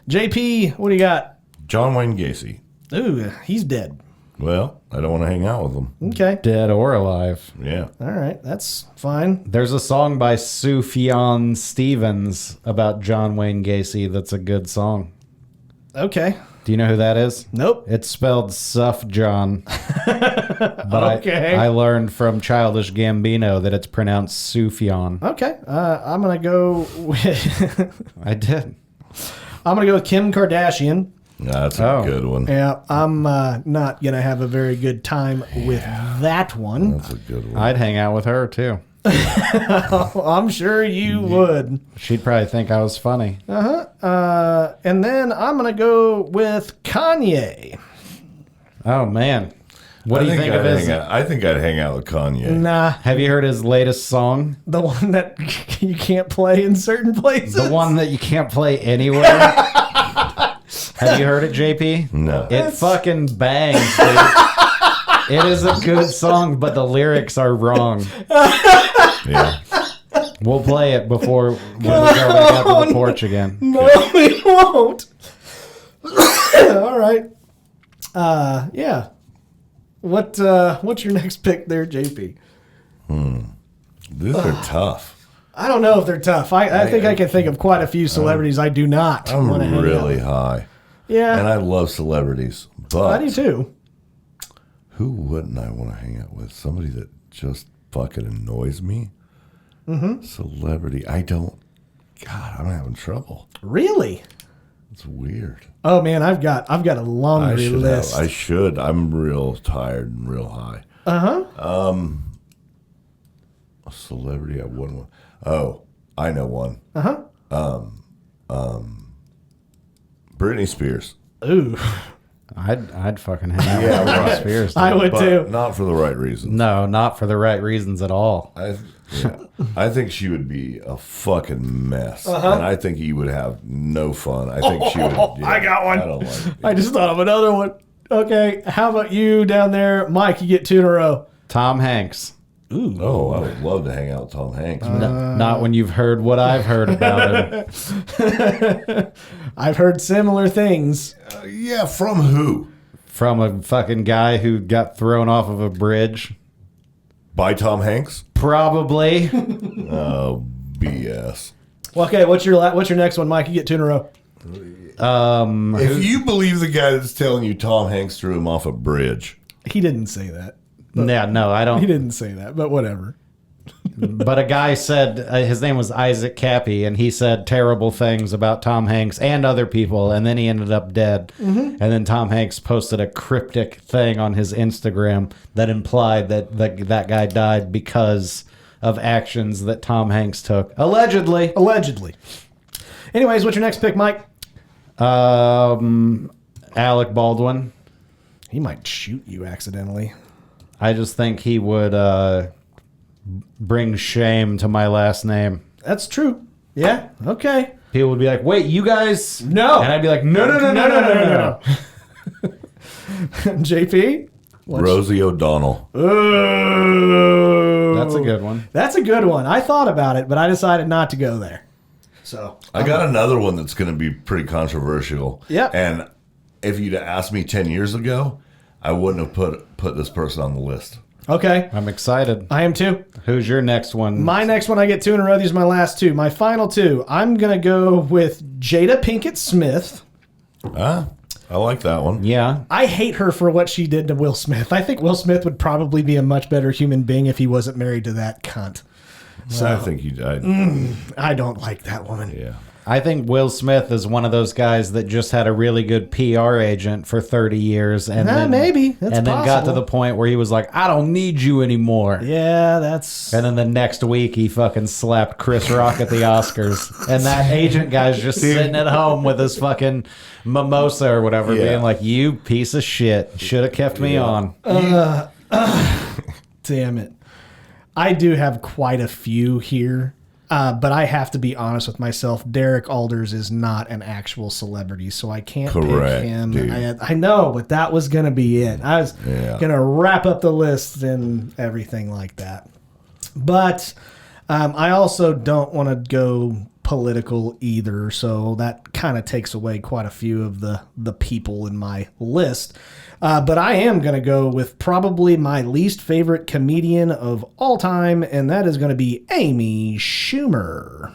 JP, what do you got? John Wayne Gacy. Ooh, he's dead. Well, I don't want to hang out with him. Okay. Dead or alive. Yeah. All right, that's fine. There's a song by Sufjan Stevens about John Wayne Gacy that's a good song. Okay. Do you know who that is? Nope. It's spelled Suff John. But Okay. I learned from Childish Gambino that it's pronounced Sufjan. Okay. I'm gonna go with I did. I'm gonna go with Kim Kardashian. That's a Oh. good one. Yeah, I'm not gonna have a very good time with that one. That's a good one. I'd hang out with her too. I'm sure you would. She'd probably think I was funny. And then I'm gonna go with Kanye. Oh man. What do you think of his? I think I'd hang out with Kanye. Nah, Have you heard his latest song? the one that you can't play in certain places. The one that you can't play anywhere? Have you heard it, JP? No. It fucking bangs, dude. It is a good song, but the lyrics are wrong. Yeah. We'll play it before when we go back out to the porch again. No, we won't. All right. Yeah. What's your next pick there, JP? These are tough. I don't know if they're tough. I think I can think of quite a few celebrities I do not I'm want to hang out really with. high. Yeah, And I love celebrities. But I do too. who wouldn't I want to hang out with? Somebody that just fucking annoys me? Mm-hmm. Celebrity. I don't. God, I'm having trouble. Really? It's weird. Oh man, I've got a laundry list. I should. I'm real tired and real high. A celebrity I wouldn't want. Oh, I know one. Britney Spears. Ooh, I'd fucking hang out Yeah, with Britney right. Spears. I dude. would But too. not for the right reasons. No, not for the right reasons at all. I think she would be a fucking mess, and I think he would have no fun. I think she would. Yeah, I got one. I don't like it. I just thought of another one. Okay, how about you down there, Mike? You get 2 in a row. Tom Hanks. Oh, I would love to hang out with Tom Hanks. Not when you've heard what I've heard about him. I've heard similar things. Yeah, from who? From a fucking guy who got thrown off of a bridge. By Tom Hanks? Probably. Oh, BS. Okay, what's your next one, Mike? You get 2 in a row. If you believe the guy that's telling you Tom Hanks threw him off a bridge, He didn't say that. Yeah, no, I He don't. didn't say that, but whatever. But a guy said, his name was Isaac Cappy, and he said terrible things about Tom Hanks and other people, and then he ended up dead. And then Tom Hanks posted a cryptic thing on his Instagram that implied that that guy died because of actions that Tom Hanks took. Allegedly. Allegedly. Anyways, what's your next pick, Mike? Alec Baldwin. He might shoot you accidentally. I just think he would bring shame to my last name. That's true. Yeah. Okay. People would be like, wait, you guys? No. And I'd be like, no. JP? Rosie O'Donnell. Oh. That's a good one. That's a good one. I thought about it, but I decided not to go there. So I got another one that's going to be pretty controversial. Yep. And if you'd asked me 10 years ago, I wouldn't have put this person on the list. okay. I'm excited. I am too. Who's your next one? My next one, I get 2 in a row. These are my last 2. My final 2. I'm gonna go with Jada Pinkett Smith. I like that one. Yeah. I hate her for what she did to Will Smith. I think Will Smith would probably be a much better human being if he wasn't married to that cunt. So I think you died. I don't like that woman. Yeah. I think Will Smith is one of those guys that just had a really good PR agent for 30 years. And then, maybe. That's and then got to possible. the point where he was like, I don't need you anymore. Yeah, that's... And then the next week, he fucking slapped Chris Rock at the Oscars. And that agent guy's just sitting at home with his fucking mimosa or whatever, Yeah. being like, you piece of shit. Should have kept me on. Damn it. I do have quite a few here, but I have to be honest with myself. Derek Alders is not an actual celebrity, so I can't Correct, pick him. dude. I know, but that was going to be it. I was going to wrap up the list and everything like that. But I also don't want to go political either, so that kind of takes away quite a few of the people in my list. But I am going to go with probably my least favorite comedian of all time, and that is going to be Amy Schumer.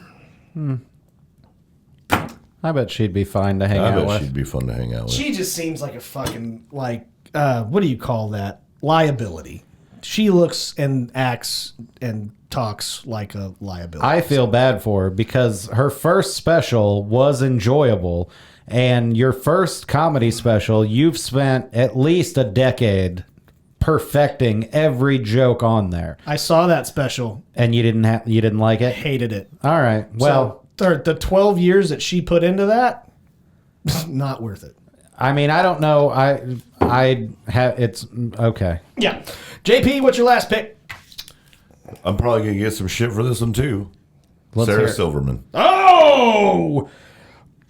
I bet she'd be fine to hang I out bet with. she'd be fun to hang out with. She just seems like a fucking, like, what do you call that? Liability. She looks and acts and talks like a liability. I feel bad for her because her first special was enjoyable. And your first comedy special, you've spent at least a decade perfecting every joke on there. I saw that special, And you didn't like it? hated it. All right. Well, So, the 12 years that she put into that, not worth it. I mean, I don't know. I have it's okay. Yeah. JP, what's your last pick? I'm probably going to get some shit for this one, too. Let's hear Sarah it. Silverman. Oh!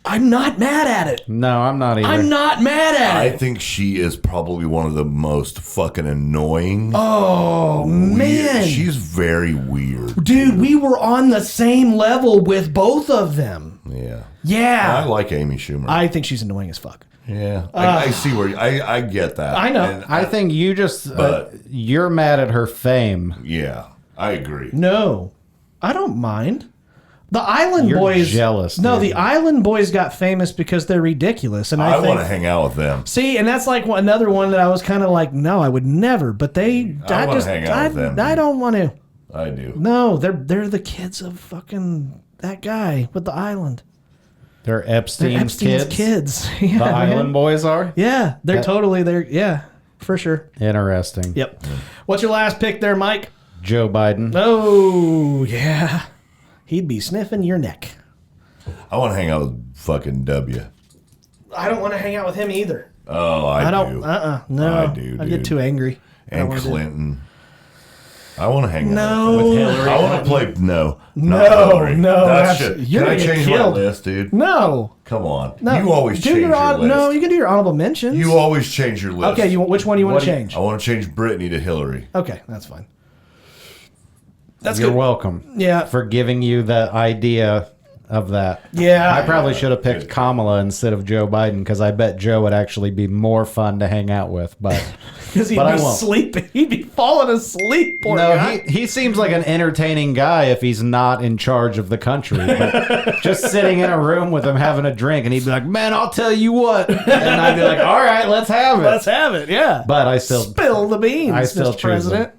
I'm not mad at it. No, I'm not either. I'm not mad at I it. think she is probably one of the most fucking annoying. Oh, man. She's very weird. Dude, we were on the same level with both of them. Yeah. I Yeah. like Amy Schumer. I think she's annoying as fuck. yeah. I see where I get that. I know. And I think you just But- you're mad at her fame. yeah, I agree. No, I don't mind. The Island You're Boys. jealous, No, dude. the Island Boys got famous because they're ridiculous, and I I think. want to hang out with them. See, and that's like another one that I was kind of like, no, I would never. But they, I wanna hang out with them, I dude. don't want to. I do. No, they're the kids of fucking that guy with the island. They're They're Epstein's kids. Yeah, The man. Island Boys are? Yeah, they're totally there. Yeah, for sure. Interesting. Yep. What's your last pick there, Mike? Joe Biden. Oh, yeah. He'd be sniffing your neck. I want to hang out with fucking W. I don't want to hang out with him either. Oh, I don't. do. No, I do, I get dude. too angry. I don't And wanna do it. Clinton. I want to hang out No. with Hillary. I want to play. No. No, not Hillary. no, That's that's- shit. you're Can I gonna get change killed. my list, dude? No. Come on. No. You always do change your your list. No, you can do your honorable mentions. You always change your list. Okay, which one do you want to change? I want to change Brittany to Hillary. Okay, that's fine. That's You're good. welcome. Yeah. For giving you the idea of that. Yeah. I probably should have picked Kamala instead of Joe Biden because I bet Joe would actually be more fun to hang out with. But Because he'd But I be won't. sleeping. He'd be falling asleep. Poor no, guy. he seems like an entertaining guy if he's not in charge of the country. But just sitting in a room with him having a drink, and he'd be like, "Man, I'll tell you what," and I'd be like, "All right, let's have it." Let's have it. Yeah. But I still Spill the beans, I still Mr. choose President.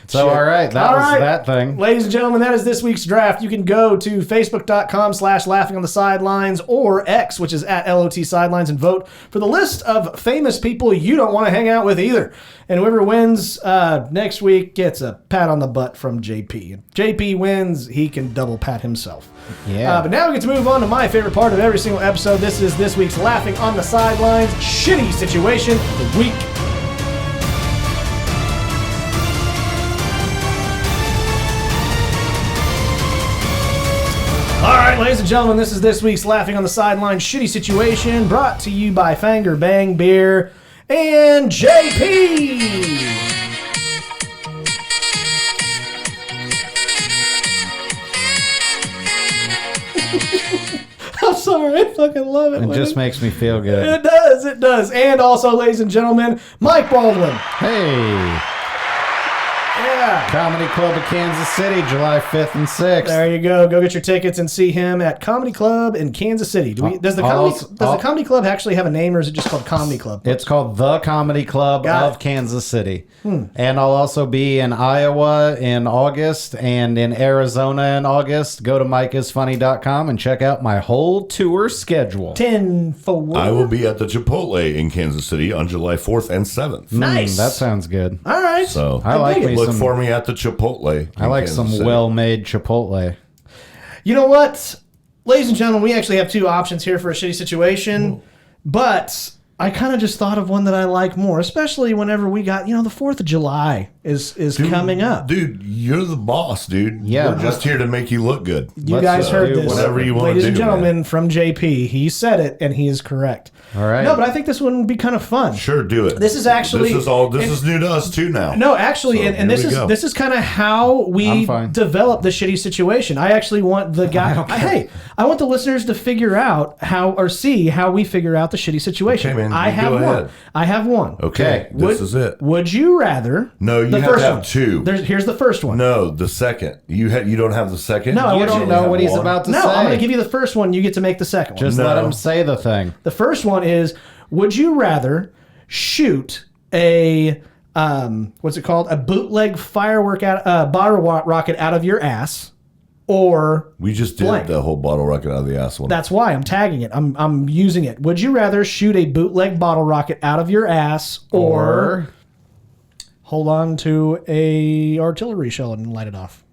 So, all right, that All was right. that thing. Ladies and gentlemen, that is this week's draft. You can go to facebook.com/laughing on the sidelines or X, which is at LOT sidelines, and vote for the list of famous people you don't want to hang out with either. And whoever wins next week gets a pat on the butt from JP. If JP wins, he can double pat himself. Yeah. But now we get to move on to my favorite part of every single episode. This is this week's Laughing on the Sidelines shitty situation of the week. All right, ladies and gentlemen, this is this week's Laughing on the Sideline shitty situation, brought to you by Fanger Bang Beer and JP. I'm sorry, I fucking love it. It just makes me feel good. It does, it does. And also, ladies and gentlemen, Mike Baldwin. Hey, Yeah. Comedy Club of Kansas City, July 5th and 6th. There you go. Go get your tickets and see him at Comedy Club in Kansas City. Does the Comedy Club actually have a name, or is it just called Comedy Club? It's called The Comedy Club Got of it. Kansas City. And I'll also be in Iowa in August and in Arizona in August. Go to mikeisfunny.com and check out my whole tour schedule. 10-4. I will be at the Chipotle in Kansas City on July 4th and 7th. Nice. That sounds good. All right. So I like dig it. me look some. for me at the Chipotle. I like some well-made Chipotle. You know what? Ladies and gentlemen, we actually have two options here for a shitty situation, but I kind of just thought of one that I like more, especially whenever we got, the 4th of July is coming up. Dude, you're the boss, dude. Yeah. We're just here to make you look good. You Let's, guys heard do this. whatever you wanna Ladies do, and gentlemen, from JP, he said it, and he is correct. All right. No, but I think this one would be kind of fun. Sure, do it. This is actually- This is new to us too now. No, actually, So, and here this we is go. this is kind of how we I'm fine. develop the shitty situation. I actually want the guy. Hey, I want the listeners to figure out see how we figure out the shitty situation. Okay, man, I you have go one. ahead. I have one. Okay, this is it. Would you rather? No, you the have to first have one. two. Here's the first one. No, the second. You don't have the second? No, I You want don't you- know what he's one? about to No, say. I'm going to give you the first one. You get to make the second one. Just No. let him say the thing. The first one is: would you rather shoot a what's it called? A bootleg bottle rocket out of your ass, or We just did Blank. the whole bottle rocket out of the ass one. that's why I'm tagging it. I'm using it. Would you rather shoot a bootleg bottle rocket out of your ass, or hold on to a artillery shell and light it off?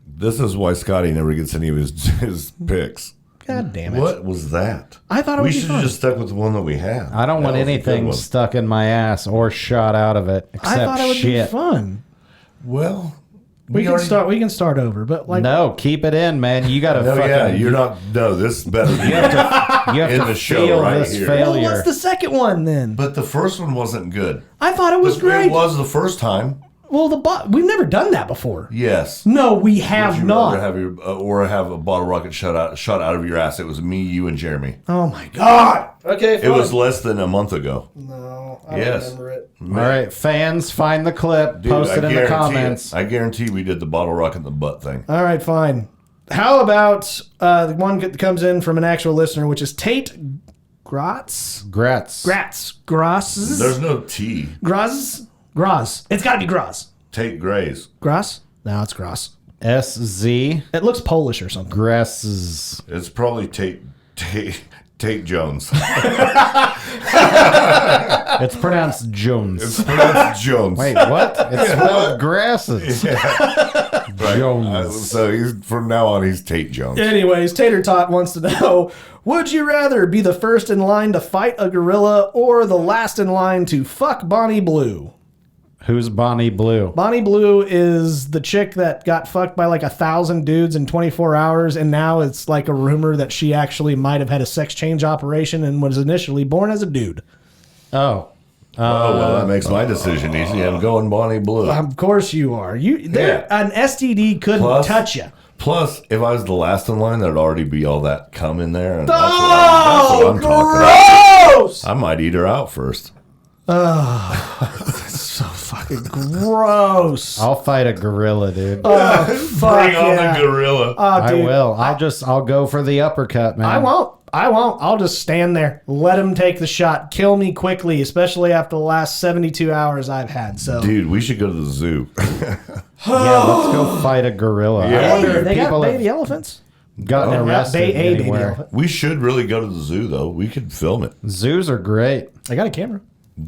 This is why Scotty never gets any of his picks. God damn it! What was that? I thought it we would be should fun. have just stuck with the one that we had. I don't That want was a good anything one. stuck in my ass or shot out of it except I thought it would shit. be fun. Well, We can start. We can start over, but like No, keep it in, man. You got to No, fucking. yeah, you're not. No, this better. You have in to the show feel right this here. Well, failure. what's the second one then? But the first one wasn't good. I thought it was great. It was the first time. Well, we've never done that before. Yes. No, we have Would you not. rather have your or have a bottle rocket shot out of your ass? It was me, you, and Jeremy. Oh my god. Okay, It was less than a month ago. No, I Yes. don't remember it. All right, fans, find the clip, Dude, post I it in the guarantee comments. I guarantee we did the bottle rocket in the butt thing. All right, fine. How about the one that comes in from an actual listener, which is Tate Gratz? Grats. Graz? There's no T. Graz? It's got to be Graz. Tate Grays. Graz? No, it's Graz. SZ. It looks Polish or something. Grasses. It's probably Tate Jones. It's pronounced Jones. It's pronounced Jones. Wait, what? It's spelled grasses. Right. Jones. So he's from now on he's Tate Jones. Anyways, Tater Tot wants to know, would you rather be the first in line to fight a gorilla or the last in line to fuck Bonnie Blue? Who's Bonnie Blue? Bonnie Blue is the chick that got fucked by like 1,000 dudes in 24 hours, and now it's like a rumor that she actually might have had a sex change operation and was initially born as a dude. Oh. Oh, well, that makes my decision easy. I'm going Bonnie Blue. Of course you are. Yeah. An STD couldn't touch you. Plus, if I was the last in line, there'd already be all that cum in there. And Oh, that's what I'm talking about. gross! I might eat her out first. So fucking gross. I'll fight a gorilla, dude. Fuck Bring on yeah. the gorilla. I Dude, will. I'll go for the uppercut, man. I won't. I'll just stand there. Let him take the shot. Kill me quickly, especially after the last 72 hours I've had. So, Dude, we should go to the zoo. Yeah, let's go fight a gorilla. Yeah. I wonder hey, if they got people baby have elephants. gotten arrested Baby anywhere. elephant. We should really go to the zoo, though. We could film it. Zoos are great. I got a camera.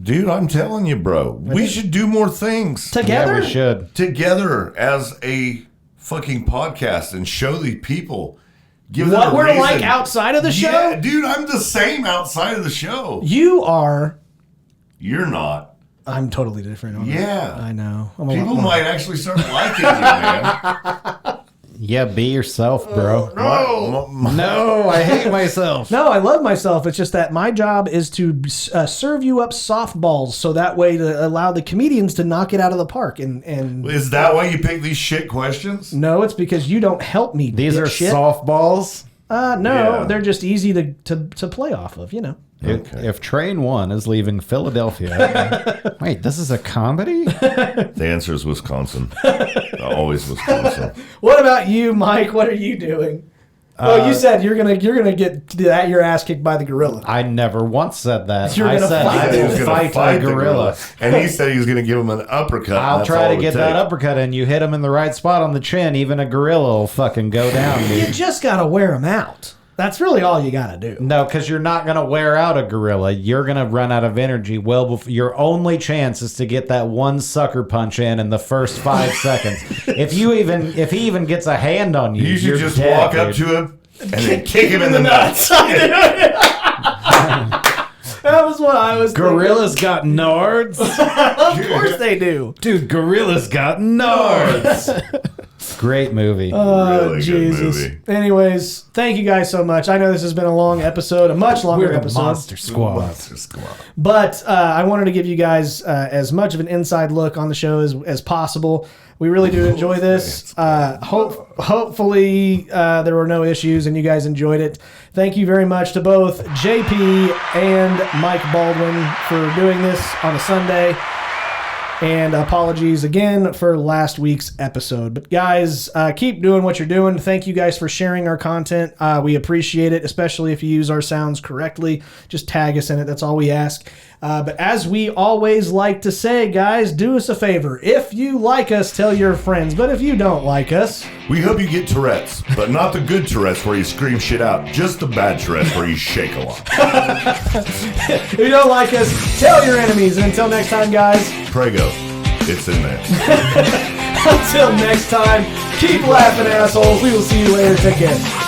Dude, I'm telling you, bro. We should do more things Together? Yeah, we should. together as a fucking podcast and show the people. Give them What a we're reason. like outside of the show? Yeah, dude, I'm the same outside of the show. You are. You're not. I'm totally different. aren't I? Yeah. I know. I'm a People lot more- might actually start liking you, man. Yeah, be yourself, bro. No. No, I hate myself. No, I love myself. It's just that my job is to serve you up softballs so that way to allow the comedians to knock it out of the park. And Is that why you pick these shit questions? no, it's because you don't help me. These are dipshit. softballs. No, Yeah. they're just easy to play off of, you know. If Train 1 is leaving Philadelphia, wait, this is a comedy? The answer is Wisconsin. Always Wisconsin. What about you, Mike? What are you doing? Oh, you said you're gonna get your ass kicked by the gorilla. I never once said that. You're I gonna said fight I him. will He was gonna fight a the gorilla. And he said he was going to give him an uppercut. and I'll that's try all to it get that takes. uppercut and you hit him in the right spot on the chin. Even a gorilla will fucking go down, You dude. just gotta wear them out. That's really all you gotta do. No, because you're not going to wear out a gorilla. You're going to run out of energy well before. Your only chance is to get that one sucker punch in the first 5 seconds. If he even gets a hand on you, You should you're just dead, walk up dude. to him and then kick him in the nuts. That was what I was thinking. Gorillas got nards? Of course they do. Dude, gorillas got nards. Great movie. Oh, Really good Jesus. movie. Anyways, thank you guys so much. I know this has been a long episode, a much longer We're the episode. Monster Squad. Monster Squad. But I wanted to give you guys as much of an inside look on the show as possible. We really do enjoy this. Hopefully there were no issues and you guys enjoyed it. Thank you very much to both JP and Mike Baldwin for doing this on a Sunday. And apologies again for last week's episode. But guys, keep doing what you're doing. Thank you guys for sharing our content. We appreciate it, especially if you use our sounds correctly. Just tag us in it. That's all we ask. But as we always like to say, guys, do us a favor. If you like us, tell your friends. But if you don't like us, We hope you get Tourette's, but not the good Tourette's where you scream shit out, just the bad Tourette's where you shake a lot. if you don't like us, tell your enemies. And until next time, guys, Prego, it's in there. until next time, keep laughing, assholes. We will see you later. Take care.